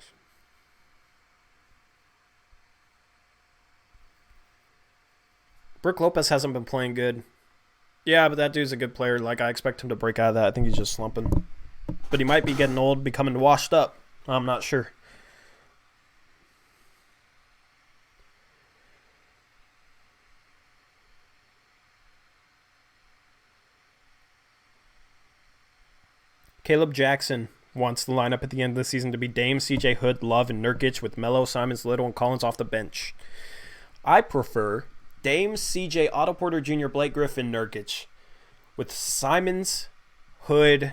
Brook Lopez hasn't been playing good. Yeah, but that dude's a good player. Like, I expect him to break out of that. I think he's just slumping. But he might be getting old, becoming washed up. I'm not sure. Caleb Jackson wants the lineup at the end of the season to be Dame, CJ Hood, Love, and Nurkic with Melo, Simons, Little, and Collins off the bench. I prefer Dame, CJ, Otto Porter Jr., Blake Griffin, Nurkic with Simons, Hood,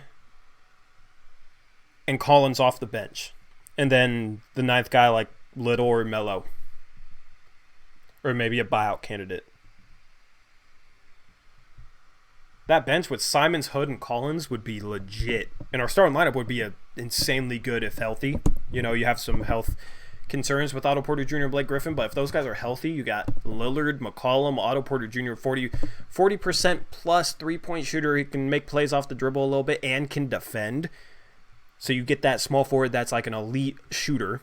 and Collins off the bench. And then the 9th guy like Little or Melo. Or maybe a buyout candidate. That bench with Simons, Hood, and Collins would be legit. And our starting lineup would be insanely good if healthy. You know, you have some health concerns with Otto Porter Jr. and Blake Griffin, but if those guys are healthy, you got Lillard, McCollum, Otto Porter Jr., 40% plus three-point shooter. He can make plays off the dribble a little bit and can defend. So you get that small forward that's like an elite shooter.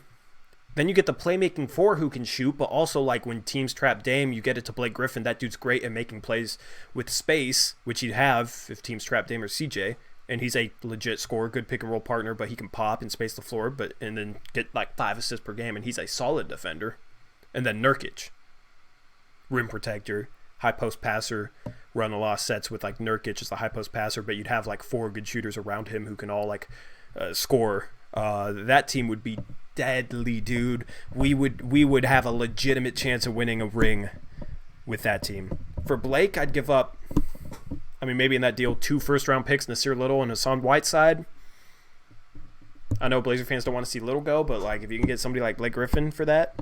Then you get the playmaking four who can shoot, but also like when teams trap Dame, you get it to Blake Griffin. That dude's great at making plays with space, which you'd have if teams trap Dame or CJ. And he's a legit scorer, good pick and roll partner, but he can pop and space the floor, and then get like 5 assists per game, and he's a solid defender. And then Nurkic, rim protector, high post passer, run a lot of sets with like Nurkic as the high post passer, but you'd have like 4 good shooters around him who can all like score. That team would be deadly, dude. We would have a legitimate chance of winning a ring with that team. For Blake, I'd give up, I mean, maybe in that deal, 2 first-round picks, Nasir Little and Hassan Whiteside. I know Blazer fans don't want to see Little go, but like if you can get somebody like Blake Griffin for that,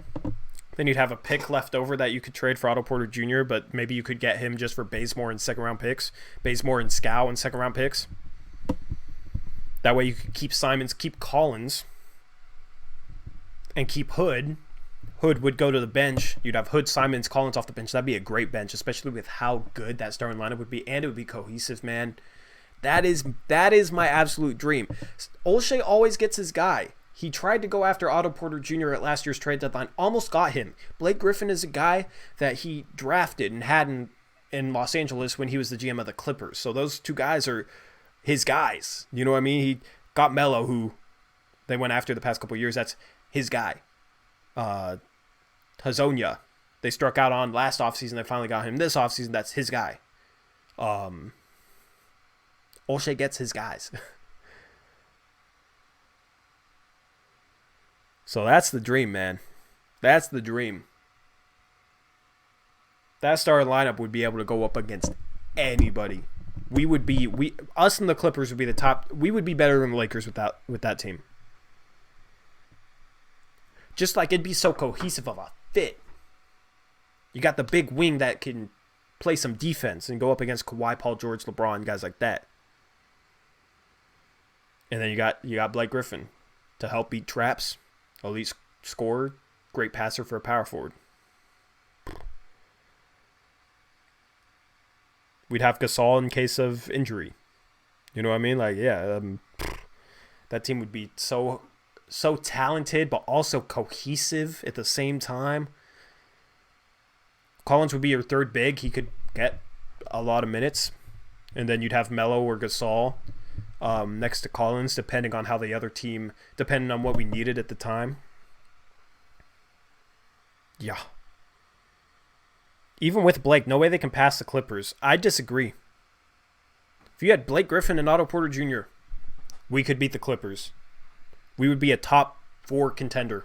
then you'd have a pick left over that you could trade for Otto Porter Jr., but maybe you could get him just for Bazemore and second-round picks, Bazemore and Scow and second-round picks. That way you could keep Simons, keep Collins, and keep Hood. Hood would go to the bench. You'd have Hood, Simons, Collins off the bench. That'd be a great bench, especially with how good that starting lineup would be, and it would be cohesive, man. That is my absolute dream. Olshey always gets his guy. He tried to go after Otto Porter Jr. at last year's trade deadline, almost got him. Blake Griffin is a guy that he drafted and had in Los Angeles when he was the GM of the Clippers. So those 2 guys are his guys. You know what I mean? He got Melo, who they went after the past couple of years. That's his guy. Hazonia, they struck out on last offseason. They finally got him this offseason. That's his guy. Olshey gets his guys. So that's the dream, man. That's the dream. That starting lineup would be able to go up against anybody. Us and the Clippers would be the top. We would be better than the Lakers with that team. Just like it'd be so cohesive of a fit. You got the big wing that can play some defense and go up against Kawhi, Paul George, LeBron, guys like that. And then you got Blake Griffin to help beat traps, elite scorer, great passer for a power forward. We'd have Gasol in case of injury. You know what I mean? Like, yeah, that team would be so talented, but also cohesive at the same time. Collins would be your third big. He could get a lot of minutes. And then you'd have Melo or Gasol next to Collins, depending on how the other team, depending on what we needed at the time. Yeah. Even with Blake, no way they can pass the Clippers. I disagree. If you had Blake Griffin and Otto Porter Jr., we could beat the Clippers. We would be a top 4 contender.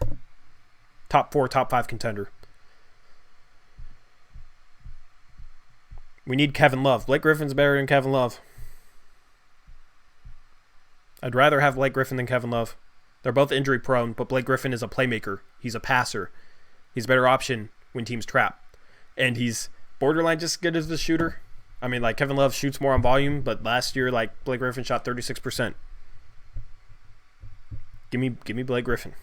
Top 4, top 5 contender. We need Kevin Love. Blake Griffin's better than Kevin Love. I'd rather have Blake Griffin than Kevin Love. They're both injury prone, but Blake Griffin is a playmaker. He's a passer. He's a better option when teams trap. And he's borderline just as good as the shooter. I mean, like, Kevin Love shoots more on volume, but last year, like, Blake Griffin shot 36%. Give me Blake Griffin.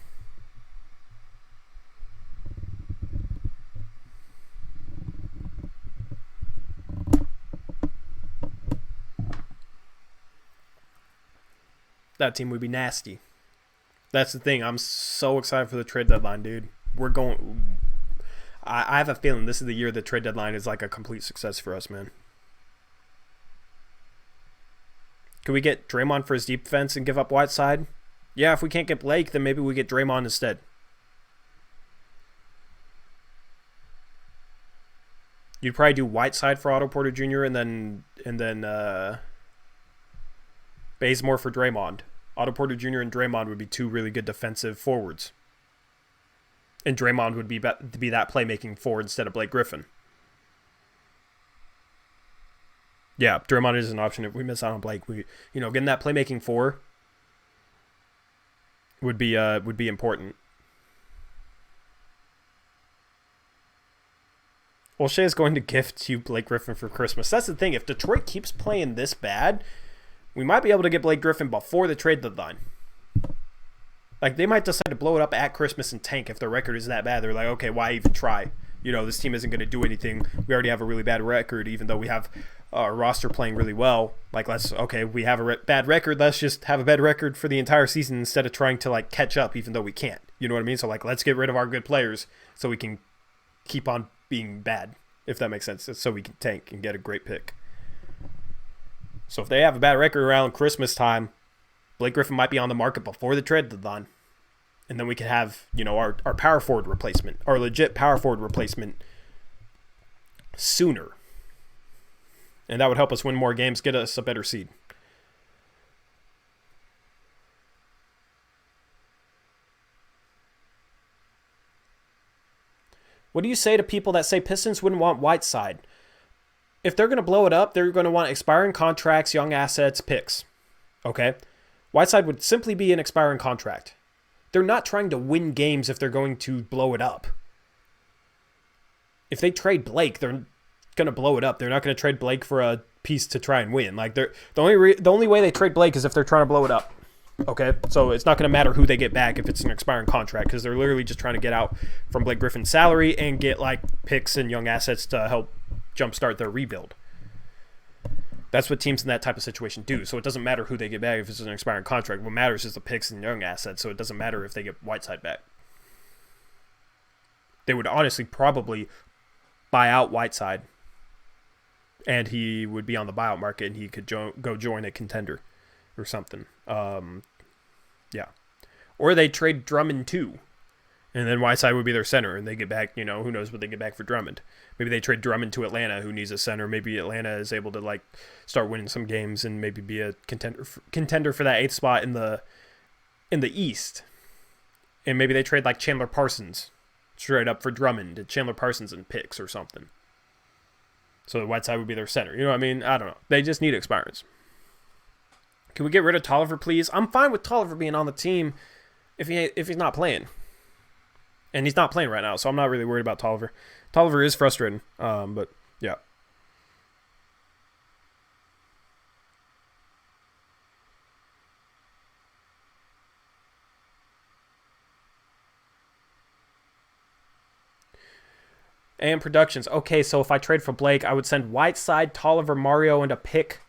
That team would be nasty. That's the thing. I'm so excited for the trade deadline, dude. We're going. I have a feeling this is the year the trade deadline is like a complete success for us, man. Could we get Draymond for his defense and give up Whiteside? Yeah, if we can't get Blake, then maybe we get Draymond instead. You'd probably do Whiteside for Otto Porter Jr. and then Bazemore for Draymond. Otto Porter Jr. and Draymond would be 2 really good defensive forwards. And Draymond would be that playmaking forward instead of Blake Griffin. Yeah, Draymond is an option if we miss out on Blake. Getting that playmaking 4 would be important. Olshey is going to gift you Blake Griffin for Christmas. That's the thing. If Detroit keeps playing this bad, we might be able to get Blake Griffin before the trade deadline. Like, they might decide to blow it up at Christmas and tank if their record is that bad. They're like, okay, why even try? This team isn't going to do anything. We already have a really bad record, even though we have our roster playing really well. Like, we have a bad record. Let's just have a bad record for the entire season instead of trying to like catch up, even though we can't. You know what I mean? So like, let's get rid of our good players so we can keep on being bad, if that makes sense. So we can tank and get a great pick. So if they have a bad record around Christmas time, Blake Griffin might be on the market before the trade deadline. And then we could have, our power forward replacement, our legit power forward replacement sooner. And that would help us win more games, get us a better seed. What do you say to people that say Pistons wouldn't want Whiteside? If they're going to blow it up, they're going to want expiring contracts, young assets, picks. Okay? Whiteside would simply be an expiring contract. They're not trying to win games if they're going to blow it up. If they trade Blake, they're going to blow it up. They're not going to trade Blake for a piece to try and win. Like the only way they trade Blake is if they're trying to blow it up. Okay? So it's not going to matter who they get back if it's an expiring contract because they're literally just trying to get out from Blake Griffin's salary and get like picks and young assets to help jumpstart their rebuild. That's what teams in that type of situation do. So it doesn't matter who they get back if it's an expiring contract. What matters is the picks and young assets. So it doesn't matter if they get Whiteside back. They would honestly probably buy out Whiteside, and he would be on the buyout market, and he could go join a contender or something. Yeah. Or they trade Drummond too. And then Whiteside would be their center, and they get back, who knows what they get back for Drummond. Maybe they trade Drummond to Atlanta, who needs a center. Maybe Atlanta is able to, like, start winning some games and maybe be a contender for that 8th spot in the East. And maybe they trade, like, Chandler Parsons straight up for Drummond, Chandler Parsons and picks or something. So Whiteside would be their center. You know what I mean? I don't know. They just need expirants. Can we get rid of Tolliver, please? I'm fine with Tolliver being on the team if he's not playing. And he's not playing right now, so I'm not really worried about Tolliver. Tolliver is frustrating, but yeah. And Productions. Okay, so if I trade for Blake, I would send Whiteside, Tolliver, Mario, and a pick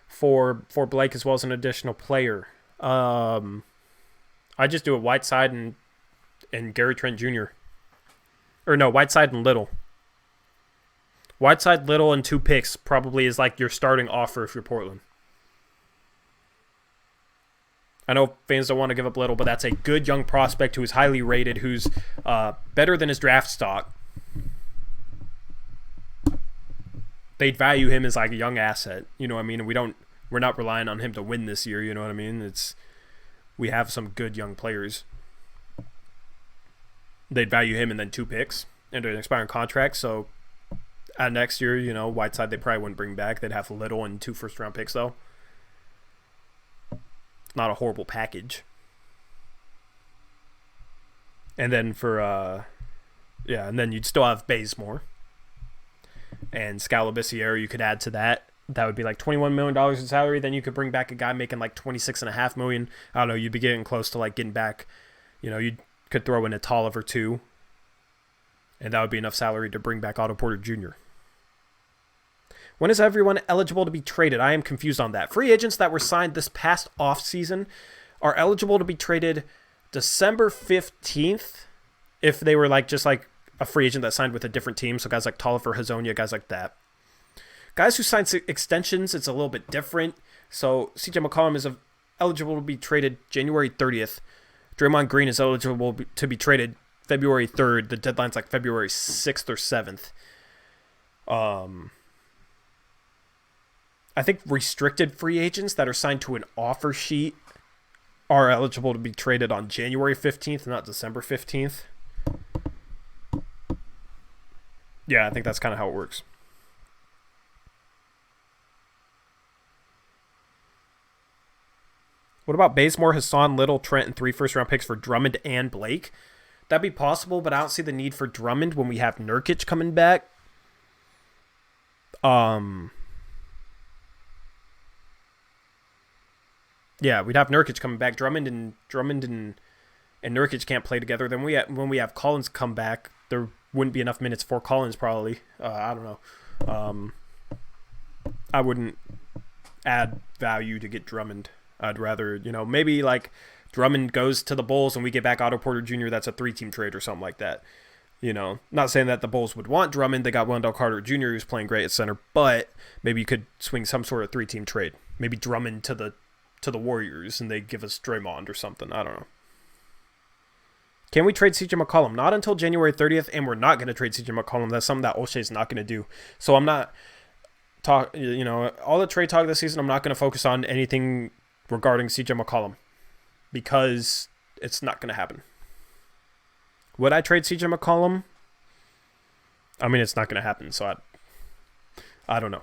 for Blake as well as an additional player. I just do a Whiteside and Gary Trent Jr. Or no, Whiteside and Little. Whiteside, Little, and 2 picks probably is like your starting offer if you're Portland. I know fans don't want to give up Little, but that's a good young prospect who is highly rated, who's better than his draft stock. They'd value him as like a young asset. You know what I mean? And we're not relying on him to win this year. You know what I mean? We have some good young players. They'd value him and then 2 picks and an expiring contract. So next year, Whiteside they probably wouldn't bring back. They'd have Little and 2 first-round picks, though. Not a horrible package. And then and then you'd still have Bazemore. And Scalabissiere you could add to that. That would be like $21 million in salary. Then you could bring back a guy making like $26.5 million. I don't know. You'd be getting close to like getting back. You could throw in a Tolliver too. And that would be enough salary to bring back Otto Porter Jr. When is everyone eligible to be traded? I am confused on that. Free agents that were signed this past offseason are eligible to be traded December 15th if they were like just like a free agent that signed with a different team. So guys like Tolliver, Hazonia, guys like that. Guys who signed extensions, it's a little bit different. So CJ McCollum is eligible to be traded January 30th. Draymond Green is eligible to be traded February 3rd. The deadline's like February 6th or 7th. I think restricted free agents that are signed to an offer sheet are eligible to be traded on January 15th, not December 15th. Yeah, I think that's kind of how it works. What about Bazemore, Hassan, Little, Trent, and 3 first-round picks for Drummond and Blake? That'd be possible, but I don't see the need for Drummond when we have Nurkic coming back. Yeah, we'd have Nurkic coming back. Drummond and Nurkic can't play together. Then when we have Collins come back, there wouldn't be enough minutes for Collins probably. I don't know. I wouldn't add value to get Drummond. I'd rather, maybe like Drummond goes to the Bulls and we get back Otto Porter Jr. That's a 3-team trade or something like that. Not saying that the Bulls would want Drummond. They got Wendell Carter Jr. who's playing great at center, but maybe you could swing some sort of 3-team trade. Maybe Drummond to the Warriors and they give us Draymond or something. I don't know. Can we trade CJ McCollum? Not until January 30th, and we're not going to trade CJ McCollum. That's something that O'Shea's not going to do. So I'm not all the trade talk this season, I'm not going to focus on anything regarding CJ McCollum because it's not going to happen. Would I trade CJ McCollum? I mean, it's not going to happen, so I don't know.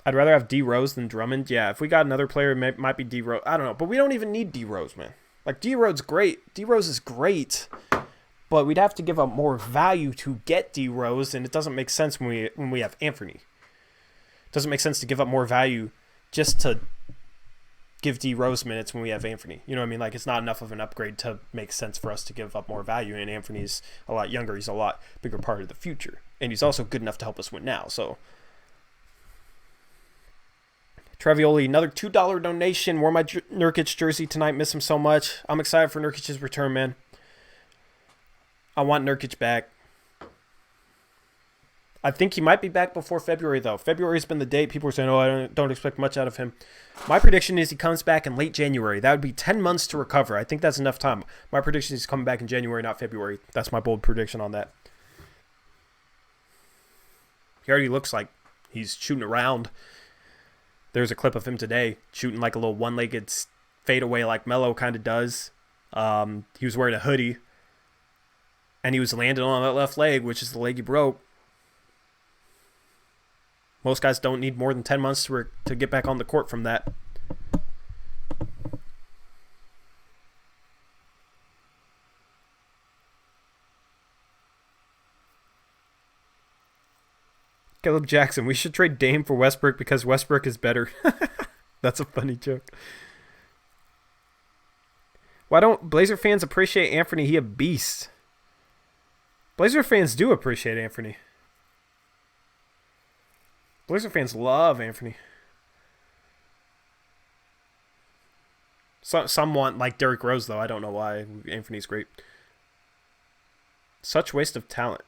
I'd rather have D Rose than Drummond. Yeah, if we got another player, it might be D Rose. I don't know, but we don't even need D Rose, man. Like D Rose is great, but we'd have to give up more value to get D Rose, and it doesn't make sense when we have Anthony. It doesn't make sense to give up more value just to give D Rose minutes when we have Anthony. You know what I mean? Like, it's not enough of an upgrade to make sense for us to give up more value, and Anthony's a lot younger. He's a lot bigger part of the future, and he's also good enough to help us win now, so... Trevioli, another $2 donation. Wore my Nurkic jersey tonight. Miss him so much. I'm excited for Nurkic's return, man. I want Nurkic back. I think he might be back before February, though. February's been the date. People are saying, I don't expect much out of him. My prediction is he comes back in late January. That would be 10 months to recover. I think that's enough time. My prediction is he's coming back in January, not February. That's my bold prediction on that. He already looks like he's shooting around. There's a clip of him today shooting like a little one-legged fadeaway like Melo kind of does. He was wearing a hoodie, and he was landing on that left leg, which is the leg he broke. Most guys don't need more than 10 months to get back on the court from that. Caleb Jackson, we should trade Dame for Westbrook because Westbrook is better. That's a funny joke. Why don't Blazer fans appreciate Anthony? He a beast. Blazer fans do appreciate Anthony. Blazer fans love Anthony. Some want like Derrick Rose, though. I don't know why. Anthony's great. Such waste of talent.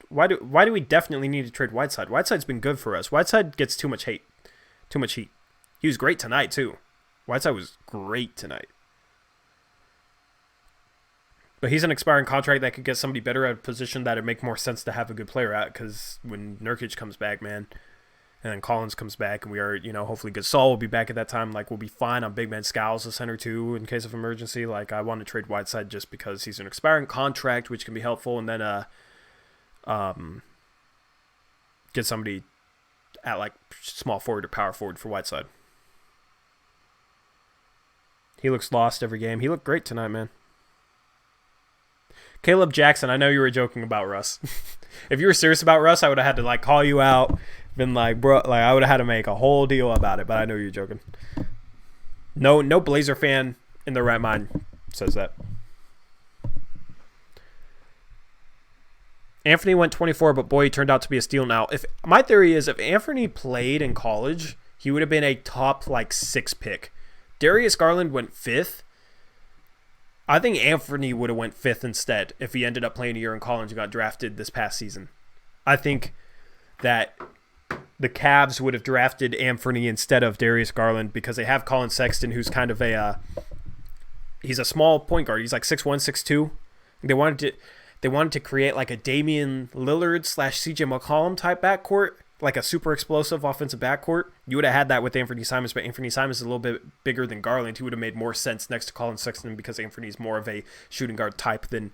Why do we definitely need to trade Whiteside? Whiteside's been good for us. Whiteside gets too much hate. Too much heat. He was great tonight, too. Whiteside was great tonight. But he's an expiring contract that could get somebody better at a position that would make more sense to have a good player at, because when Nurkic comes back, man, and then Collins comes back, and we are, hopefully Gasol will be back at that time. Like, we'll be fine on big man Scowls, the center, too, in case of emergency. Like, I want to trade Whiteside just because he's an expiring contract, which can be helpful, and then, get somebody at like small forward or power forward for Whiteside. He looks lost every game. He looked great tonight, man. Caleb Jackson, I know you were joking about Russ. If you were serious about Russ, I would have had to like call you out, been like, bro, like I would have had to make a whole deal about it, but I know you're joking. No Blazer fan in their right mind says that. Anthony went 24, but boy, he turned out to be a steal now. My theory is if Anthony played in college, he would have been a top, 6 pick. Darius Garland went 5th. I think Anthony would have went 5th instead if he ended up playing a year in college and got drafted this past season. I think that the Cavs would have drafted Anthony instead of Darius Garland because they have Colin Sexton, who's kind of he's a small point guard. He's like 6'1", 6'2". They wanted to create like a Damian Lillard / CJ McCollum type backcourt, like a super explosive offensive backcourt. You would have had that with Anthony Simons, but Anthony Simons is a little bit bigger than Garland. He would have made more sense next to Colin Sexton because Anthony's more of a shooting guard type than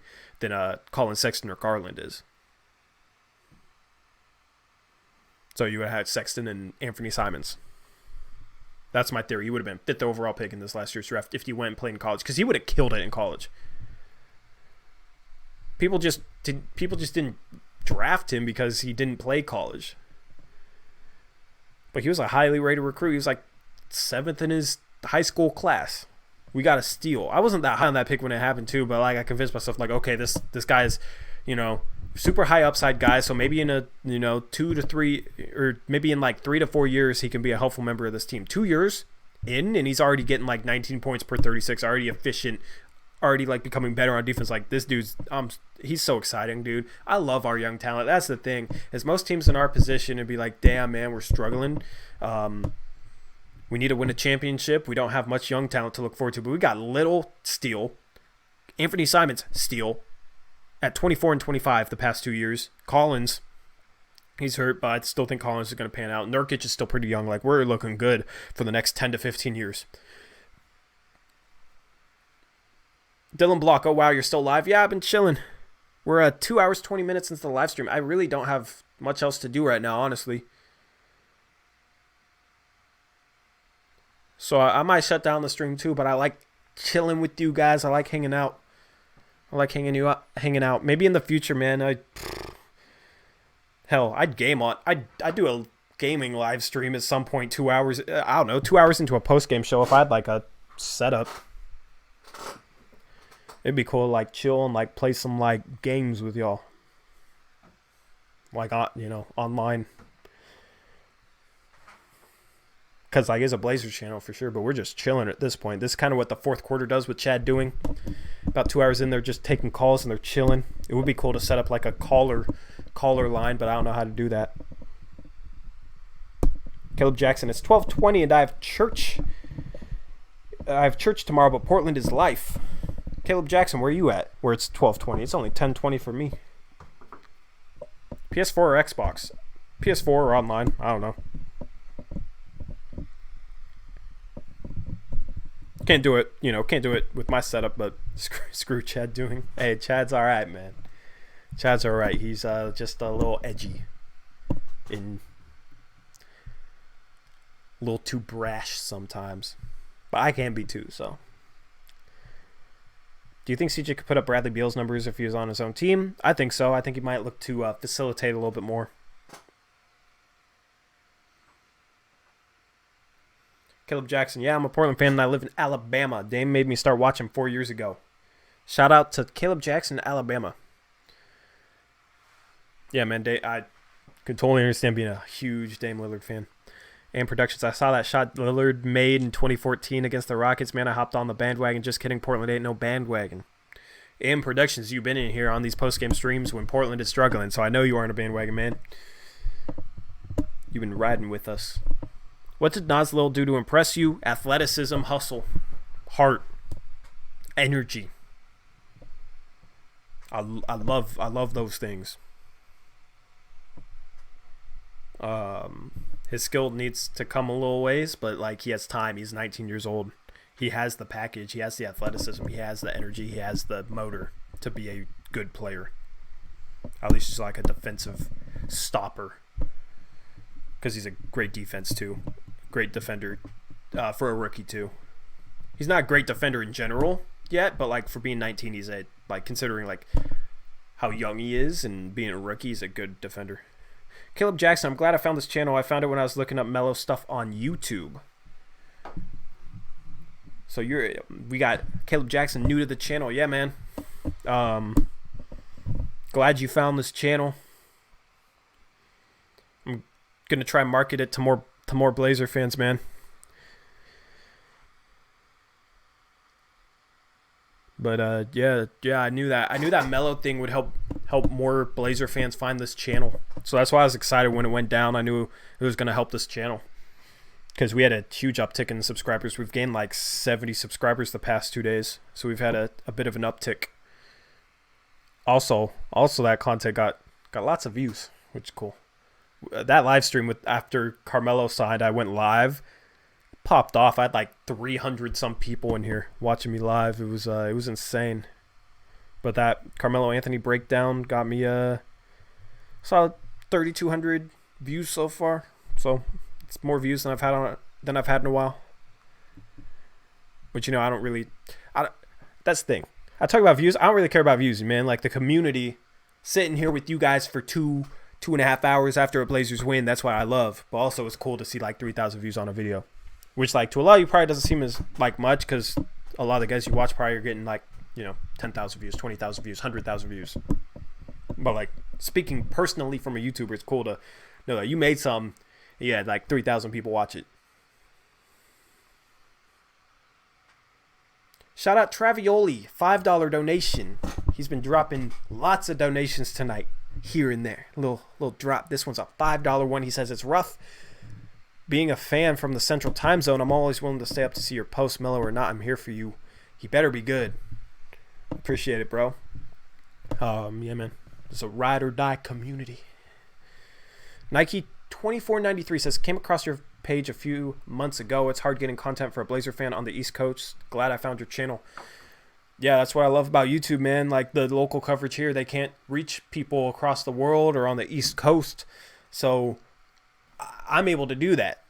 Colin Sexton or Garland is. So you would have had Sexton and Anthony Simons. That's my theory. He would have been 5th overall pick in this last year's draft if he went and played in college, because he would have killed it in college. People just didn't draft him because he didn't play college. But he was a highly rated recruit. He was like 7th in his high school class. We got a steal. I wasn't that high on that pick when it happened too, but like I convinced myself like, okay, this guy is, super high upside guy. So maybe in a 2 to 3, or maybe in like 3 to 4 years, he can be a helpful member of this team. 2 years in, and he's already getting like 19 points per 36, already efficient, already like becoming better on defense. Like this dude's, he's so exciting, dude. I love our young talent. That's the thing. As most teams in our position would be like, damn man, we're struggling. We need to win a championship. We don't have much young talent to look forward to, but we got Little, steal. Anthony Simons, steal. At 24 and 25 the past 2 years. Collins, he's hurt, but I still think Collins is going to pan out. Nurkic is still pretty young. Like, we're looking good for the next 10 to 15 years. Dylan Block, oh wow, you're still live? Yeah, I've been chilling. We're at 2 hours, 20 minutes since the live stream. I really don't have much else to do right now, honestly. So I might shut down the stream too, but I like chilling with you guys. I like hanging out. I like hanging out. Maybe in the future, man. I'd game on. I'd do a gaming live stream at some point. 2 hours. I don't know. 2 hours into a post game show. If I had like a setup, it'd be cool. To, like chill and like play some like games with y'all. Like online. Because like it's a Blazers channel for sure, but we're just chilling at this point. This is kind of what the fourth quarter does with Chad doing. About 2 hours in, they're just taking calls and they're chilling. It would be cool to set up like a caller line, but I don't know how to do that. Caleb Jackson, it's 12:20 and I have church. Tomorrow, but Portland is life. Caleb Jackson, where are you at? Where it's 12:20. It's only 10:20 for me. PS4 or Xbox? PS4 or online? I don't know. Can't do it with my setup, but screw Chad doing. Hey, Chad's all right, man. Chad's all right. He's just a little edgy and a little too brash sometimes. But I can be too, so. Do you think CJ could put up Bradley Beal's numbers if he was on his own team? I think so. I think he might look to facilitate a little bit more. Caleb Jackson, yeah, I'm a Portland fan and I live in Alabama. Dame made me start watching 4 years ago. Shout out to Caleb Jackson, Alabama. Yeah, man, I could totally understand being a huge Dame Lillard fan. And Productions, I saw that shot Lillard made in 2014 against the Rockets. Man, I hopped on the bandwagon. Just kidding, Portland ain't no bandwagon. And Productions, you've been in here on these post-game streams when Portland is struggling, so I know you aren't a bandwagon, man. You've been riding with us. What did Nas Lil do to impress you? Athleticism, hustle, heart, energy. I love those things. His skill needs to come a little ways, but like he has time. He's 19 years old. He has the package. He has the athleticism. He has the energy. He has the motor to be a good player. At least he's like a defensive stopper. Because he's a great defense too. Great defender for a rookie too. He's not a great defender in general yet, but like for being 19, he's a like considering like how young he is and being a rookie, he's a good defender. Caleb Jackson, I'm glad I found this channel. I found it when I was looking up Melo stuff on YouTube. So we got Caleb Jackson new to the channel. Yeah, man. Glad you found this channel. I'm gonna try and market it to more Blazer fans, man. But yeah, I knew that Melo thing would help more Blazer fans find this channel. So that's why I was excited when it went down. I knew it was gonna help this channel because we had a huge uptick in subscribers. We've gained like 70 subscribers the past 2 days, so we've had a bit of an uptick. Also that content got lots of views, which is cool. That live stream after Carmelo signed, I went live, popped off. I had like 300 some people in here watching me live. It was insane. But that Carmelo Anthony breakdown got me solid 3,200 views so far. So it's more views than I've had in a while. But I don't really. That's the thing. I talk about views. I don't really care about views, man. Like the community, sitting here with you guys for 2.5 hours after a Blazers win. That's what I love. But also it's cool to see like 3,000 views on a video, which like to a lot of you probably doesn't seem as like much because a lot of the guys you watch probably are getting like 10,000 views, 20,000 views, 100,000 views. But like speaking personally from a YouTuber, it's cool to know that you made some. You had like 3,000 people watch it. Shout out Travioli, $5 donation. He's been dropping lots of donations tonight, here and there. Little drop. This one's a $5 one. He says it's rough being a fan from the Central Time Zone. I'm always willing to stay up to see your post, mellow or not. I'm here for you. He better be good. Appreciate it, bro. Yeah, man. It's a ride or die community. Nike 2493 says, came across your page a few months ago. It's hard getting content for a Blazer fan on the East Coast. Glad I found your channel. Yeah, that's what I love about YouTube, man. Like the local coverage here, they can't reach people across the world or on the East Coast. So I'm able to do that.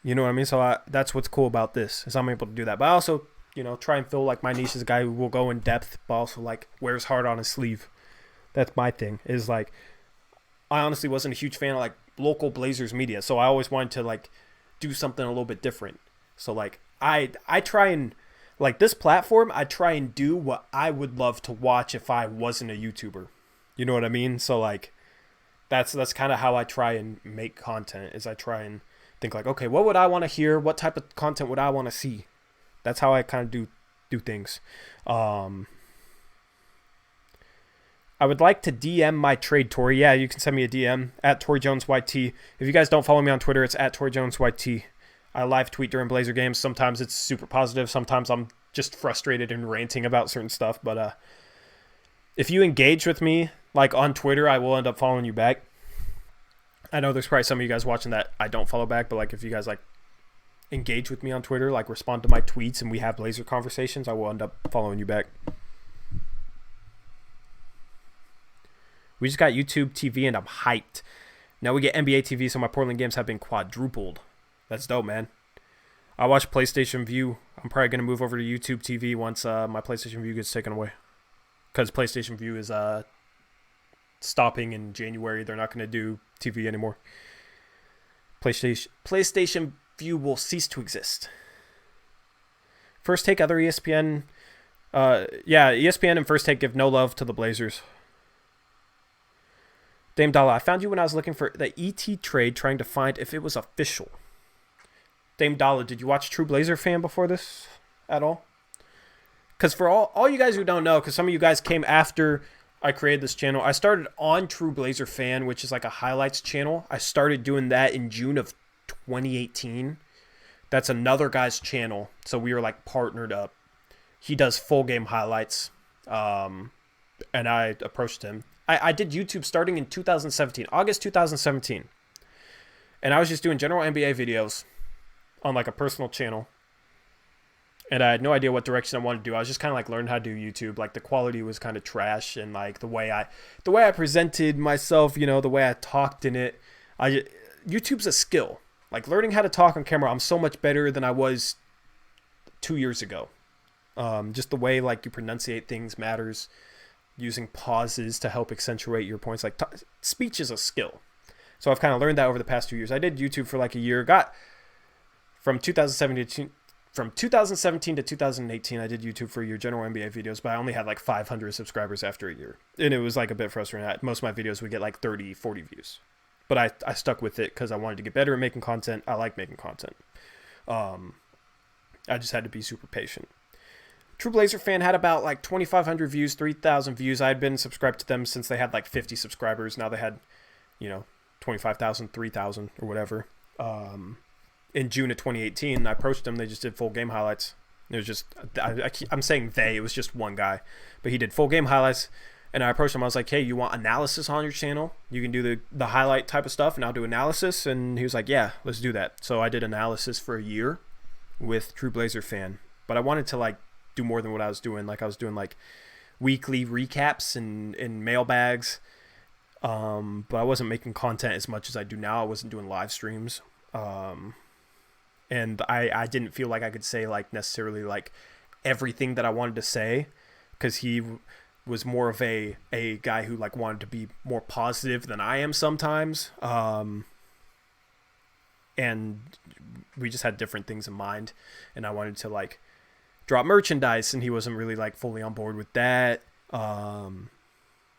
You know what I mean? So that's what's cool about this, is I'm able to do that. But I also, try and feel like my niche is a guy who will go in depth, but also like wears hard on his sleeve. That's my thing, is like, I honestly wasn't a huge fan of like local Blazers media. So I always wanted to like do something a little bit different. So like I try and, like this platform, I try and do what I would love to watch if I wasn't a YouTuber. You know what I mean? So like that's kind of how I try and make content, is I try and think like, okay, what would I want to hear? What type of content would I want to see? That's how I kind of do things. I would like to DM my trade, Tori. Yeah, you can send me a DM at ToryJonesYT. If you guys don't follow me on Twitter, it's at ToryJonesYT. I live tweet during Blazer games. Sometimes it's super positive. Sometimes I'm just frustrated and ranting about certain stuff. But if you engage with me, like on Twitter, I will end up following you back. I know there's probably some of you guys watching that I don't follow back, but like if you guys like engage with me on Twitter, like respond to my tweets and we have Blazer conversations, I will end up following you back. We just got YouTube TV and I'm hyped. Now we get NBA TV, so my Portland games have been quadrupled. That's dope, man. I watch PlayStation View. I'm probably going to move over to YouTube TV once my PlayStation View gets taken away. Because PlayStation View is stopping in January. They're not going to do TV anymore. PlayStation View will cease to exist. First Take, other ESPN. ESPN and First Take give no love to the Blazers. Dame Dalla, I found you when I was looking for the ET trade, trying to find if it was official. Dame Dalla, did you watch True Blazer Fan before this at all? Because for all you guys who don't know, because some of you guys came after I created this channel, I started on True Blazer Fan, which is like a highlights channel. I started doing that in June of 2018. That's another guy's channel, so we were like partnered up. He does full game highlights, and I approached him. I did YouTube starting in 2017, August 2017. And I was just doing general NBA videos on like a personal channel. And I had no idea what direction I wanted to do. I was just kind of like learning how to do YouTube. Like the quality was kind of trash, and like the way I presented myself, the way I talked in it. YouTube's a skill. Like learning how to talk on camera, I'm so much better than I was 2 years ago. Just the way like you pronunciate things matters. Using pauses to help accentuate your points. Like speech is a skill. So I've kind of learned that over the past 2 years. I did YouTube for like a year. Got from 2017 to 2018, I did YouTube for a year, general NBA videos, but I only had like 500 subscribers after a year. And it was like a bit frustrating. Most of my videos would get like 30, 40 views. But I stuck with it because I wanted to get better at making content. I like making content. I just had to be super patient. True Blazer Fan had about like 2,500 views, 3,000 views. I had been subscribed to them since they had like 50 subscribers. Now they had, 25,000, 3,000 or whatever. In June of 2018, I approached them. They just did full game highlights. It was just, I'm saying they, it was just one guy. But he did full game highlights. And I approached him. I was like, hey, you want analysis on your channel? You can do the highlight type of stuff and I'll do analysis. And he was like, yeah, let's do that. So I did analysis for a year with True Blazer Fan. But I wanted to like do more than what I was doing. Like I was doing like weekly recaps and mailbags. But I wasn't making content as much as I do now. I wasn't doing live streams. And I didn't feel like I could say like necessarily like everything that I wanted to say, because he was more of a guy who like wanted to be more positive than I am sometimes. And we just had different things in mind, and I wanted to like drop merchandise, and he wasn't really like fully on board with that.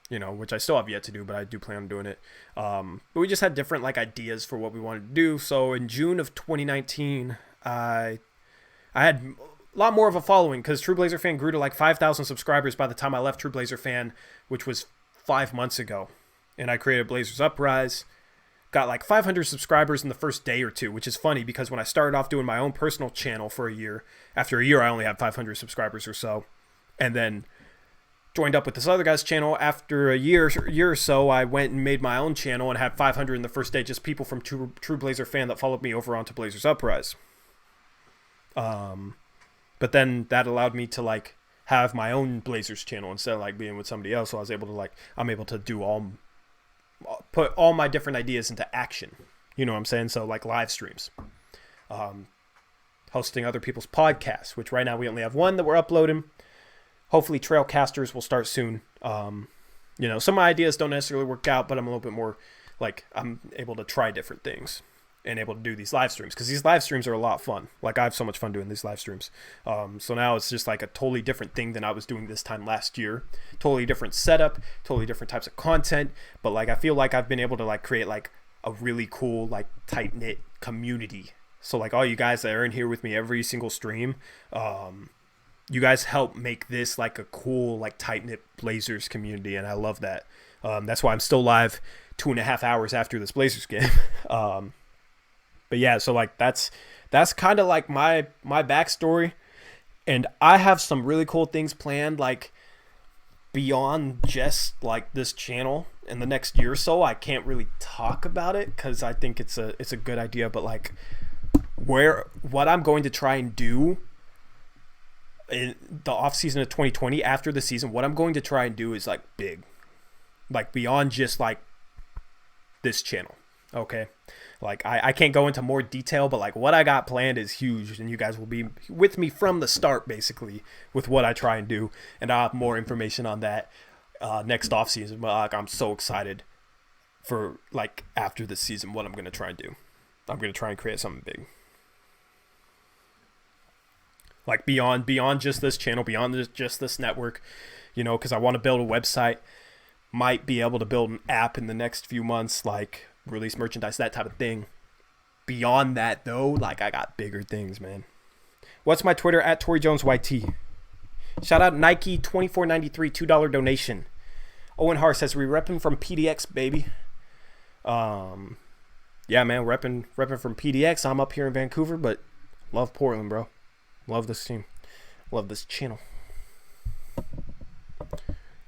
which I still have yet to do, but I do plan on doing it. But we just had different like ideas for what we wanted to do. So in June of 2019, I had a lot more of a following because True Blazer Fan grew to like 5,000 subscribers by the time I left True Blazer Fan, which was 5 months ago. And I created Blazers Uprise. Got like 500 subscribers in the first day or two, which is funny because when I started off doing my own personal channel for a year, after a year I only had 500 subscribers or so. And then joined up with this other guy's channel. After a year or so, I went and made my own channel and had 500 in the first day, just people from True Blazer Fan that followed me over onto Blazers Uprise. But then that allowed me to like have my own Blazers channel instead of like being with somebody else. So I was able to I'm able to put all my different ideas into action. You know what I'm saying? So like live streams, hosting other people's podcasts, which right now we only have one that we're uploading. Hopefully Trailcasters will start soon. Some of my ideas don't necessarily work out, but I'm a little bit more like I'm able to try different things and able to do these live streams because these live streams are a lot of fun. Like I have so much fun doing these live streams. So now it's just like a totally different thing than I was doing this time last year. Totally different setup, totally different types of content. But like I feel like I've been able to like create like a really cool like tight knit community. So like all you guys that are in here with me every single stream, you guys help make this like a cool like tight knit Blazers community, and I love that. That's why I'm still live 2.5 hours after this Blazers game. But yeah, so like that's kind of like my backstory, and I have some really cool things planned like beyond just like this channel in the next year or so. I can't really talk about it because I think it's a good idea, but like what I'm going to try and do in the off season of 2020 after the season, what I'm going to try and do is like big, like beyond just like this channel. Okay. Like I can't go into more detail, but like what I got planned is huge, and you guys will be with me from the start basically with what I try and do, and I'll have more information on that next off season. But like I'm so excited for like after the season what I'm going to try and do. I'm going to try and create something big. Like beyond just this channel, beyond just this network, because I want to build a website, might be able to build an app in the next few months, like release merchandise, that type of thing. Beyond that, though, like I got bigger things, man. What's my Twitter? At ToryJonesYT. Shout out Nike 2493 $2 donation. Owen Har says we repping from PDX, baby. Yeah, man, repping from PDX. I'm up here in Vancouver, but love Portland, bro. Love this team. Love this channel.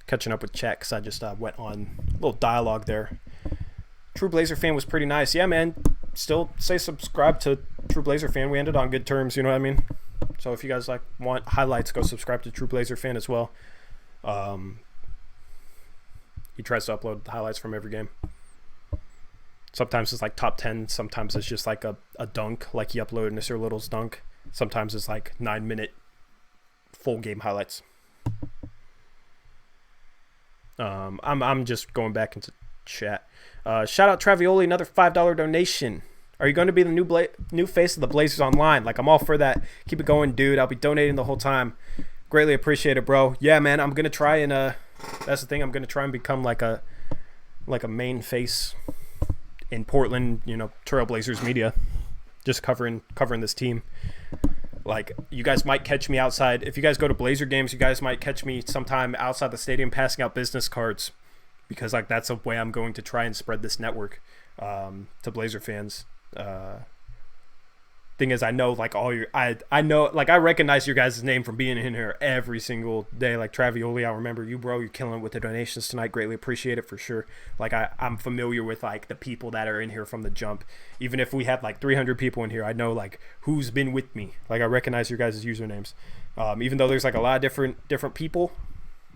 Catching up with chat because I just went on a little dialogue there. True Blazer Fan was pretty nice. Yeah, man. Still say subscribe to True Blazer Fan. We ended on good terms, you know what I mean? So if you guys like want highlights, go subscribe to True Blazer Fan as well. He tries to upload highlights from every game. Sometimes it's like top 10. Sometimes it's just like a dunk, like he uploaded Mr. Little's dunk. Sometimes it's like 9-minute full game highlights. I'm just going back into chat. Shout out Travioli, another $5 donation. Are you going to be the new face of the Blazers online? Like I'm all for that. Keep it going, dude. I'll be donating the whole time. Greatly appreciate it, bro. Yeah, man. I'm gonna try and that's the thing. I'm gonna try and become like a main face in Portland. Trailblazers media, just covering this team. Like you guys might catch me outside. If you guys go to Blazer games, you guys might catch me sometime outside the stadium passing out business cards, because like that's a way I'm going to try and spread this network to Blazer fans. Thing is, I know like I know like I recognize your guys' name from being in here every single day. Like Travioli, I remember you, bro. You're killing it with the donations tonight. Greatly appreciate it for sure. Like I'm familiar with like the people that are in here from the jump. Even if we have like 300 people in here, I know like who's been with me. Like I recognize your guys' usernames. Even though there's like a lot of different people,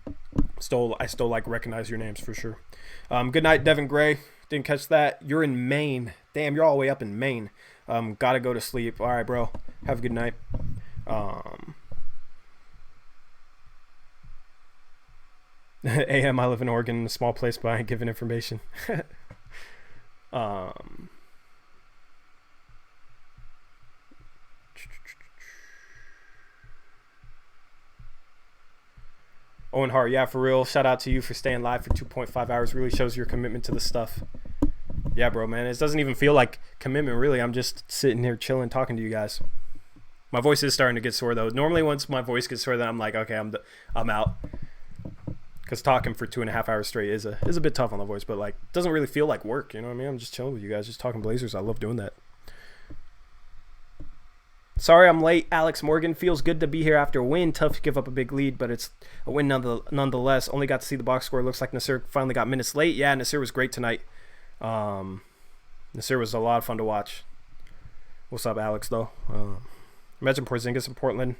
I still like recognize your names for sure. Good night, Devin Gray. Didn't catch that. You're in Maine. Damn, you're all the way up in Maine. Gotta go to sleep. All right, bro. Have a good night. AM, I live in Oregon, in a small place, but I ain't giving information. Owen Hart, yeah, for real. Shout out to you for staying live for 2.5 hours. Really shows your commitment to the stuff. Yeah, bro, man. It doesn't even feel like commitment, really. I'm just sitting here chilling, talking to you guys. My voice is starting to get sore, though. Normally, once my voice gets sore, then I'm like, okay, I'm out. Because talking for 2.5 hours straight is a bit tough on the voice, but like, it doesn't really feel like work. You know what I mean? I'm just chilling with you guys, just talking Blazers. I love doing that. Sorry I'm late, Alex Morgan. Feels good to be here after a win. Tough to give up a big lead, but it's a win nonetheless. Only got to see the box score. Looks like Nasir finally got minutes late. Yeah, Nasir was great tonight. Nasir was a lot of fun to watch. What's up, Alex, though? Imagine Porzingis in Portland.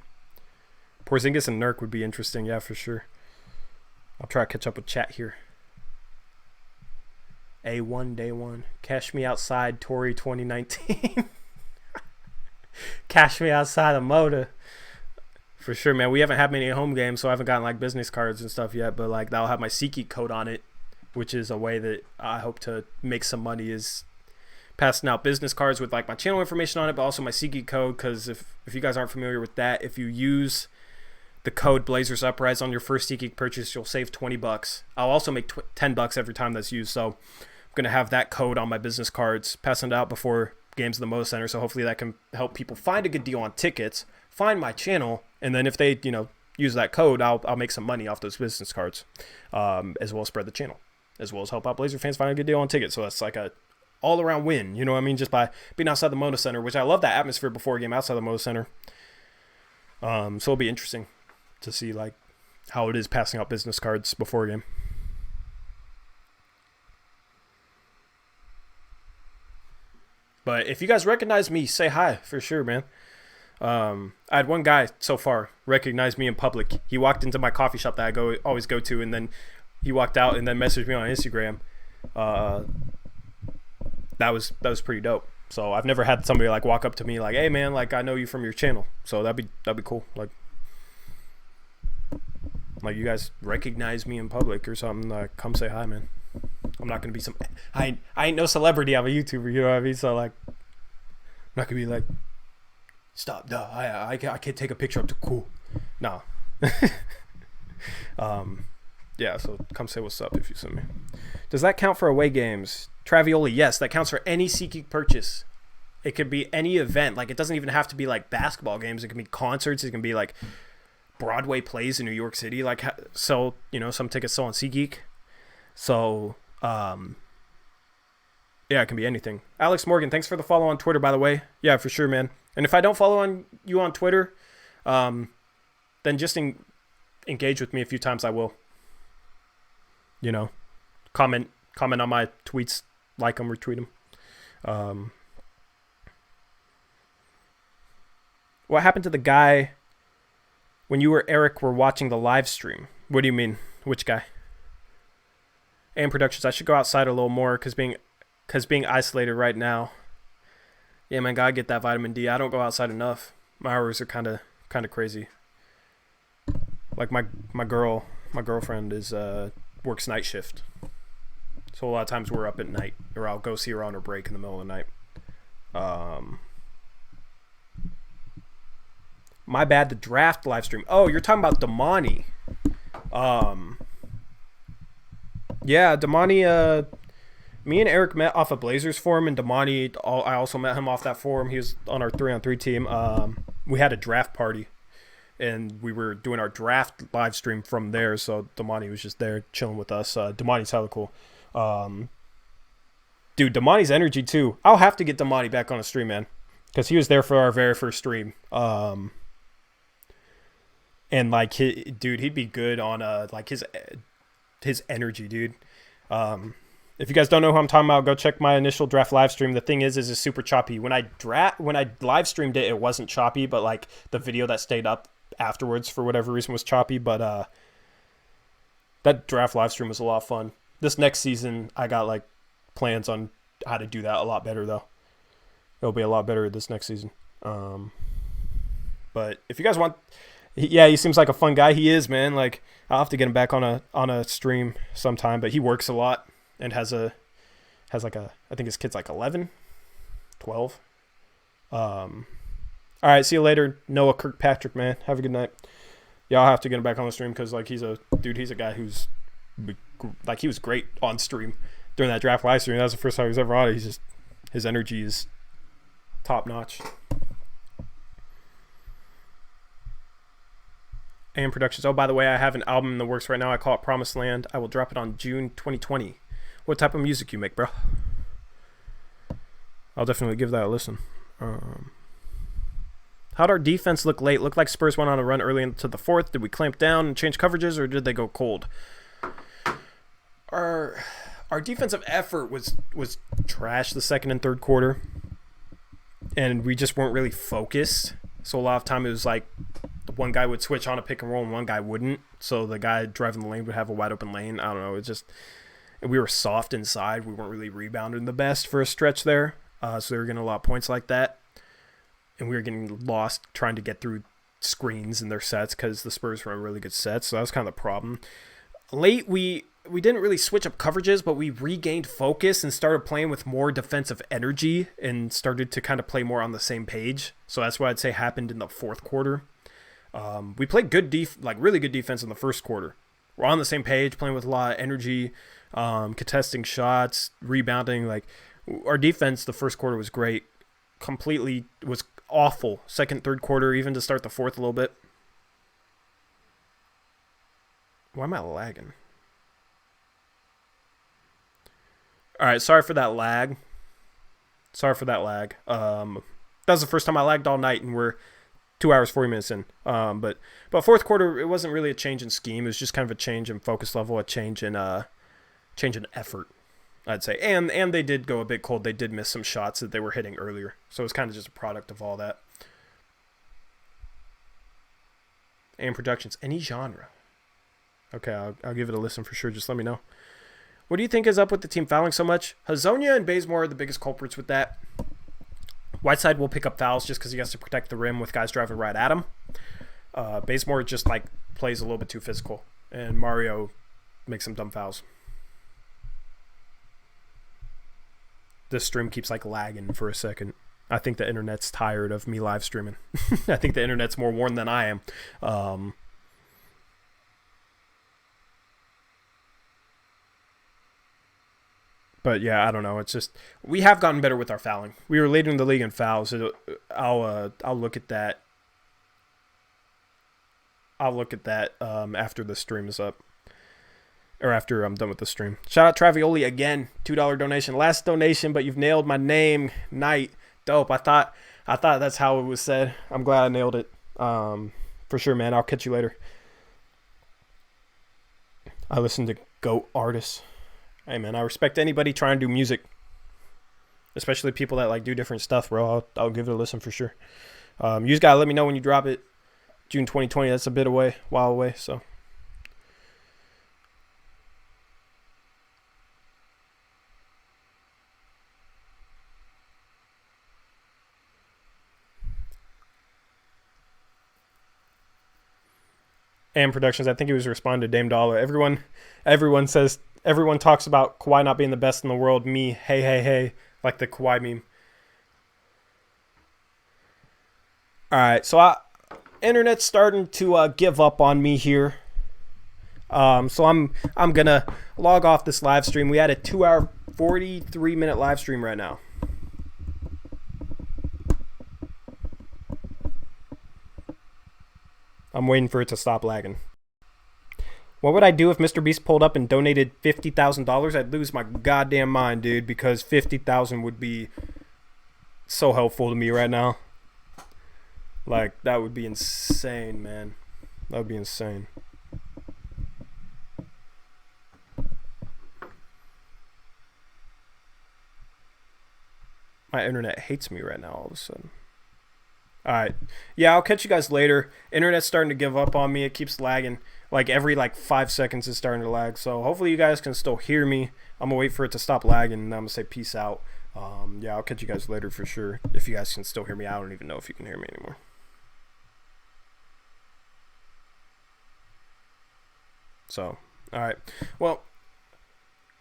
Porzingis and Nurk would be interesting, yeah, for sure. I'll try to catch up with chat here. A1, day one. Cash me outside, Tory 2019. Cash me outside of Moda. For sure, man. We haven't had many home games, so I haven't gotten like business cards and stuff yet, but like that'll have my SeatGeek code on it, which is a way that I hope to make some money, is passing out business cards with like my channel information on it, but also my SeatGeek code, because if you guys aren't familiar with that, if you use the code Blazers Uprise on your first SeatGeek purchase, you'll save $20. I'll also make $10 every time that's used, so I'm going to have that code on my business cards, passing it out before games in the Moda Center, so hopefully that can help people find a good deal on tickets, find my channel, and then if they use that code, I'll make some money off those business cards, as well as spread the channel, as well as help out Blazer fans find a good deal on tickets. So that's like a all around win, you know what I mean, just by being outside the Moda Center, which I love that atmosphere before a game outside the Moda Center. So it'll be interesting to see like how it is passing out business cards before a game. But if you guys recognize me, say hi for sure, man. I had one guy so far recognize me in public. He walked into my coffee shop that I always go to, and then he walked out and then messaged me on Instagram. That was pretty dope. So I've never had somebody like walk up to me like, "Hey man, like I know you from your channel." So that'd be cool. Like you guys recognize me in public or something. Like, come say hi, man. I'm not gonna be some. I ain't no celebrity. I'm a YouTuber. You know what I mean? So like, I'm not gonna be like, stop. Duh. I can't take a picture. I'm too cool. No. Yeah. So come say what's up if you see me. Does that count for away games? Travioli, yes, that counts for any SeatGeek purchase. It could be any event. Like, it doesn't even have to be like basketball games. It can be concerts. It can be like Broadway plays in New York City. Like, so some tickets sell on SeatGeek. So, yeah, it can be anything. Alex Morgan, thanks for the follow on Twitter, by the way. Yeah, for sure, man. And if I don't follow you on Twitter, then just engage with me a few times. I will. Comment on my tweets, like them, retweet them. What happened to the guy when you or Eric were watching the live stream? What do you mean? Which guy? And Productions, I should go outside a little more because being isolated right now. Yeah, man, gotta get that vitamin D. I don't go outside enough. My hours are kind of crazy. Like my girlfriend is works night shift. So a lot of times we're up at night, or I'll go see her on her break in the middle of the night. My bad, the draft live stream. Oh, you're talking about Damani. Yeah, Damani, me and Eric met off a Blazers forum, and Damani, I also met him off that forum. He was on our 3-on-3 team. We had a draft party, and we were doing our draft live stream from there, so Damani was just there chilling with us. Damani's hella cool. Dude, Damani's energy too. I'll have to get Damani back on a stream, man, because he was there for our very first stream. And like, he'd be good on like his energy, dude. If you guys don't know who I'm talking about, go check my initial draft live stream. The thing is it's super choppy. When I live streamed it, it wasn't choppy, but like the video that stayed up afterwards for whatever reason was choppy. But that draft live stream was a lot of fun. This next season, I got like plans on how to do that a lot better though. It'll be a lot better this next season. But if you guys want, yeah, he seems like a fun guy. He is, man. Like, I'll have to get him back on a stream sometime. But he works a lot and has like I think his kid's like 11, 12. All right, see you later, Noah Kirkpatrick, man. Have a good night. Yeah, I'll have to get him back on the stream because like he's a guy who's like he was great on stream during that draft live stream. That was the first time he was ever on it. He's just his energy is top notch. And Productions. Oh, by the way, I have an album in the works right now. I call it Promised Land. I will drop it on June 2020. What type of music you make, bro? I'll definitely give that a listen. How'd our defense look late? Looked like Spurs went on a run early into the fourth. Did we clamp down and change coverages, or did they go cold? Our defensive effort was trash the second and third quarter, and we just weren't really focused. So a lot of time it was like one guy would switch on a pick and roll and one guy wouldn't. So the guy driving the lane would have a wide open lane. I don't know. It just we were soft inside. We weren't really rebounding the best for a stretch there. So they were getting a lot of points like that. And we were getting lost trying to get through screens in their sets because the Spurs were a really good set. So that was kind of the problem. Late, we didn't really switch up coverages, but we regained focus and started playing with more defensive energy and started to kind of play more on the same page. So that's what I'd say happened in the fourth quarter. We played really good defense in the first quarter. We're on the same page, playing with a lot of energy, contesting shots, rebounding. Like our defense, the first quarter was great. Completely was awful. Second, third quarter, even to start the fourth a little bit. Why am I lagging? All right, sorry for that lag. That was the first time I lagged all night, and we're 2 hours, 40 minutes in. But fourth quarter, it wasn't really a change in scheme. It was just kind of a change in focus level, a change in effort, I'd say. And they did go a bit cold. They did miss some shots that they were hitting earlier. So it was kind of just a product of all that. And Productions, any genre. Okay, I'll give it a listen for sure. Just let me know. What do you think is up with the team fouling so much? Hazonia and Bazemore are the biggest culprits with that. Whiteside will pick up fouls just because he has to protect the rim with guys driving right at him. Bazemore just like plays a little bit too physical, and Mario makes some dumb fouls. This stream keeps like lagging for a second. I think the internet's tired of me live streaming. I think the internet's more worn than I am. But yeah, I don't know. It's just we have gotten better with our fouling. We were leading the league in fouls. I'll look at that. After the stream is up, or after I'm done with the stream. Shout out Travioli again, $2 donation. Last donation, but you've nailed my name. Knight, dope. I thought that's how it was said. I'm glad I nailed it. For sure, man. I'll catch you later. I listen to GOAT artists. Hey, man, I respect anybody trying to do music, especially people that like do different stuff, bro. I'll give it a listen for sure. You just gotta let me know when you drop it. June 2020. That's a bit away, while away. So. And Productions, I think he was responding to Dame Dollar. Everyone talks about Kawhi not being the best in the world. Me, hey, like the Kawhi meme. All right, so internet's starting to give up on me here. So I'm gonna log off this live stream. We had a 2-hour, 43-minute live stream right now. I'm waiting for it to stop lagging. What would I do if Mr. Beast pulled up and donated $50,000? I'd lose my goddamn mind, dude, because $50,000 would be so helpful to me right now. Like, that would be insane, man. That would be insane. My internet hates me right now all of a sudden. Alright. Yeah, I'll catch you guys later. Internet's starting to give up on me. It keeps lagging. Like every 5 seconds it's starting to lag. So hopefully you guys can still hear me. I'm going to wait for it to stop lagging and I'm going to say peace out. Yeah, I'll catch you guys later for sure. If you guys can still hear me. I don't even know if you can hear me anymore. So, alright. Well,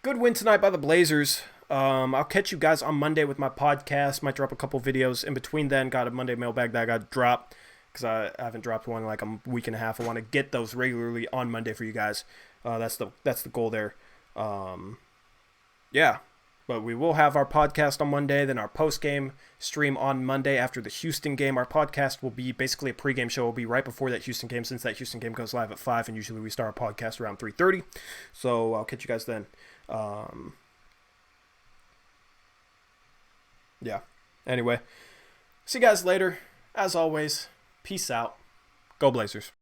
good win tonight by the Blazers. I'll catch you guys on Monday with my podcast. Might drop a couple videos. In between then, got a Monday mailbag that I got dropped. because I haven't dropped one in like a week and a half. I want to get those regularly on Monday for you guys. That's the goal there. Yeah. But we will have our podcast on Monday, then our post-game stream on Monday after the Houston game. Our podcast will be basically a pregame show. It will be right before that Houston game, since that Houston game goes live at 5, and usually we start our podcast around 3:30. So I'll catch you guys then. Yeah. Anyway, see you guys later. As always, peace out. Go Blazers.